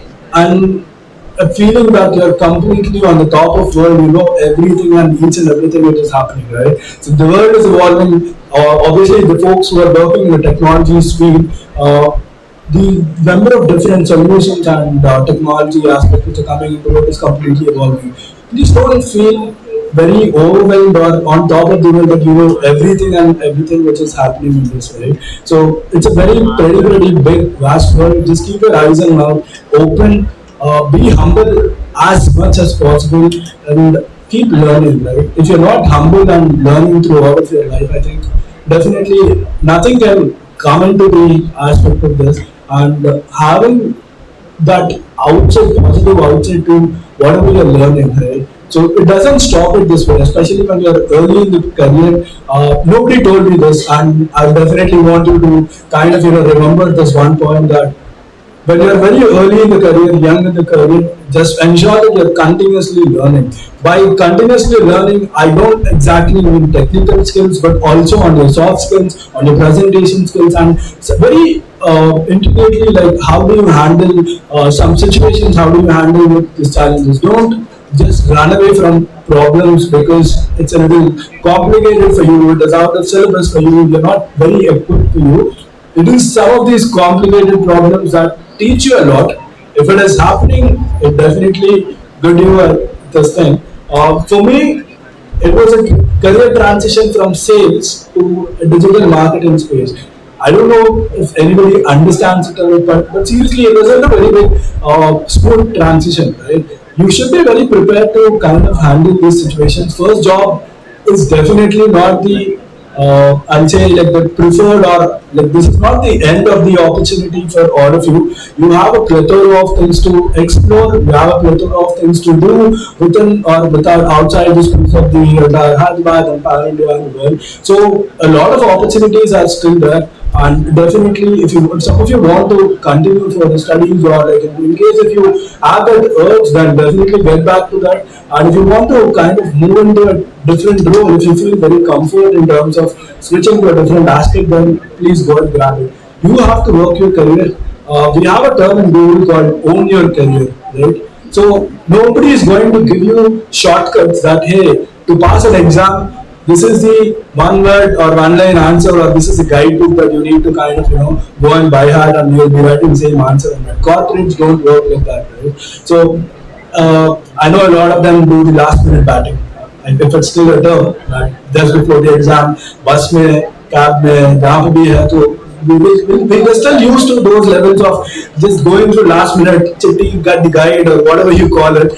a feeling that you're completely on the top of world, you know everything and each and everything that is happening, right? So the world is evolving. Obviously, the folks who are working in the technology field, the number of different solutions and technology aspects which are coming into it is completely evolving. You just don't feel very overwhelmed or on top of the world that you know everything and everything which is happening in this, right? So it's a very pretty big vast world. Just keep your eyes and mouth open, be humble as much as possible, and keep learning, right? If you're not humble and learning through all of your life, I think definitely nothing can come into the aspect of this. And having that outside, positive outside to whatever you're learning, right? So it doesn't stop it this way, especially when you're early in the career. Nobody told me this, and I definitely want you to kind of remember this one point, that when you're very early in the career, young in the career, just ensure that you're continuously learning. By continuously learning, I don't exactly mean technical skills, but also on your soft skills, on your presentation skills, and very intricately, like how do you handle some situations, how do you handle with these challenges. Don't just run away from problems because it's a little complicated for you, it is out of syllabus for you, you're not very equipped for you. It is some of these complicated problems that teach you a lot. If it is happening, it definitely good you this thing. For me, it was a career transition from sales to a digital marketing space. I don't know if anybody understands it or not, but seriously, it wasn't a very big smooth transition, right? You should be very prepared to kind of handle these situations. First job is definitely not the I'll say like the preferred, or like this is not the end of the opportunity for all of you. You have a plethora of things to explore. You have a plethora of things to do within or without outside the space of the Hyderabad and Pan India and the world. So a lot of opportunities are still there. And definitely, if you some of you want to continue for the studies, or like in case if you have that urge, then definitely get back to that. And if you want to kind of move into a different role, if you feel very comfort in terms of switching to a different aspect, then please go and grab it. You have to work your career. We have a term in Google called own your career, right? So nobody is going to give you shortcuts that hey, to pass an exam, this is the one word or one line answer, or this is a guidebook that you need to kind of go and buy hard and you'll be writing the same answer. And corporates don't work like that, right? So I know a lot of them do the last minute batting. And if it's still a term, right, just before the exam, bus में, cab में, जहाँ पे भी है तो we're still used to those levels of just going through last minute chitty, got the guide or whatever you call it.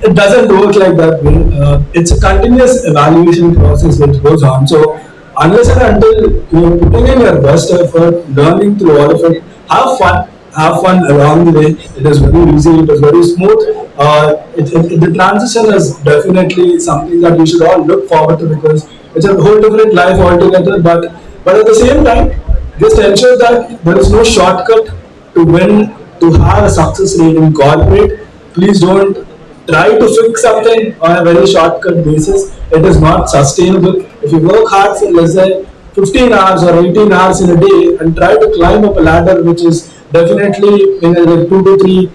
It doesn't work like that way. It's a continuous evaluation process which goes on. So unless and until you're putting in your best effort, learning through all of it, have fun along the way. It is very easy, it is very smooth. The transition is definitely something that you should all look forward to, because it's a whole different life altogether. But at the same time, just ensure that there is no shortcut to win, to have a success rate in corporate. Please don't try to fix something on a very shortcut basis. It is not sustainable. If you work hard for let's say 15 hours or 18 hours in a day and try to climb up a ladder which is definitely in like 2 to 3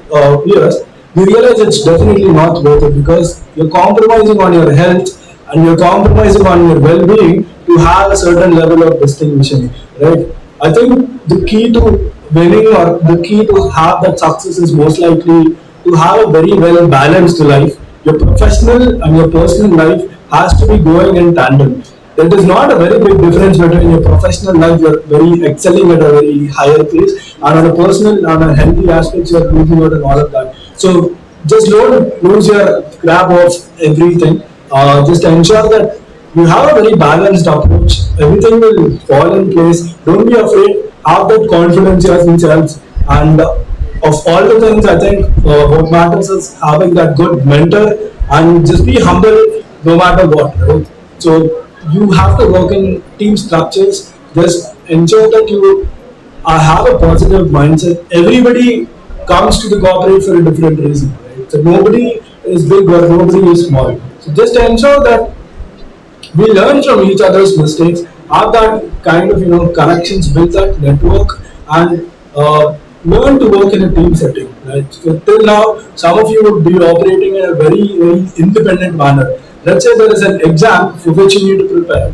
years, you realize it's definitely not worth it, because you're compromising on your health and you're compromising on your well-being to have a certain level of distinction, right? I think the key to winning, or the key to have that success, is most likely to have a very well balanced life. Your professional and your personal life has to be going in tandem. There is not a very big difference between your professional life, you're very excelling at a very higher pace, and on a personal, on a healthy aspects, you're losing out and all of that. So just don't lose your grab of everything. Just ensure that you have a very balanced approach. Everything will fall in place. Don't be afraid. Have that confidence in yourselves. And of all the things, I think what matters is having that good mentor, and just be humble no matter what. Right? So you have to work in team structures. Just ensure that you have a positive mindset. Everybody comes to the corporate for a different reason. Right? So nobody is big or nobody is small. So just ensure that we learn from each other's mistakes, have that kind of connections, build that network, and learn to work in a team setting, right? So till now, some of you would be operating in a very independent manner. Let's say there is an exam for which you need to prepare.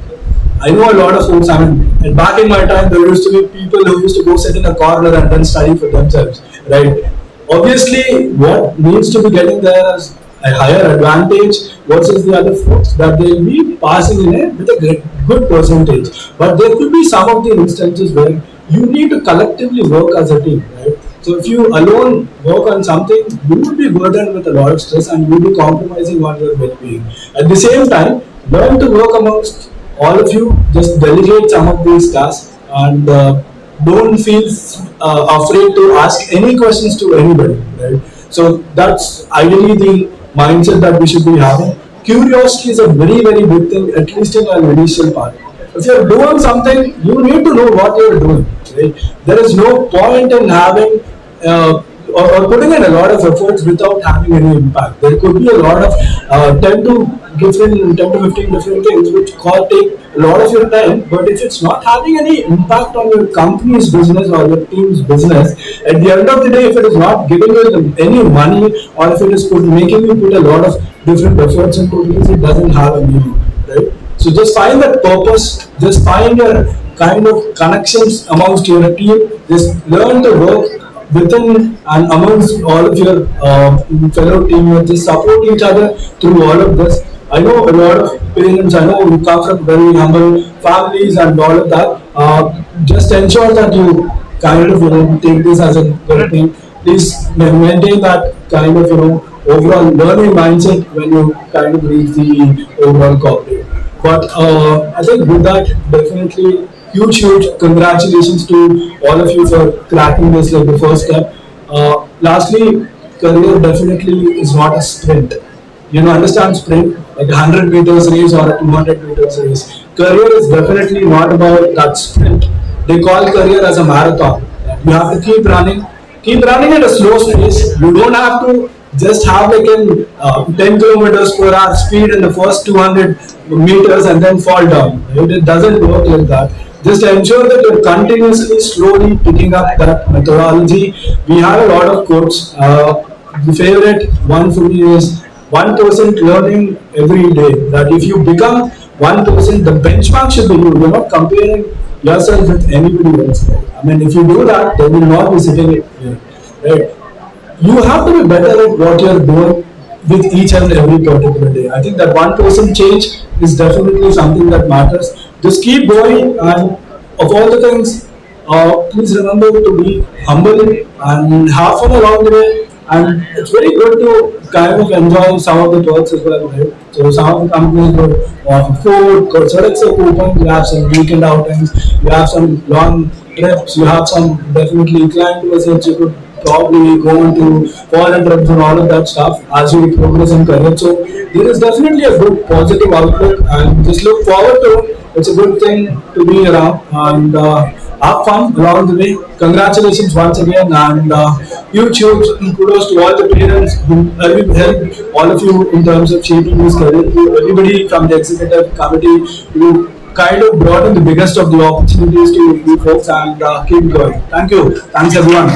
I know a lot of folks. I mean, and back in my time, there used to be people who used to go sit in a corner and then study for themselves, right? Obviously, what needs to be getting there is a higher advantage versus the other folks that they'll be passing in with a good percentage. But there could be some of the instances where you need to collectively work as a team, right? So if you alone work on something, you will be burdened with a lot of stress and you will be compromising on your well-being. At the same time, learn to work amongst all of you. Just delegate some of these tasks and don't feel afraid to ask any questions to anybody, right? So that's ideally the mindset that we should be having. Curiosity is a very good thing, at least in an initial part. If you're doing something, you need to know what you're doing, right? There is no point in having or putting in a lot of efforts without having any impact. There could be a lot of 10 to 15 different things which take a lot of your time, but if it's not having any impact on your company's business or your team's business, at the end of the day, if it is not giving you any money or if it is making you put a lot of different efforts into it, it doesn't have a meaning, right? So just find that purpose, just find your kind of connections amongst your team, just learn to work within and amongst all of your fellow teammates, just support each other through all of this. I know a lot of parents, I know you come from very humble families and all of that. Just ensure that you kind of take this as a good thing. Please maintain that kind of overall learning mindset when you kind of reach the overall corporate. But I think with that, definitely huge congratulations to all of you for cracking this like the first step. Lastly, career definitely is not a sprint. Understand sprint like a 100 meters race or a 200 meters race. Career is definitely not about that sprint. They call career as a marathon. You have to keep running at a slow pace. You don't have to just have like an 10 kilometers per hour speed in the first 200 meters and then fall down. Right? It doesn't work like that. Just ensure that you're continuously, slowly picking up that methodology. We have a lot of quotes. The favorite one for me is 1% learning every day. That if you become 1%, the benchmark should be you. You're not comparing yourself with anybody else. Right? I mean, if you do that, then you'll not be sitting here. Right? You have to be better at what you're doing with each and every particular day. I think that 1% change is definitely something that matters. Just keep going, and of all the things, please remember to be humble and have fun along the way. And it's very good to kind of enjoy some of the perks as well, right? So some of the companies will offer food, so let's say coupons, you have some weekend outings, you have some long trips, you have some definitely client visits, you could probably go into foreign trips and all of that stuff as you progress in career. So there is definitely a good positive outlook and just look forward to it. It's a good thing to be around and have fun along the way. Congratulations once again and huge kudos to all the parents who helped all of you in terms of shaping this career. Everybody from the executive committee who kind of brought in the biggest of the opportunities to you folks and keep going. Thank you. Thanks everyone.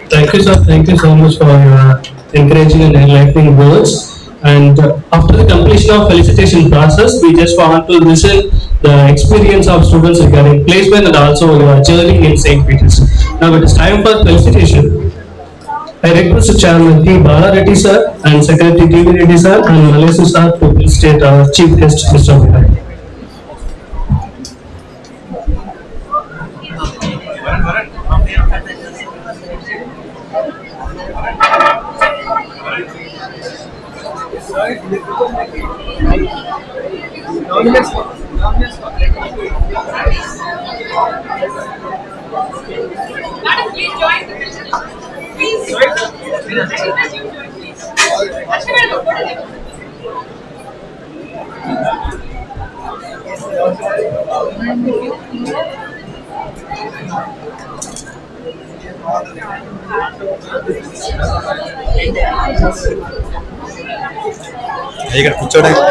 Thank you, sir. Thank you so much for your encouraging and enlightening words. And after the completion of felicitation process, we just want to listen the experience of students regarding placement and also your journey in St. Peter's. Now it is time for felicitation. I request Chairman T. Bala Reddy sir and Secretary T. V. Reddy sir and Malaysia sir to felicitate our Chief Guest, Mr. Vinay. Madam, please join the presentation. Please. Request you to join, please. Ashwin, madam, what is it? ఇక్కడ కూర్చోడానికి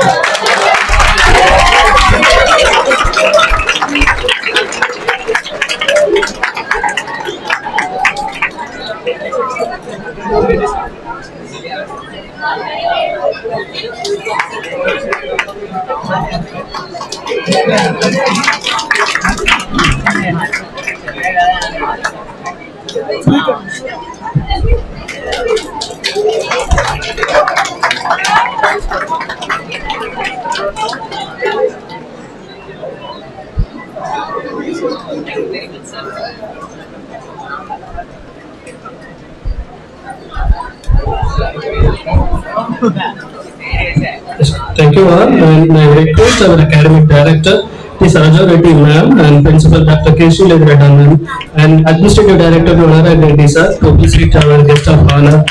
Thank you all, and I request our academic director, T. Saraja Reddy ma'am, and principal Dr. K. Shilendra ma'am, and administrative director Nara Reddy sir, to visit our guest of honor.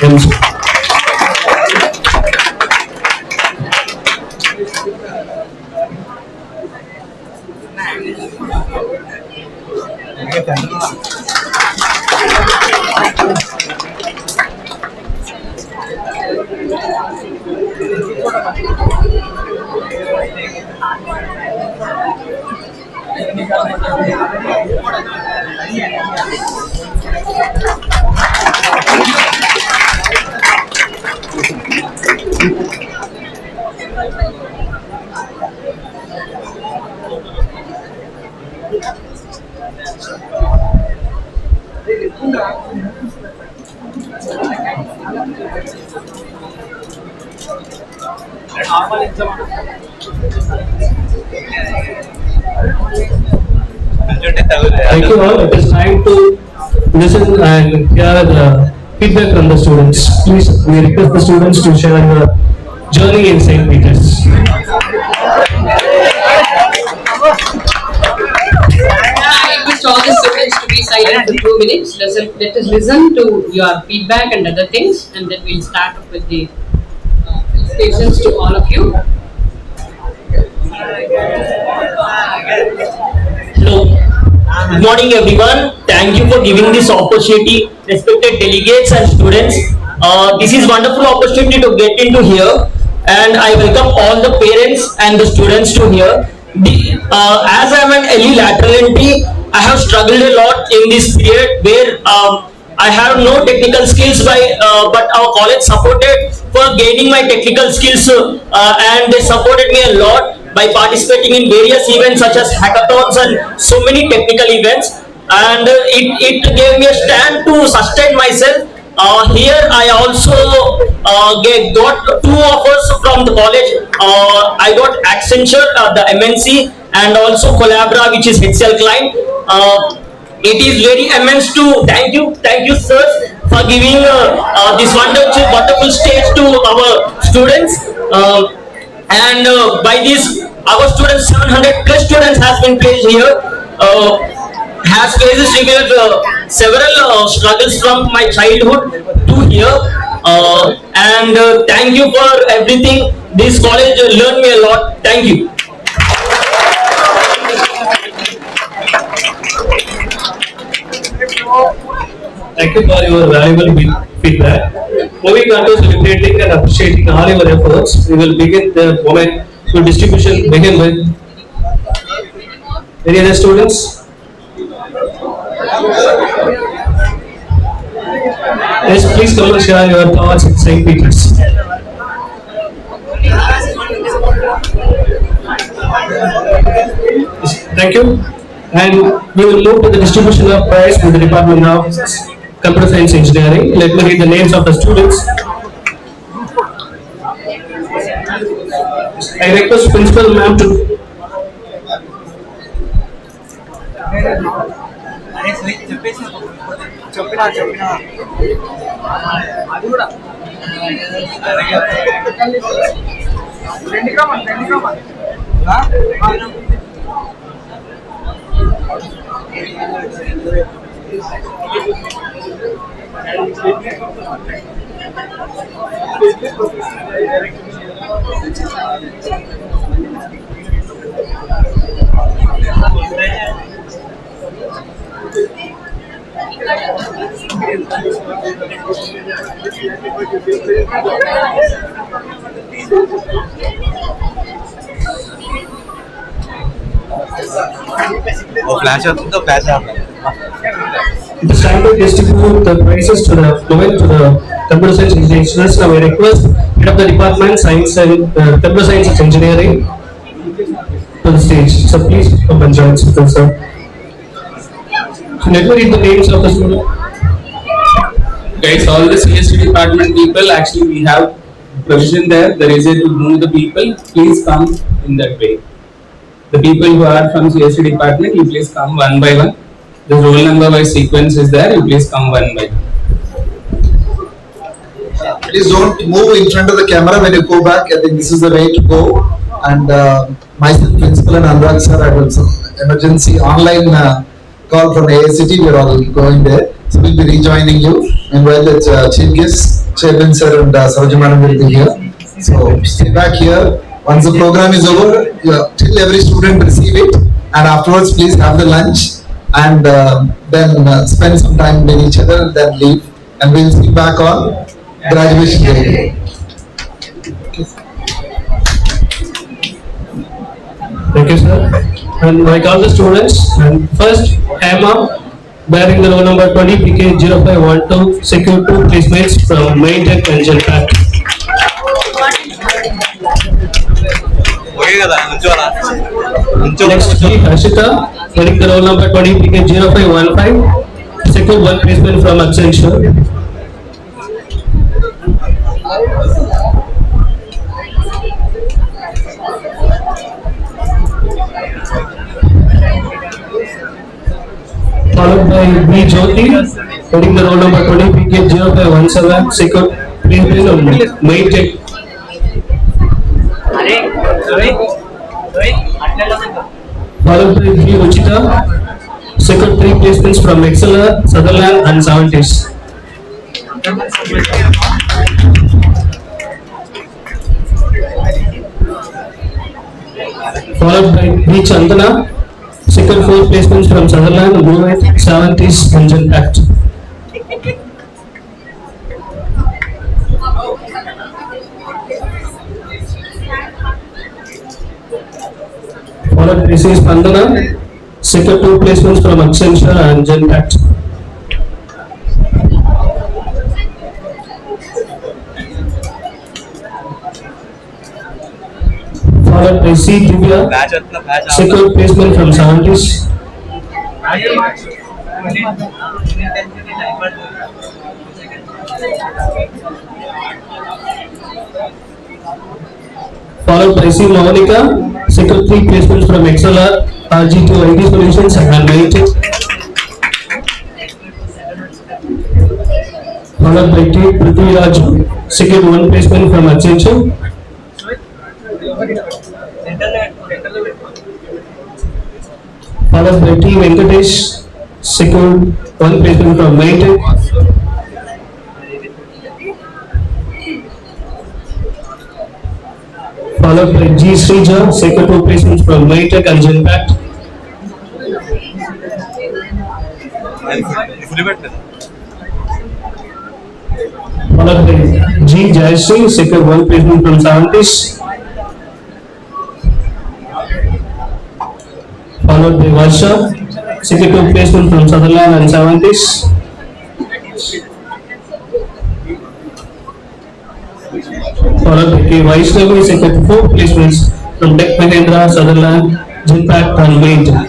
Thank you all. It is time to listen and hear the feedback from the students. Please, we request the students to share the journey in St. Peter's. I request all the students to be silent for 2 minutes. Let us listen to your feedback and other things, and then we'll start off with the felicitations to all of you. Hello. Good morning, everyone. Thank you for giving this opportunity, respected delegates and students. This is wonderful opportunity to get into here, and I welcome all the parents and the students to here. As I am an early lateral entry, I have struggled a lot in this period where I have no technical skills, but our college supported for gaining my technical skills, and they supported me a lot by participating in various events such as hackathons and so many technical events, and it gave me a stand to sustain myself. Here I also got 2 offers from the college. I got Accenture, the MNC, and also Collabra, which is HCL client. It is very immense to thank you sirs for giving this wonderful stage to our students. And by this, our students, 700 plus students has been placed here. Has faced several struggles from my childhood to here, and thank you for everything. This college learned me a lot. Thank you. Thank you for your valuable feedback. Moving on to celebrating and appreciating all your efforts, we will begin the moment to distribution. Begin with any other students? Yes, please come and share your thoughts in St. Peter's. Thank you. And we will move to the distribution of prize with the Department of Computer Science Engineering. Let me read the names of the students. I request Principal Ma'am to It's time to distribute the prizes to the computer science engineers. Now I request head of the department, science and computer science and engineering to the stage. So please come and join us, sir. So let me read the names of the students. Guys, all the CST department people, actually we have provision there. There is a to move the people. Please come in that way. The people who are from CST department, you please come one by one. The roll number wise sequence is there. You please come one by one. Please don't move in front of the camera when you go back. I think this is the way to go. And myself, principal and Anurag sir, I will some emergency online call from AICT. We are all going there. So we'll be rejoining you. Meanwhile, the chief guests, Chairman sir and Sarojam madam will be here. So stay back here. Once the program is over, till every student receive it. And afterwards, please have the lunch. And then spend some time with each other and then leave. And we'll see back on graduation day. Thank you, sir. And I call the students. And first, Emma, bearing the roll number 20, PK 0512, secure 2 placements from Main Tech and Genpact. Next, G. Harshita, bearing the roll number 20, PK 0515, secure 1 placement from Accenture. Followed by B. Jyoti, heading the roll number 20, PK 0517, secure placement of Main Tech. Followed by B. Ruchita, secure 3 placements from Exceller, Sutherland and 70s. Followed by B. Chandana, second 4 placements from Sutherland, Moonlight, 70s, and Genpact. Followed by C. Spandana, second 2 placements from Accenture and Genpact. Followed by C. Divya, secure placement from 70s. Followed by C. Monica, secure 3 placements from XLR, RG2 ID Solutions and Maitech. Followed by T. Prithviraj, secure 1 placement from Accenture. Followed by T. Venkatesh, secured 1 placement from Maitech. Followed by G. Srija, secured 2 placements from Maitech and Genpact. Followed by G. Jayashree, secured 1 placement from 70s. Followed by Varsha, secured 2 placement from Sutherland and 70s. Followed by K. Vaishnavi, secured 4 placements from Tech Mahindra, Sutherland, Genpact and Maitech.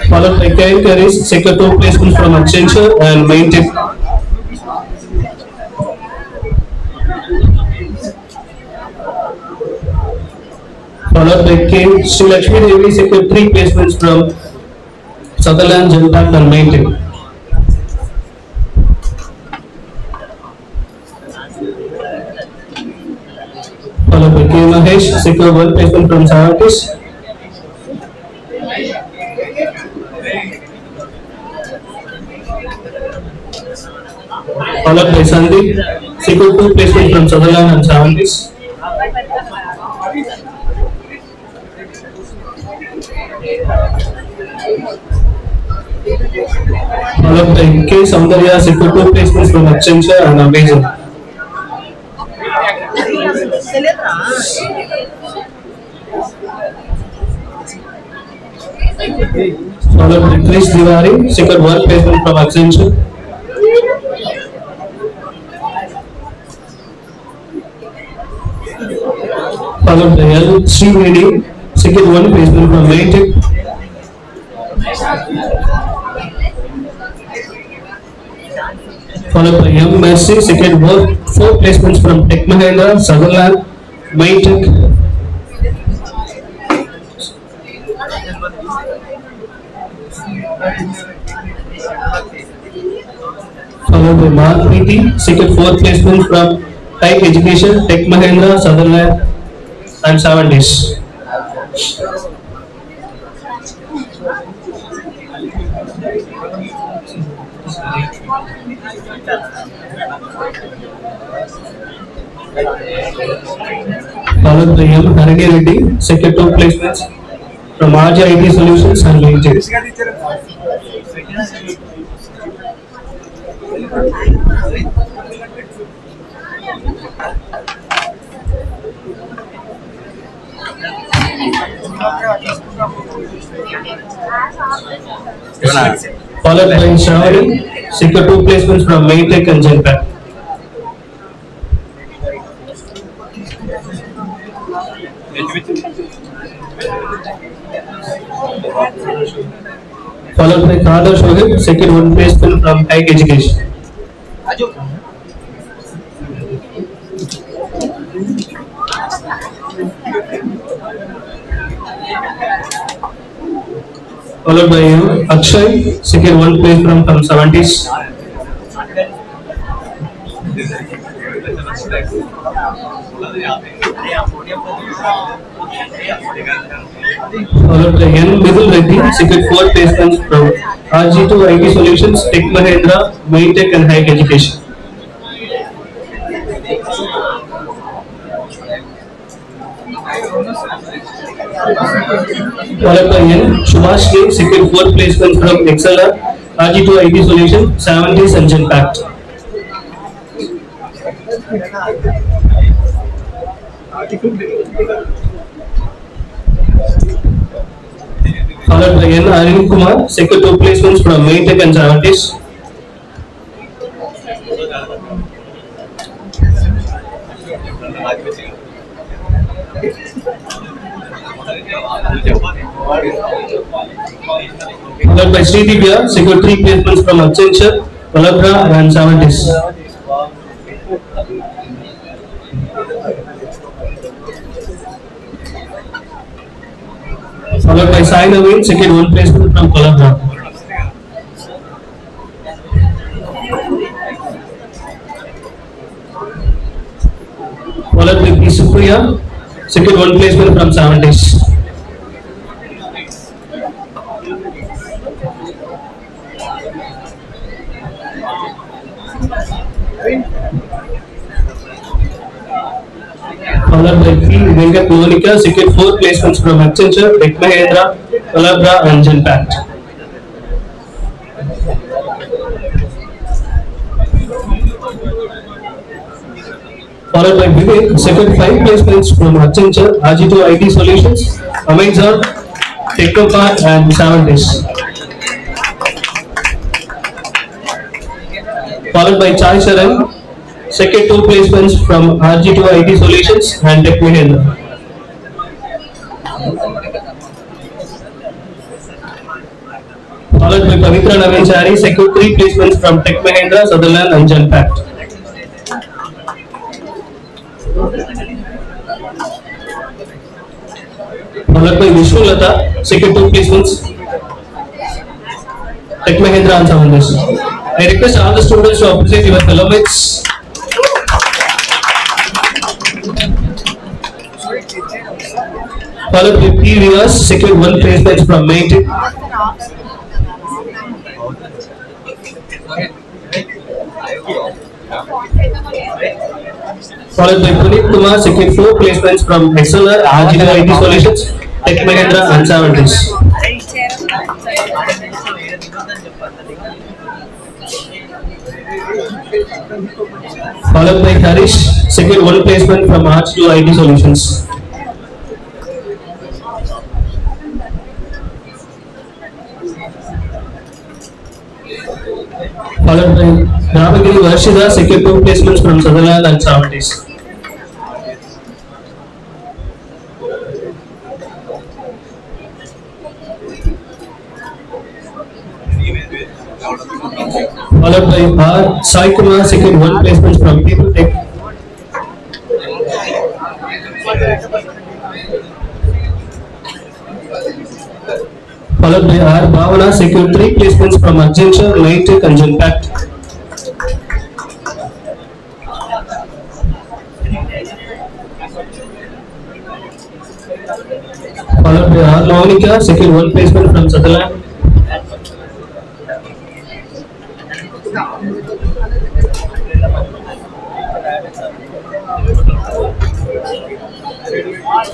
Followed by K. Karis, secured 2 placements from Accenture and Maitech. Followed by K. Sri Lakshmi Devi, secured 3 placements from Sutherland, Genpact and Maitech. Followed by K. Mahesh, secured 1 placement from 70s. Followed by Sandeep, secured 2 placements from Sutherland and 70s. Followed by K. Soundarya, secured 2 placements from Accenture and Amazon. Followed by Krish Diwari, secured one placement from Accenture. Followed by L. Srivedi, secured one placement from Maytech. Followed by M. Mercy, secured four placements from Tech Mahindra, Sutherland, Maytech. Followed by Mark Preeti, secured fourth placement from Type Education, Tech Mahindra, Sutherland, and 70s. Followed by M. Harini Reddy, secured two placements from RJ IT Solutions and Maytech. Followed by Shravani, secured two placements from Maytech and Genpact. Followed by Kader Shohib, secured one placement from Tech Education. Followed by Akshay, secured one placement from 70s. Followed by N. Midul Reddy, secured four placements from RG2 IT Solutions, Tech Mahindra, Maytech and Higher Education. Followed by N. Subhash K, secured four placements from XLR, RG2 IT Solutions, 70s and Genpact. Followed by N. Arvind Kumar, secured two placements from Maytech and 70s. Followed by Sri Divya, secured three placements from Accenture, Palabra and 70s. Followed by Sai Naveen, secured one placement from Palabra. Followed by P. Supriya, secured one placement from 70s. Followed by P. Venkat Monika, secured four placements from Accenture, Tech Mahindra, Palabra and Genpact. Followed by Vivek, secured five placements from Accenture, RG2 IT Solutions, Amazon, Technopart and 70s. Followed by Chai Sharan, secured two placements from RG2 IT Solutions and Tech Mahindra. Followed by Pavitra Navinchari, secured three placements from Tech Mahindra, Sutherland and Genpact. Followed by Vishnu Lata, secured two placements, Tech Mahindra and 70s. I request all the students to appreciate your fellow mates. Followed by P. Rivas, secured one placement from Maytech. Followed by Puneet Kumar, secured four placements from XLR, RG2 IT Solutions, Tech Mahindra and 70s. Followed by Harish, secured one placement from RG2 IT Solutions. Followed by Ramagiri Varshida, secured 2 placements from Sutherland and Savatis. Followed by R. Sai Kumar, secured 1 placement from People Tech. Followed by R. Bhavana, secured 3 placements from Accenture, Lighttech and Genpact. Followed by R. Monica, secured 1 placement from Sutherland.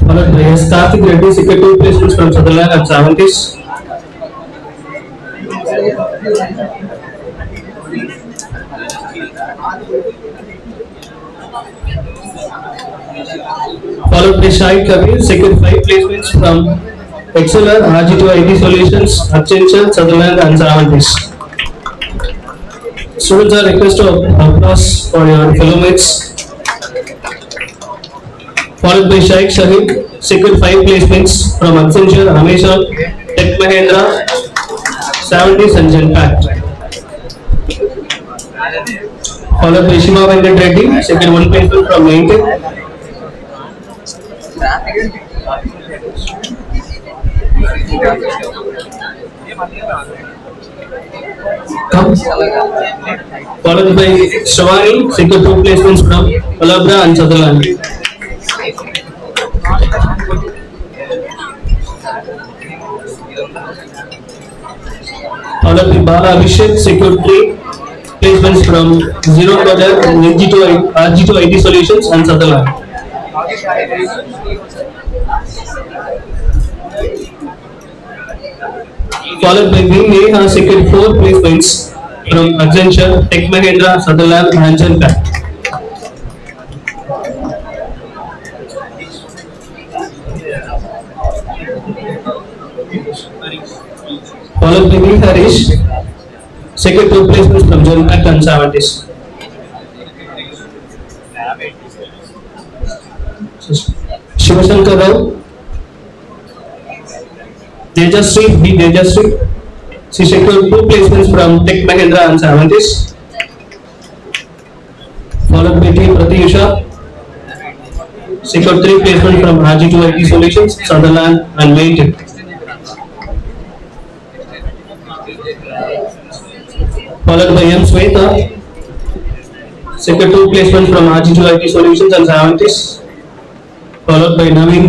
Followed by S. Karthik Reddy, secured 2 placements from Sutherland at 70s. Followed by Shai Kabir, secured 5 placements from XLR, RG2 IT Solutions, Accenture, Sutherland and 70s. Students are requested to applause for your fellow mates. Followed by Shaikh Shahid, secured 5 placements from Accenture, Amazon, Tech Mahindra, 70s and Genpact. Followed by Shiva Venkat Reddy, secured 1 placement from Lighttech. Followed by Shawani, secured 2 placements from Palabra and Sutherland. Followed by Bala Abhishek, secured 3 placements from Zero Product, RG2 IT Solutions and Sutherland. Followed by B. Neha, secured 4 placements from Accenture, Tech Mahindra, Sutherland and Genpact. Followed by B. Harish, secured 2 placements from Genpact and 70s. Shivashankar Rao, Tejasri, B. Tejasri, she secured 2 placements from Tech Mahindra and 70s. Followed by T. Pratyusha, secured 3 placements from RG2 IT Solutions, Sutherland and Lighttech. Followed by M. Sweta, secured 2 placements from RG2 IT Solutions and 70s. Followed by Naveen,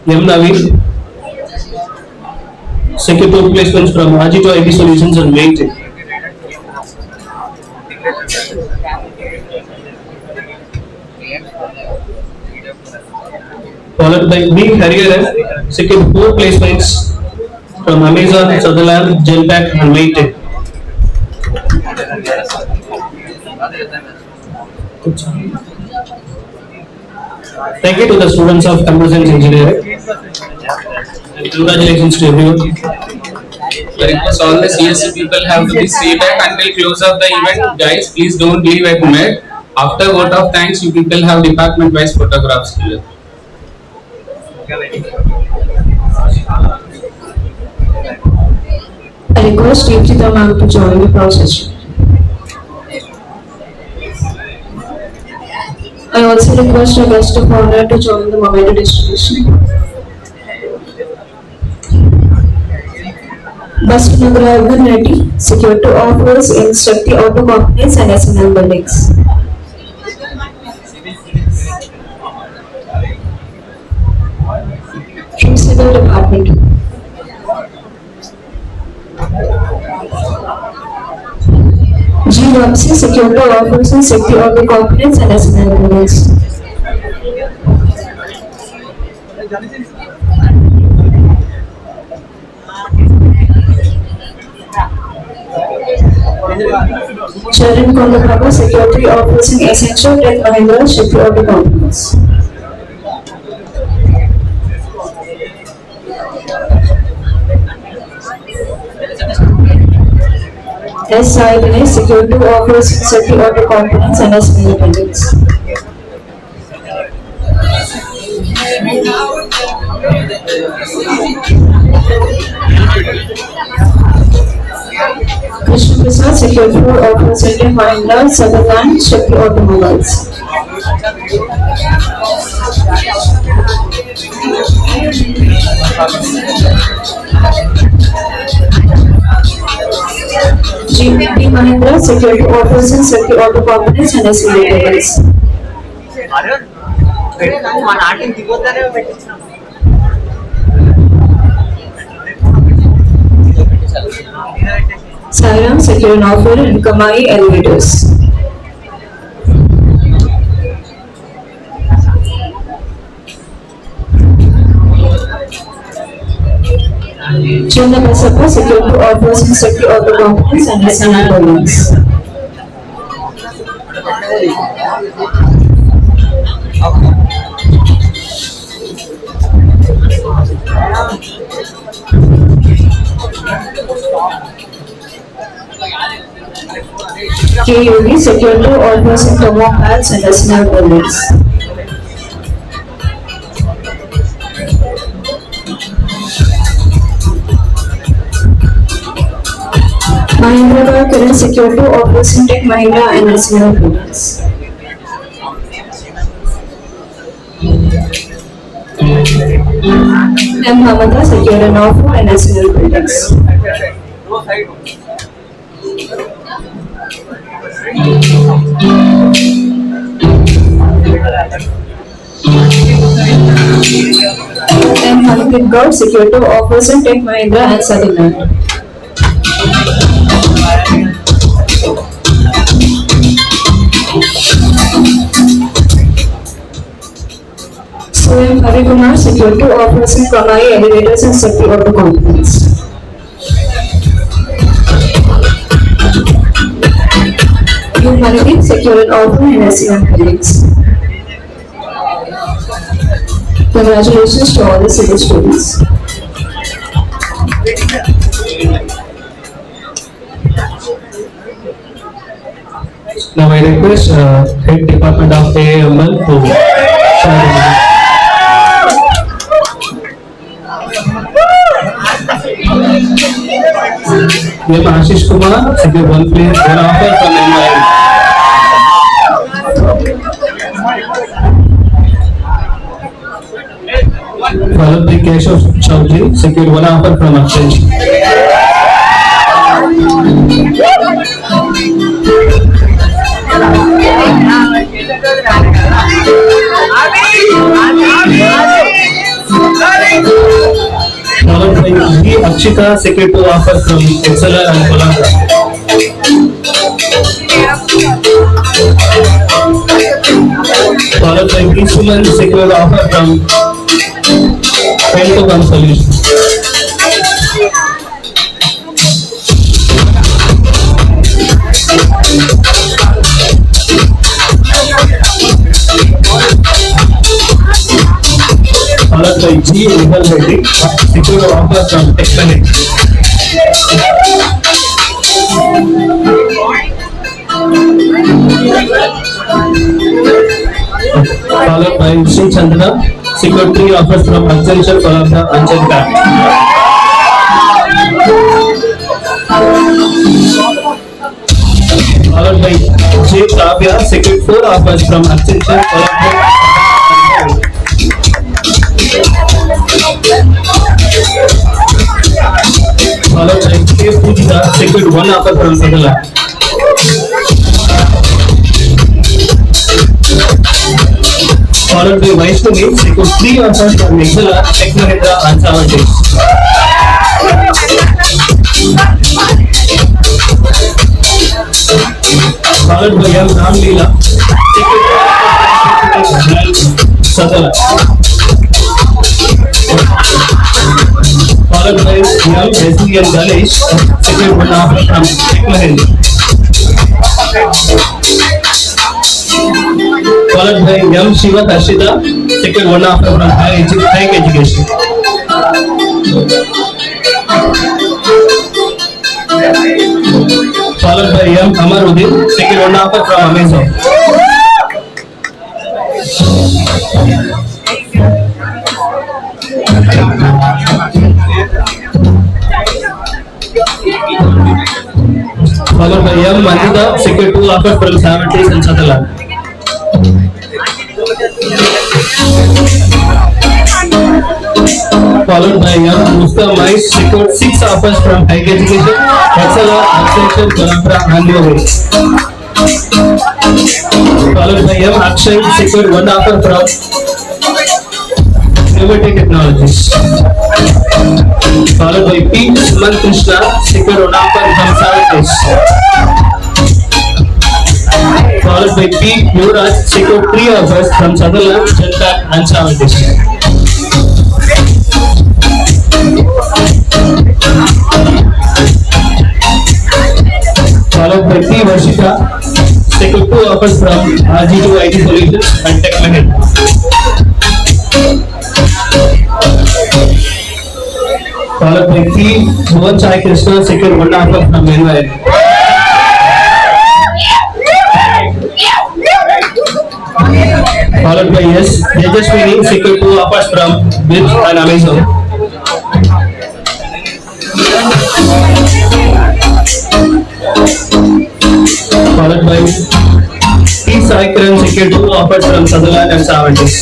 M. Naveen, secured 2 placements from RG2 IT Solutions and Lighttech. Followed by B. Hariharan, secured 4 placements from Amazon, Sutherland, Genpact and Lighttech. Thank you to the students of Computer Science Engineering and congratulations to everyone. I request all the CSC people have to be stay back until close of the event. Guys, please don't leave at mid. After vote of thanks, you people have department wise photographs here. I request Deepthita ma'am to join the process. I also request a guest of honor to join the moment distribution. Bus to Nagaraj Reddy, secured 2 offers in Shakti Auto Companies and SNL buildings. From Civil Department. G. Vamsi, secured 2 offers in Shakti Auto Companies and SNL buildings. Charan Kondaprabha, secured 3 offers in Accenture, Tech Mahindra, Shakti Auto Companies. S. Sai Dinesh secured 2 offers in Safety Auto Components and S. Independence. Krishna Prasad secured 4 offers in Mahindra, Sutherland, Shakti Automobiles. GP Mahindra secured 2 offers in Shakti Auto Components and S. Independence. Sairam secured an offer in Kamai Elevators. Chinna Basappa secured 2 offers in Shakti Auto Components and SNR Holdings. K. Yogi secured 2 offers in Tomo Pals and SNR Holdings. Mahindra Karan secured 2 offers in Tech Mahindra and SNR Holdings. M. Hamada secured an offer in SNR Holdings. M. Manipit Gaur secured 2 offers in Tech Mahindra and Sutherland. So M. Harikumar secured 2 offers in Kamai Elevators and Shakti Auto Components. U. Manipit secured an offer in SEM Holdings. Congratulations to all the civil students. Now I request Head Department of AML to share the mic. We have Ashish Kumar, secured 1 place, 1 offer from MI. Followed by Keshav Chaudhary, secured 1 offer from Accenture. Followed by V. Akshita, secured 2 offers from XLR and Columbia. Followed by V. Suman, secured offer from Pentocom Solutions. Followed by G. Nihal Reddy, secured offer from Technic. Followed by Sri Chandra, secured 3 offers from Accenture, Columbia and Jetpack. Followed by J. Kavya, secured 4 offers from Accenture, Columbia. Followed by K. Pujita, secured 1 offer from Sutherland. Followed by Vaishnavi, secured 3 offers from XLR, Tech Mahindra and Savantage. Followed by M. Ramleela, secured Sutherland. Followed by M. Leslie and Ganesh, secured 1 offer from Tech Mahindra. Followed by M. Shiva Tashida, secured 1 offer from Higher Education. followed by M. Amaruddin, second one offer from Amazon. Followed by M. Manita, second two offers from Savatis and Sutherland. Followed by M. Musta Mais, secured 6 offers from High Education, XLR, Extension, Colabra, and Nova. Followed by M. Akshay, secured 1 offer from Innovative Technologies. Followed by P. Suman Krishna, secured 1 offer from Savatis. Followed by P. Yuvraj, secured 3 offers from Sutherland, Genpact, and Savatis. Followed by P. Varshita, secured 2 offers from RG2 IT Solutions and TechMahit. Followed by P. Bhuvan Sai Krishna, secured 1 offer from NYL. Followed by S. Tejaswini, secured 2 offers from Bridge and Amazon. Followed by T. Sai Kiran, secured 2 offers from Sutherland and Savatis.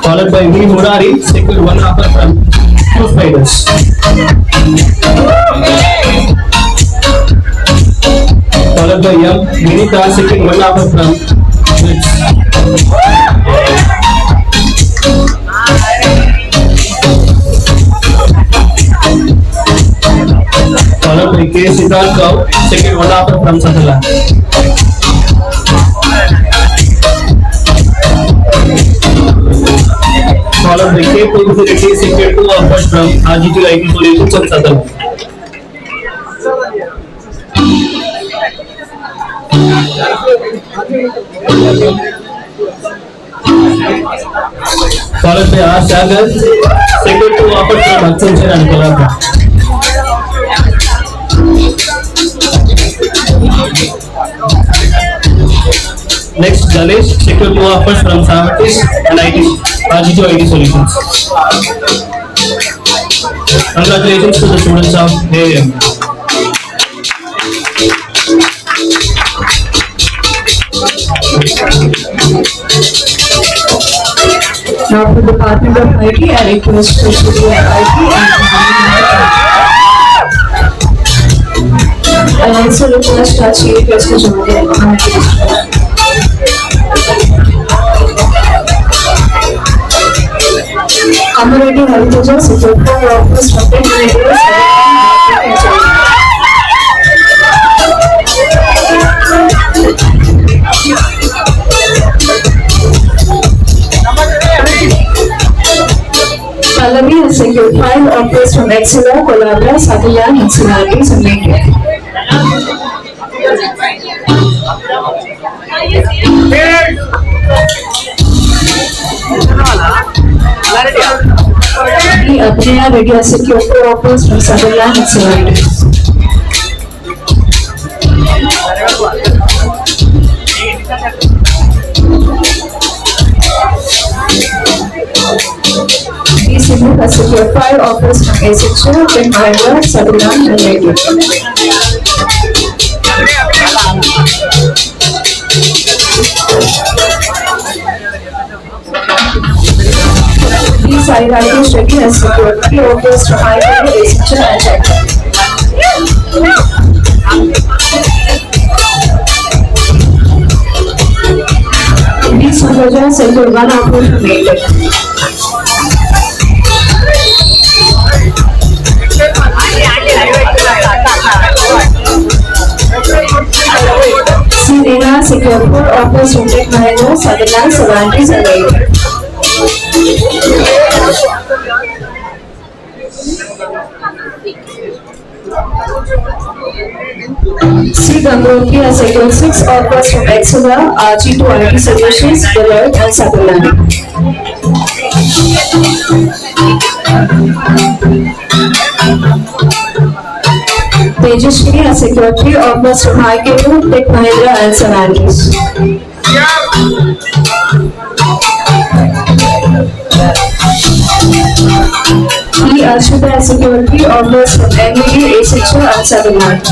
Followed by V. Murari, secured 1 offer from Two Spiders. Followed by M. Vinita, secured 1 offer from Blitz. Followed by K. Siddharth Rao, secured 1 offer from Sutherland. Followed by K. Pulsarity, secured 2 offers from RG2 IT Solutions and Sutherland. Followed by R. Sagar, secured 2 offers from Accenture and Colabra. Next, Ganesh, secured 2 offers from Savatis and RG2 IT Solutions. Congratulations to the students of AAM. Now for the Department of IT, I request President of IT and I also request our Chief Guest to join the Amaruddin Haritaja, Secretary of Office from Technologies. Pallavi has secured 5 offers from Excella, Colabra, Sutherland, and Solaris and LinkedIn. Abhinaya Reddy has secured 4 offers from Sutherland and Solaris. Sidhu has secured 5 offers from Accenture, Genpact, Sutherland, and LinkedIn. Sai Rakesh Reddy has secured 3 offers from IIT, Accenture, and Genpact. D. Sundaja secured 1 offer from LinkedIn. C. Neha secured 4 offers from Tech Mahindra, Sutherland, Solaris, and LinkedIn. C. Gangotri has secured 6 offers from Excella, RG2 IT Solutions, Deloitte, and Sutherland. Tejaswini as secretary offers from IKU, Tech Mahindra and Stellantis. E. Ashita as security offers from MED, Accenture and Sutherland.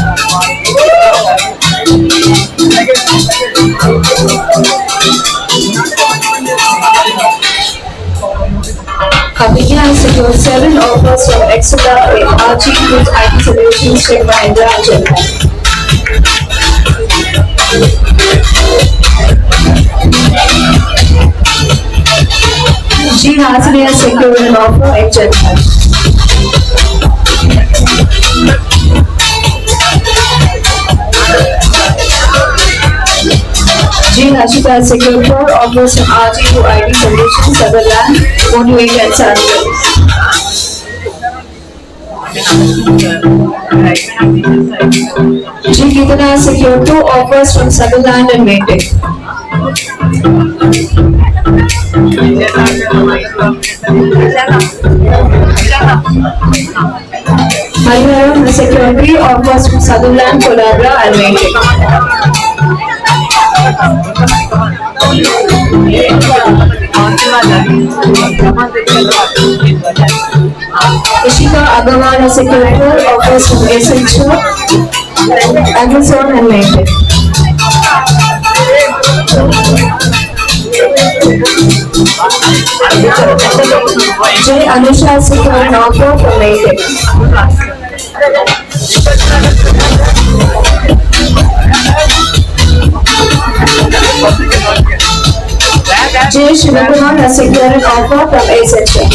Abhigya has secured 7 offers from Exeter, RG with IT Solutions, Tech Mahindra and Genpact. G. Hasri has secured an offer at Genpact. G. Hashita has secured 4 offers from RG to IT Solutions, Sutherland, Motivate and Stiudents. G. Gitana has secured 2 offers from Sutherland and Maytech. Hariharan has secured 3 offers from Sutherland, Collabra and Maytech. Ishika Agarwal has secured 4 offers from Accenture, Amazon and Maytech. J. Anusha has secured an offer from Maytech. J. Shivakumar has secured an offer from Accenture.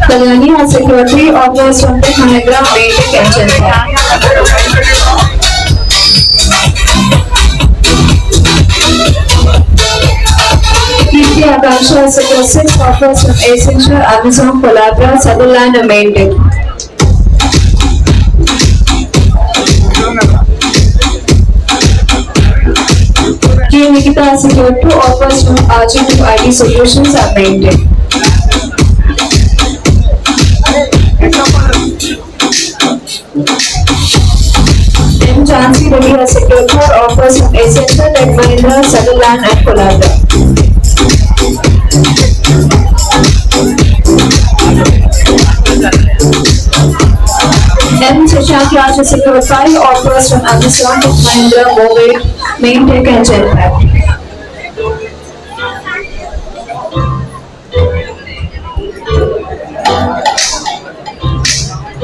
Kalyani has secured 3 offers from Tech Mahindra, Maytech and Genpact. Kirti Akansha has secured 6 offers from Accenture, Amazon, Collabra, Sutherland and Maytech. K. Nikita has secured 2 offers from RG to IT Solutions and Maytech. M. Jansi Reddy has secured 4 offers from Accenture, Tech Mahindra, Sutherland and Collabra. M. Shashank Raj has secured 5 offers from Amazon, Tech Mahindra, Motivate, Maytech and Genpact.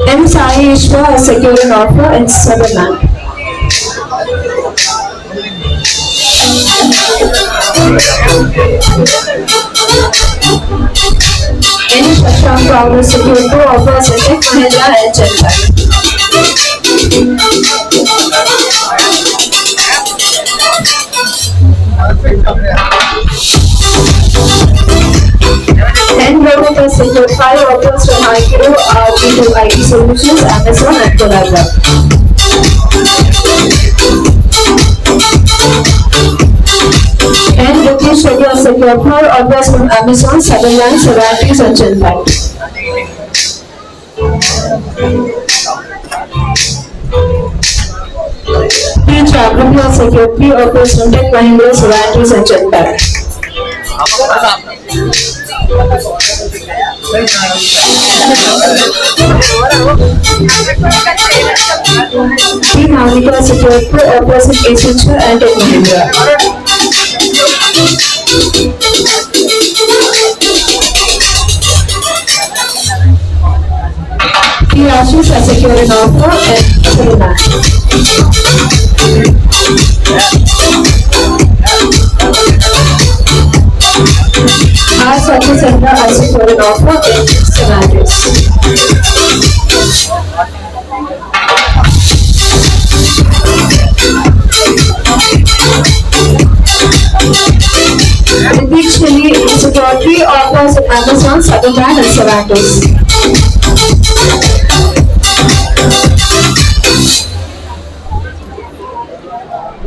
M. Sai Ishwa has secured an offer in Sutherland. N. Shashank Rao has secured 2 offers in Tech Mahindra and Genpact. N. Rohit has secured 5 offers from IKU, RG to IT Solutions, Amazon and Collabra. N. Ritesh Reddy has secured 4 offers from Amazon, Sutherland, Stellantis and Genpact. P. Chakraborty has secured 3 offers from Tech Mahindra, Stellantis and Genpact. P. Navika has secured 2 offers in Accenture and Tech Mahindra. P. Ashish has secured an offer at Sutherland. R. Satyasendra has secured an offer in Stellantis. Ritik Shilly secured 3 offers at Amazon, Sutherland and Stellantis.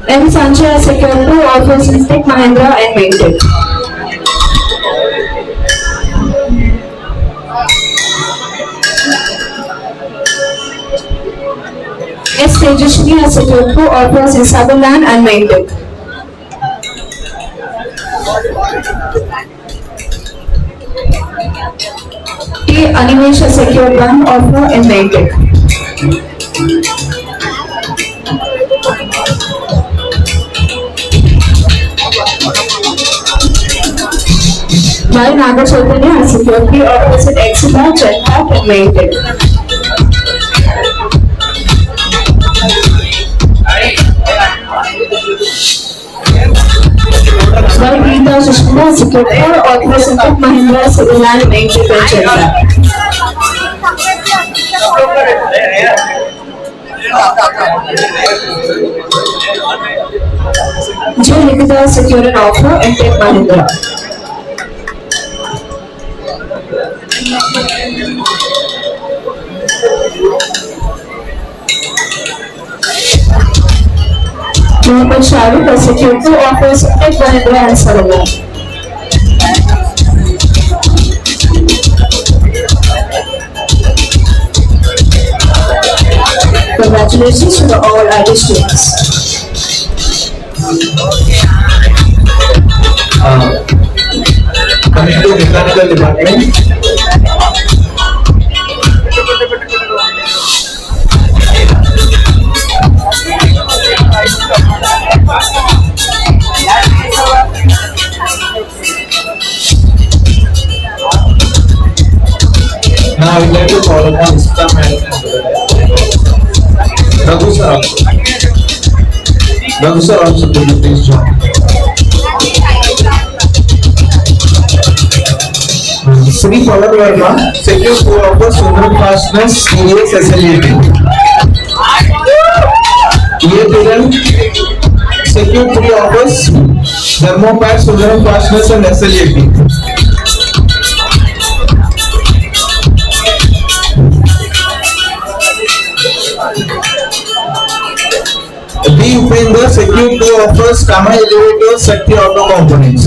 M. Sanjay has secured 2 offers in Tech Mahindra and Maintech. S. Tejashni has secured 2 offers in Sutherland and Maintech. T. Animesh has secured 1 offer in Maintech. Y. Naga Chaitanya has secured 3 offers in Exima, Jetpack and Maintech. Y. Geeta Sushmita has secured 4 offers in Tech Mahindra, Sutherland, Maintech and Jetpack. J. Nikita has secured an offer in Tech Mahindra. Mohammed Sharif has secured 2 offers in Tech Mahindra and Sutherland. Congratulations to the all ID students. Coming to mechanical department. Now I would like to call upon Mr. Raghu sir also. Raghu sir also, could you please join? Sri Pawan Verma, secure 2 offers, Sundram Fastness, TVS SLET. E. Piran, secure 3 offers, Thermopad, Sundram Fastness and SLET. B. Upendra, secure 2 offers, Kama Elevators, Shakti Auto Components.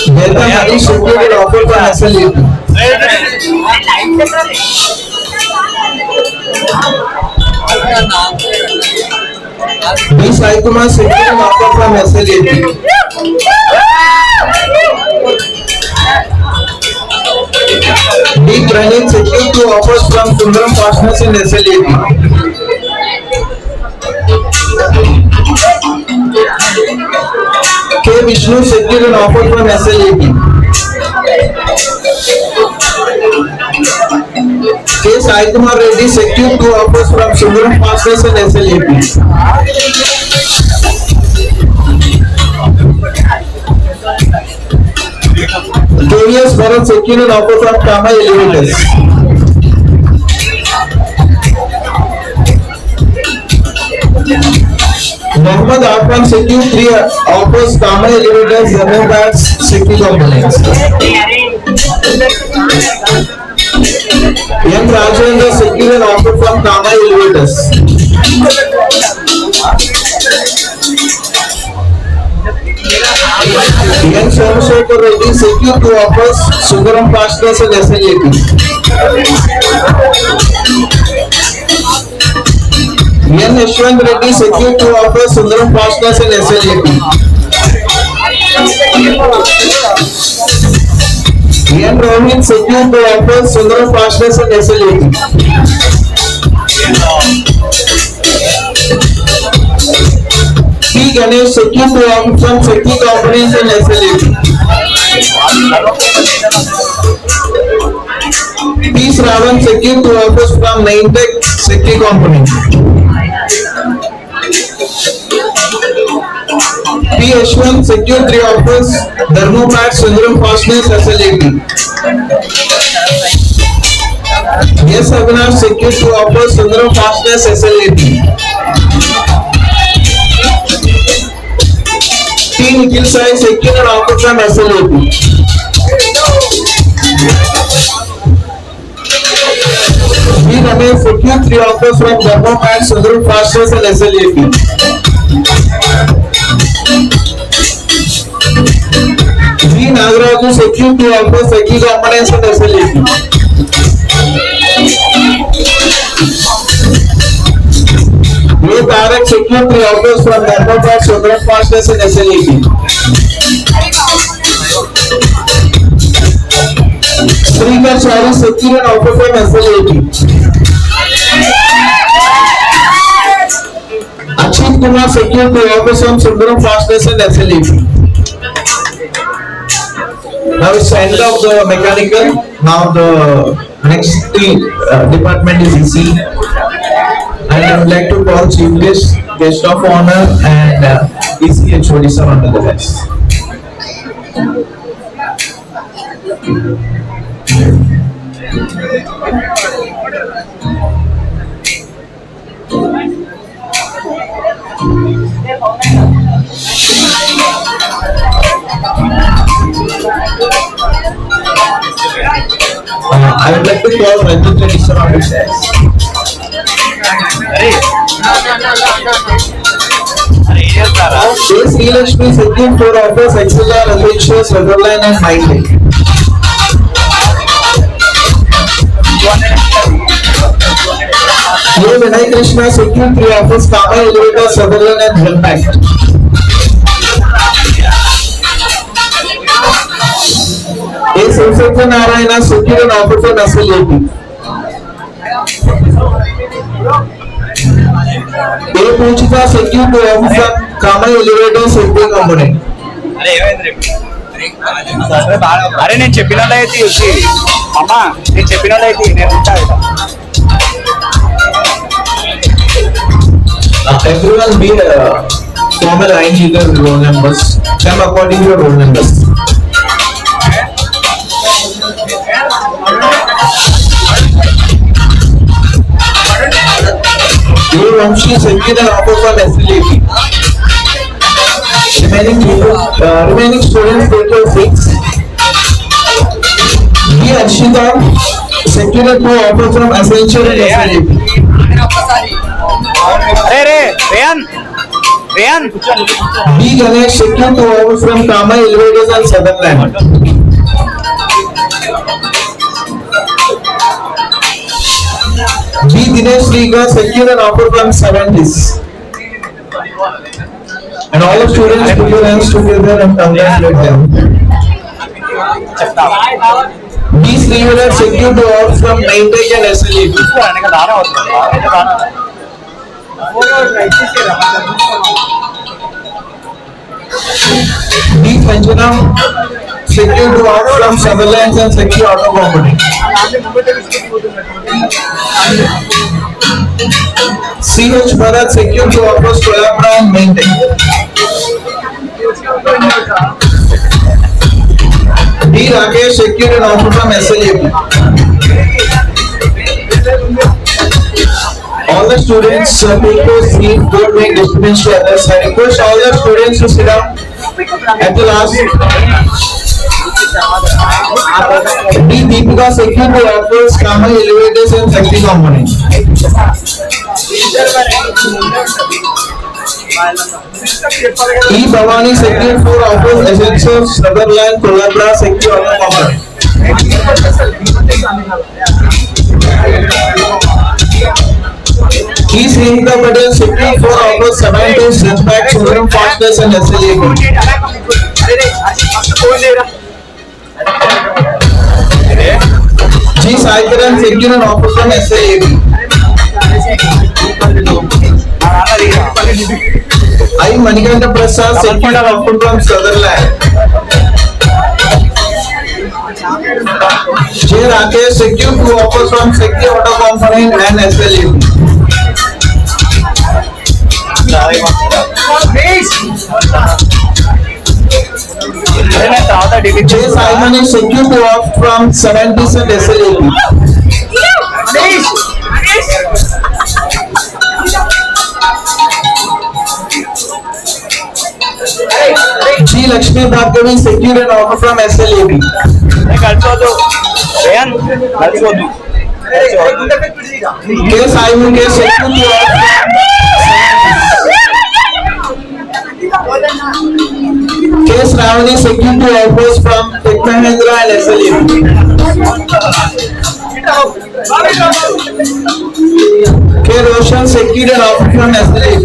Beta Hari secured an offer from SLET. B. Sai Kumar secured an offer from SLET. D. Pranit secured 2 offers from Sundaram Partners in SLET. K. Vishnu secured an offer from SLET. K. Sai Kumar Reddy secured 2 offers from Sundaram Partners and SLET. KVS Bharat secured an offer from Kama Elevators. Mohammed Arfan secured 3 offers, Kama Elevators, Thermopats, Shakti Components. M. Rajendra secured an offer from Kama Elevators. N. Somashekhar Reddy secured 2 offers, Sundaram Partners and SLET. N. Yashwant Reddy secured 2 offers, Sundaram Partners and SLET. N. Rohit secured 2 offers, Sundaram Partners and SLET. P. Ganesh secured 2 offers from Shakti Components and SLET. P. Shravan secured 2 offers from Maintech, Shakti Components. P. Yashwant secured 3 offers, Thermopad, Sundaram Partners, SLET. S. Avinash secured 2 offers, Sundaram Partners, SLET. T. Nikhil Sai secured an offer from SLET. Ramesh secured 3 offers from Thermomat, Sundaram Fasters and SLAP. G. Nagaraju secured 2 offers, Seki Components and SLAP. A. Tarak secured 3 offers from Thermomat, Sundaram Fasters and SLAP. Srikar Chari secured an offer from SLAP. Achit Kumar secured 2 offers from Sundaram Fastness and SLAP. Now it's the end of the mechanical. Now the next department is EC. And I would like to call Chief Guest of Honor and EC HOD sir onto the desk. I would like to call Ranjit Reddy sir on the desk. Sri Lakshmi secured 4 offers, XLR, Alicia, Sutherland and Mindlink. Vinay Krishna secured 3 offers, Kama, Elevator, Sutherland and Impact. A. Sivsatra Narayana secured an offer from SLAP. A. Puchita secured 2 offers from Kama, Elevator, Safety Component. అరే నేను చెప్పిన అయితే అమ్మా నేను చెప్పిన అయితే నేను ఉంటాను. Everyone be form a line leader roll numbers. Come according to your roll numbers. A. Vamshi secured an offer from SLAP. Remaining students take your 6. B. Arshita secured 2 offers from Essential and SLAP. అరే rayon rayon B. Ganesh secured 2 offers from Kama, Elevators and Sutherland. B. Dinesh Riga secured an offer from 70s. And all the students put your hands together and congratulate them. B. Srivara secured 2 offers from Mindtech and SLAP. B. Panjanam secured 2 offers from Sutherland and Seki Auto Company. C.H. Bharat secured 2 offers to Collabra and Mindtech. D. Rakesh secured an offer from SLAP. All the students take their seat, don't make disturbance to others. I request all the students to sit down at the last. D. Deepika secured 2 offers, Kama, Elevators and Safety Components. E. Bhavani secured 4 offers, Essentials, Sutherland, Collabra, Safety Auto Components. E. Srihita Patel secured 4 offers, Semantics, Impact, Sundaram Fastness and SLAP. G. Saikaran secured an offer from SLAP. I. Manikanta Prasad secured an offer from Sutherland. J. Rakesh secured 2 offers from Seki Auto Component and SLAP. J. Simon is secured 2 offers from 70s and SLAP. G. Lakshmi Bhargavi secured an offer from SLAP. Case I will case security Case Ravani security offers from Tech Mahindra and SLE. K. Roshan secured an offer from SLE.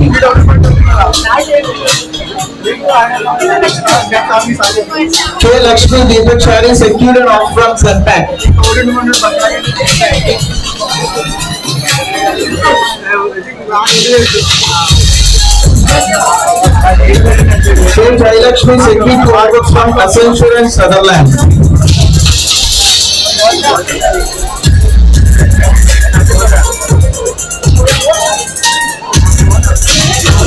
K. Lakshmi Deepak Shari secured an offer from Sunpack. K. Jayalakshmi secured two offers from Accenture and Sutherland.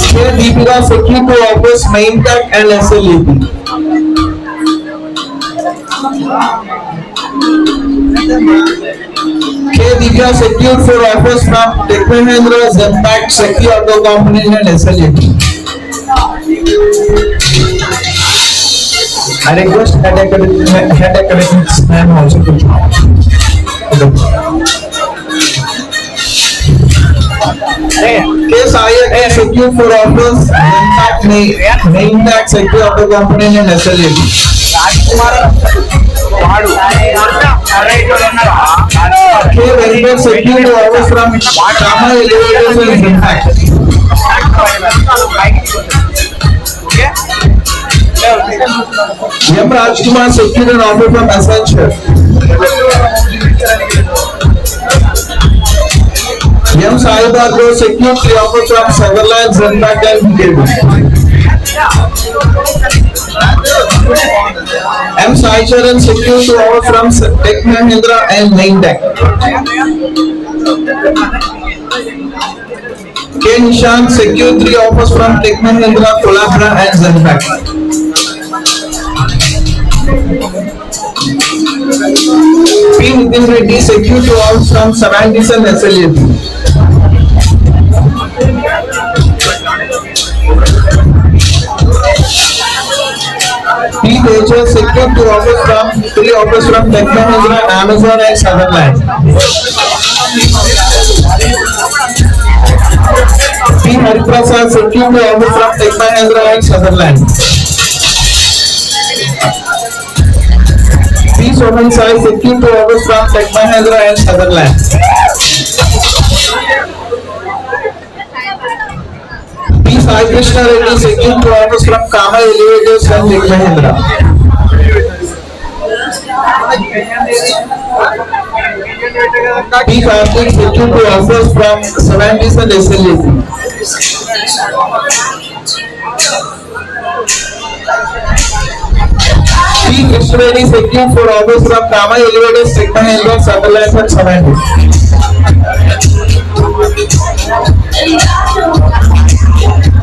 K. Deepika secured two offers Maintac and SLEP. K. Divya secured four offers from Tech Mahindra, Zenpact, Shakti Auto Company and SLEP. I request head academics and also to Case I secured for offers Maintac, Shakti Auto Company and SLEP. K. Venkat secured offers from Kama Elevators and Zenpact. M. Rajkumar secured an offer from Accenture. M. Sai Bhadro secured three offers from Sutherland, Zenpact and Cable. M. Sai Charan secured two offers from Tech Mahindra and Maintac. K. Nishant secured three offers from Tech Mahindra, Collabra and Zenpact. P. Nitin Reddy secured two offers from Savantis and SLEP. P. Tejas secured three offers from Tech Mahindra, Amazon and Sutherland. P. Hariprasad secured two offers from Tech Mahindra and Sutherland. P. Sohan Sai secured two offers from Tech Mahindra and Sutherland. P. Sai Krishna Reddy secured two offers from Kama Elevators and Tech Mahindra. P. Karthik secured two offers from Savantis and SLEP. P. Krishna Reddy secured four offers from Kama Elevators, Tech Mahindra, Sutherland and Savantis.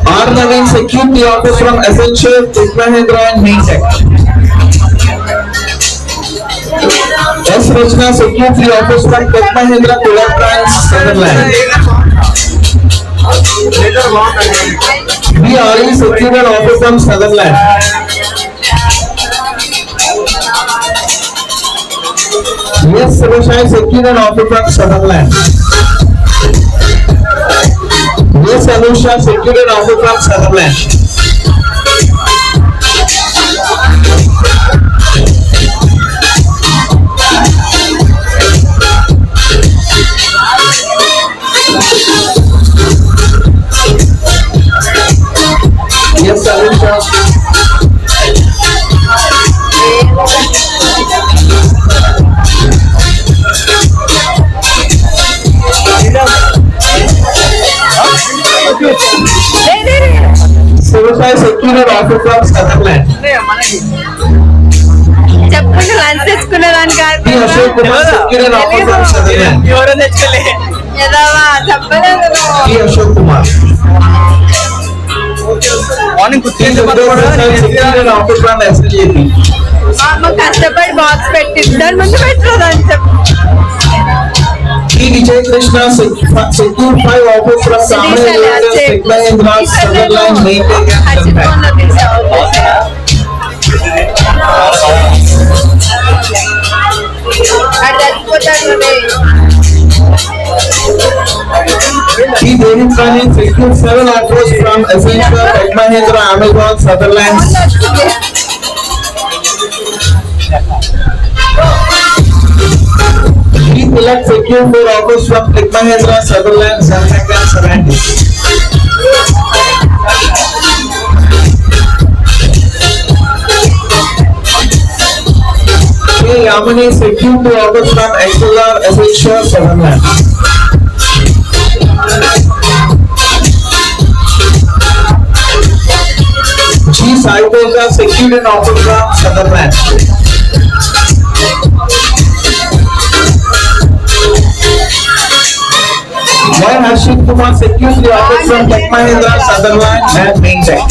R. Naveen secured the offers from Accenture, Tech Mahindra and Maintac. S. Rachna secured three offers from Tech Mahindra, Collabra and Sutherland. B. R.E. secured an offer from Sutherland. Yes, Sarashai secured an offer from Sutherland. Yes, Anusha secured an offer from Sutherland. Yes, Anusha. Sarashai secured an offer from Sutherland. చెప్పుకుంటే lunch తెచ్చుకునే దానికి P. Ashok Kumar secured an offer from Sutherland. ఎదవా చెప్పలేదు P. Ashok Kumar. P. Subrata secured an offer from SLEP. అమ్మ కష్టపడి box పెట్టింది దాని ముందు పెట్టరు అని చెప్పు P. Vijay Krishna secured five offers from Kama Elevators, Tech Mahindra, Sutherland, Maintac and Zenpact. అది చచ్చిపోతాడు G. Devitrani secured 7 offers from Accenture, Tech Mahindra, Amazon, Sutherland. G. Tilak secured 4 offers from Tech Mahindra, Sutherland, Zentek and Stellantis. K. Yamini secured 2 offers from XLR, Accenture, Sutherland. G. Saitosa secured an offer from Sutherland. Y. Harshit Kumar secured the offers from Tech Mahindra, Sutherland and Maintech.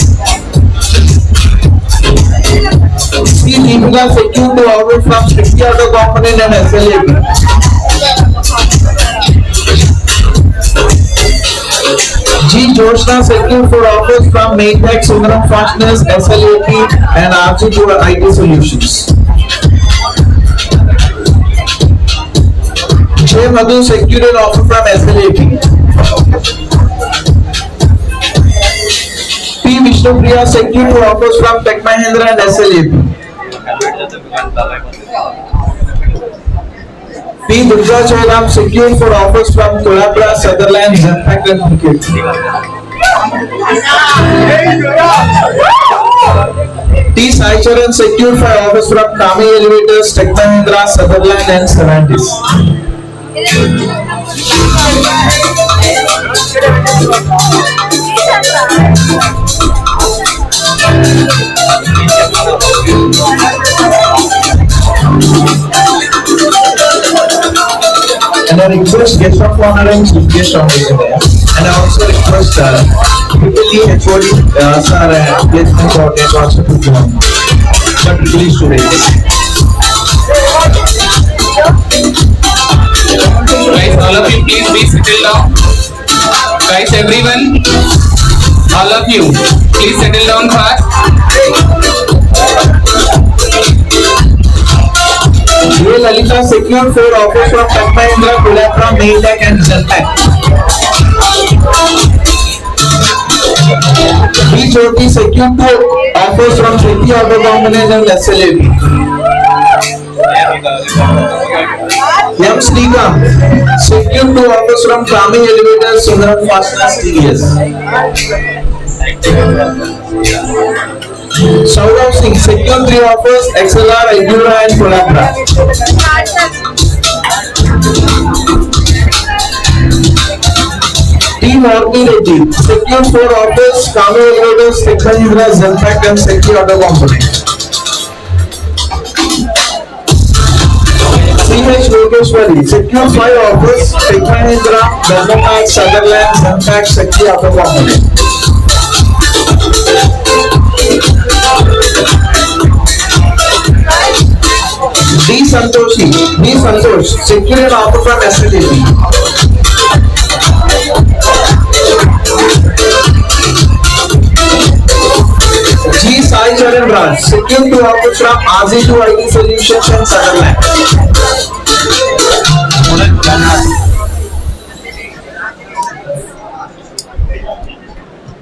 C. Deepika secured the offers from Shakti Auto Component and SLAB. G. Joshna secured 4 offers from Maintech, Sundaram Fasteners, SLAP and RG2 IT Solutions. J. Madhu secured an offer from SLAP. P. Vishnupriya secured 2 offers from Tech Mahindra and SLAP. P. Durga Jairam secured 4 offers from Collabra, Sutherland, Zentek and Cricket. T. Sai Charan secured 5 offers from Kami Elevators, Tech Mahindra, Sutherland and Stellantis. And I request guest of honor and chief guest of honor. And I also request PPT HOD sir and placement coordinator also to join. But please today. Guys, all of you, please be settled down. Guys, everyone, all of you, please settle down fast. J. Lalita secured 4 offers from Tech Mahindra, Collabra, Maintech and Zentek. B. Jyoti secured 2 offers from Shakti Auto Component and SLAB. M. Srikam secured 2 offers from Kami Elevators, Sundaram Fasteners, TVS. Saurav Singh secured 3 offers, XLR, Endura and Collabra. T. Morty Reddy secured 4 offers, Kami Elevators, Tech Mahindra, Zentek and Shakti Auto Component. C.H. Lokeshwari secured 5 offers, Tech Mahindra, Dharmapath, Sutherland, Zentek, Shakti Auto Component. D. Santosh secured an offer from SLAP. G. Sai Charan Raj secured 2 offers from RG2 IT Solutions and Sutherland.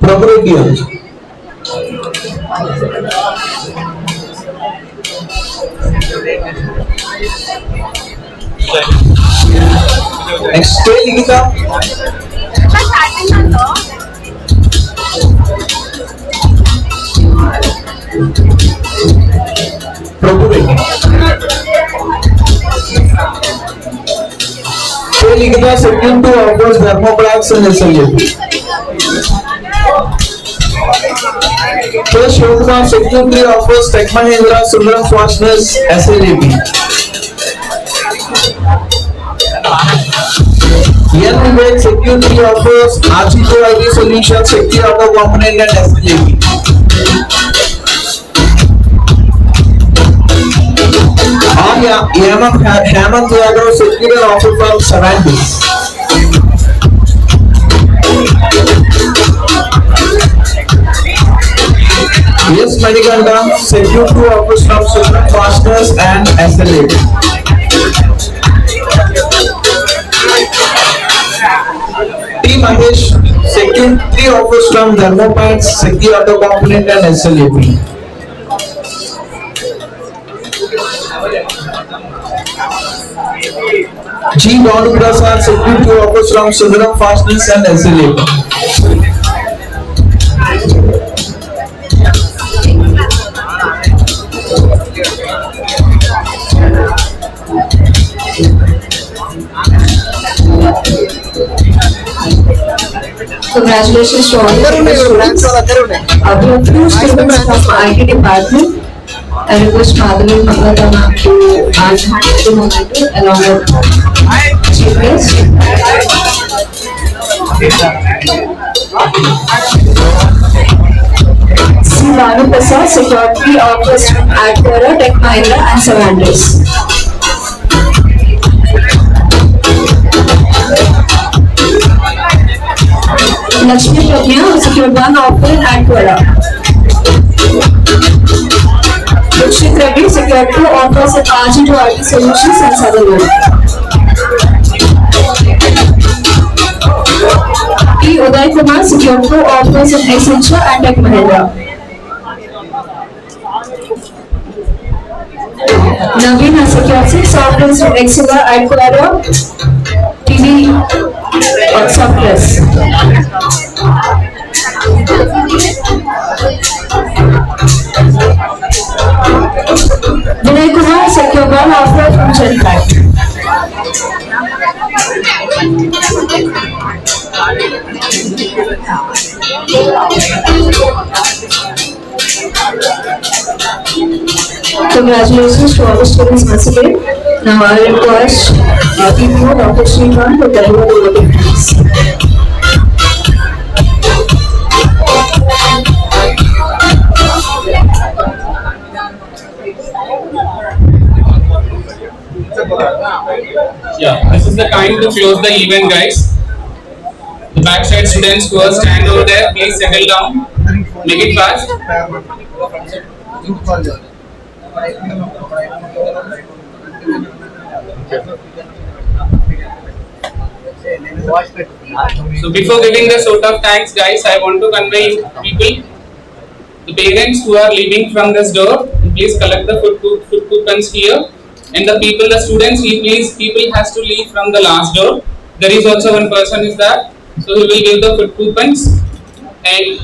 Property. Next, K. Ligita. Property. K. Ligita secured 2 offers, Thermoplax and SLAP. K. Shivkumar secured 3 offers, Tech Mahindra, Sundaram Fasteners, SLAP. N. Vivek secured 3 offers, RG2 IT Solutions, Shakti Auto Component and SLAP. Hemant Yadav secured an offer from Stellantis. S. Manikanda secured 2 offers from Sundaram Fasteners and SLAP. T. Mahesh secured 3 offers from Thermopoints, Shakti Auto Component and SLAP. G. Banu Prasad secured 2 offers from Sundaram Fastness and SLAP. Congratulations to all the students. We have few students from IT department. I request Madhavi Bhagwata ma'am to ask the moment along with chief guest. C. Banu Prasad, Security Officer at Quora, Tech Mahindra and Savandis. Lakshmi Pragya, secured 1 offer at Quora. Dikshit Reddy, secured 2 offers at RG2RT Solutions and Sutherland. P. Uday Kumar, secured 2 offers at Accenture and Tech Mahindra. Naveen has secured 6 offers at Excella at Quora, TV or Surplus. Vinay Kumar secured 1 offer from Genpact. Congratulations to all the students once again. Now I request PPO Dr. Srivan to deliver the voting please. Yeah, this is the time to close the event, guys. The backside students who are stand over there, please settle down. Make it fast. So before giving the vote of thanks, guys, I want to convey you people, the parents who are leaving from this door, please collect the food coupons here. And the people, the students, people has to leave from the last door. There is also one person is there, so he will give the food coupons. And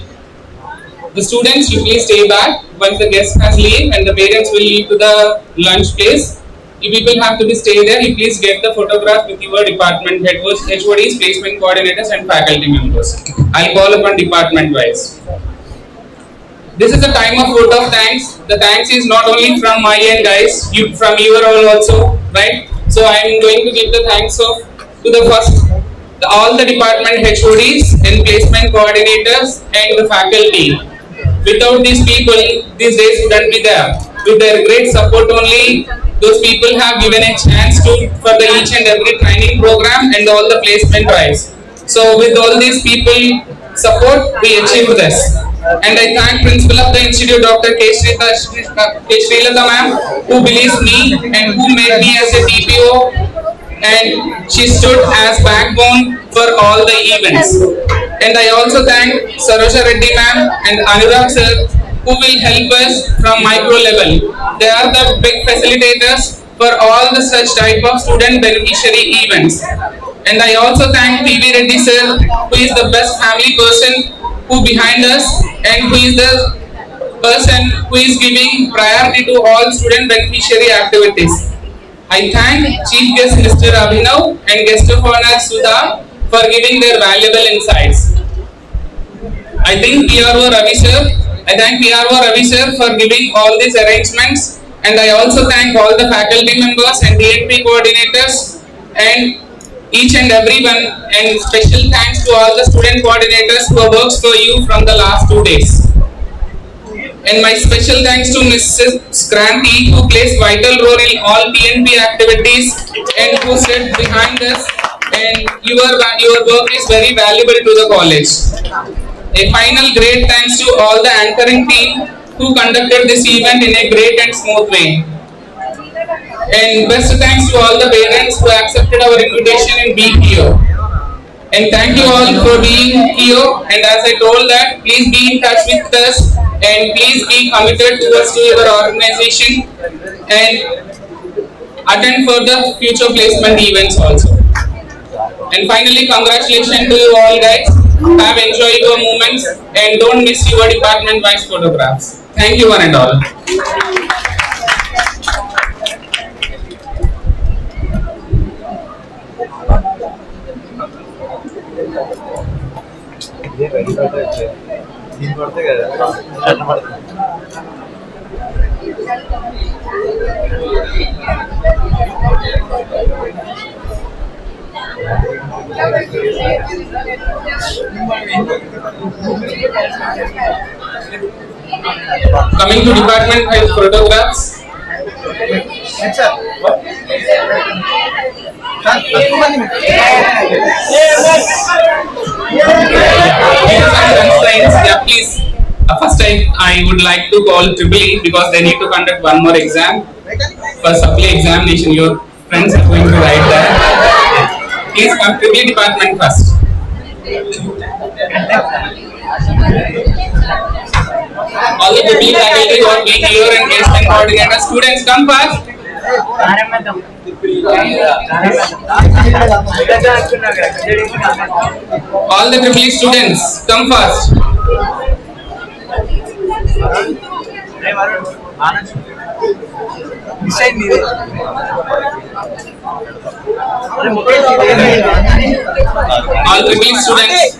the students, you please stay back once the guest has leave, and the parents will leave to the lunch place. You people have to be stay there. You please get the photograph with your department head, HODs, placement coordinators, and faculty members. I'll call upon department wise. This is the time of vote of thanks. The thanks is not only from my end, guys, from your all also, right? So I am going to give the thanks to the first, all the department HODs and placement coordinators and the faculty. Without these people, these days wouldn't be there. With their great support only, those people have given a chance for the each and every training program and all the placement drives. So with all these people support, we achieved this. And I thank Principal of the Institute, Dr. K. Srilata ma'am, who believes me and who made me as a TPO, and she stood as backbone for all the events. And I also thank Sarosha Reddy ma'am and Anurag sir, who will help us from micro level. They are the big facilitators for all the such type of student beneficiary events. And I also thank PV Reddy sir, who is the best family person who behind us and who is the person who is giving priority to all student beneficiary activities. I thank Chief Guest Mr. Abhinav and Guest of Honor Sudha for giving their valuable insights. I thank PRO Ravi sir for giving all these arrangements, and I also thank all the faculty members and DNP coordinators and each and everyone, and special thanks to all the student coordinators who have worked for you from the last 2 days. And my special thanks to Mrs. Kranti, who plays vital role in all PNP activities and who stood behind us, and your work is very valuable to the college. A final great thanks to all the anchoring team who conducted this event in a great and smooth way. And best thanks to all the parents who accepted our invitation and being here. And thank you all for being here. And as I told that, please be in touch with us and please be committed towards to your organization and attend for the future placement events also. And finally, congratulations to you all guys. Have enjoyed your moments and don't miss your department-wise photographs. Thank you one and all. Coming to department-wise photographs. Yeah, please. First, I would like to call Triple because they need to conduct one more exam. For supply examination, your friends are going to write that. Please come Triple department first. All the Triple faculty who are being here and guest and coordinator students, come first. All the Triple students, come first. All Triple students.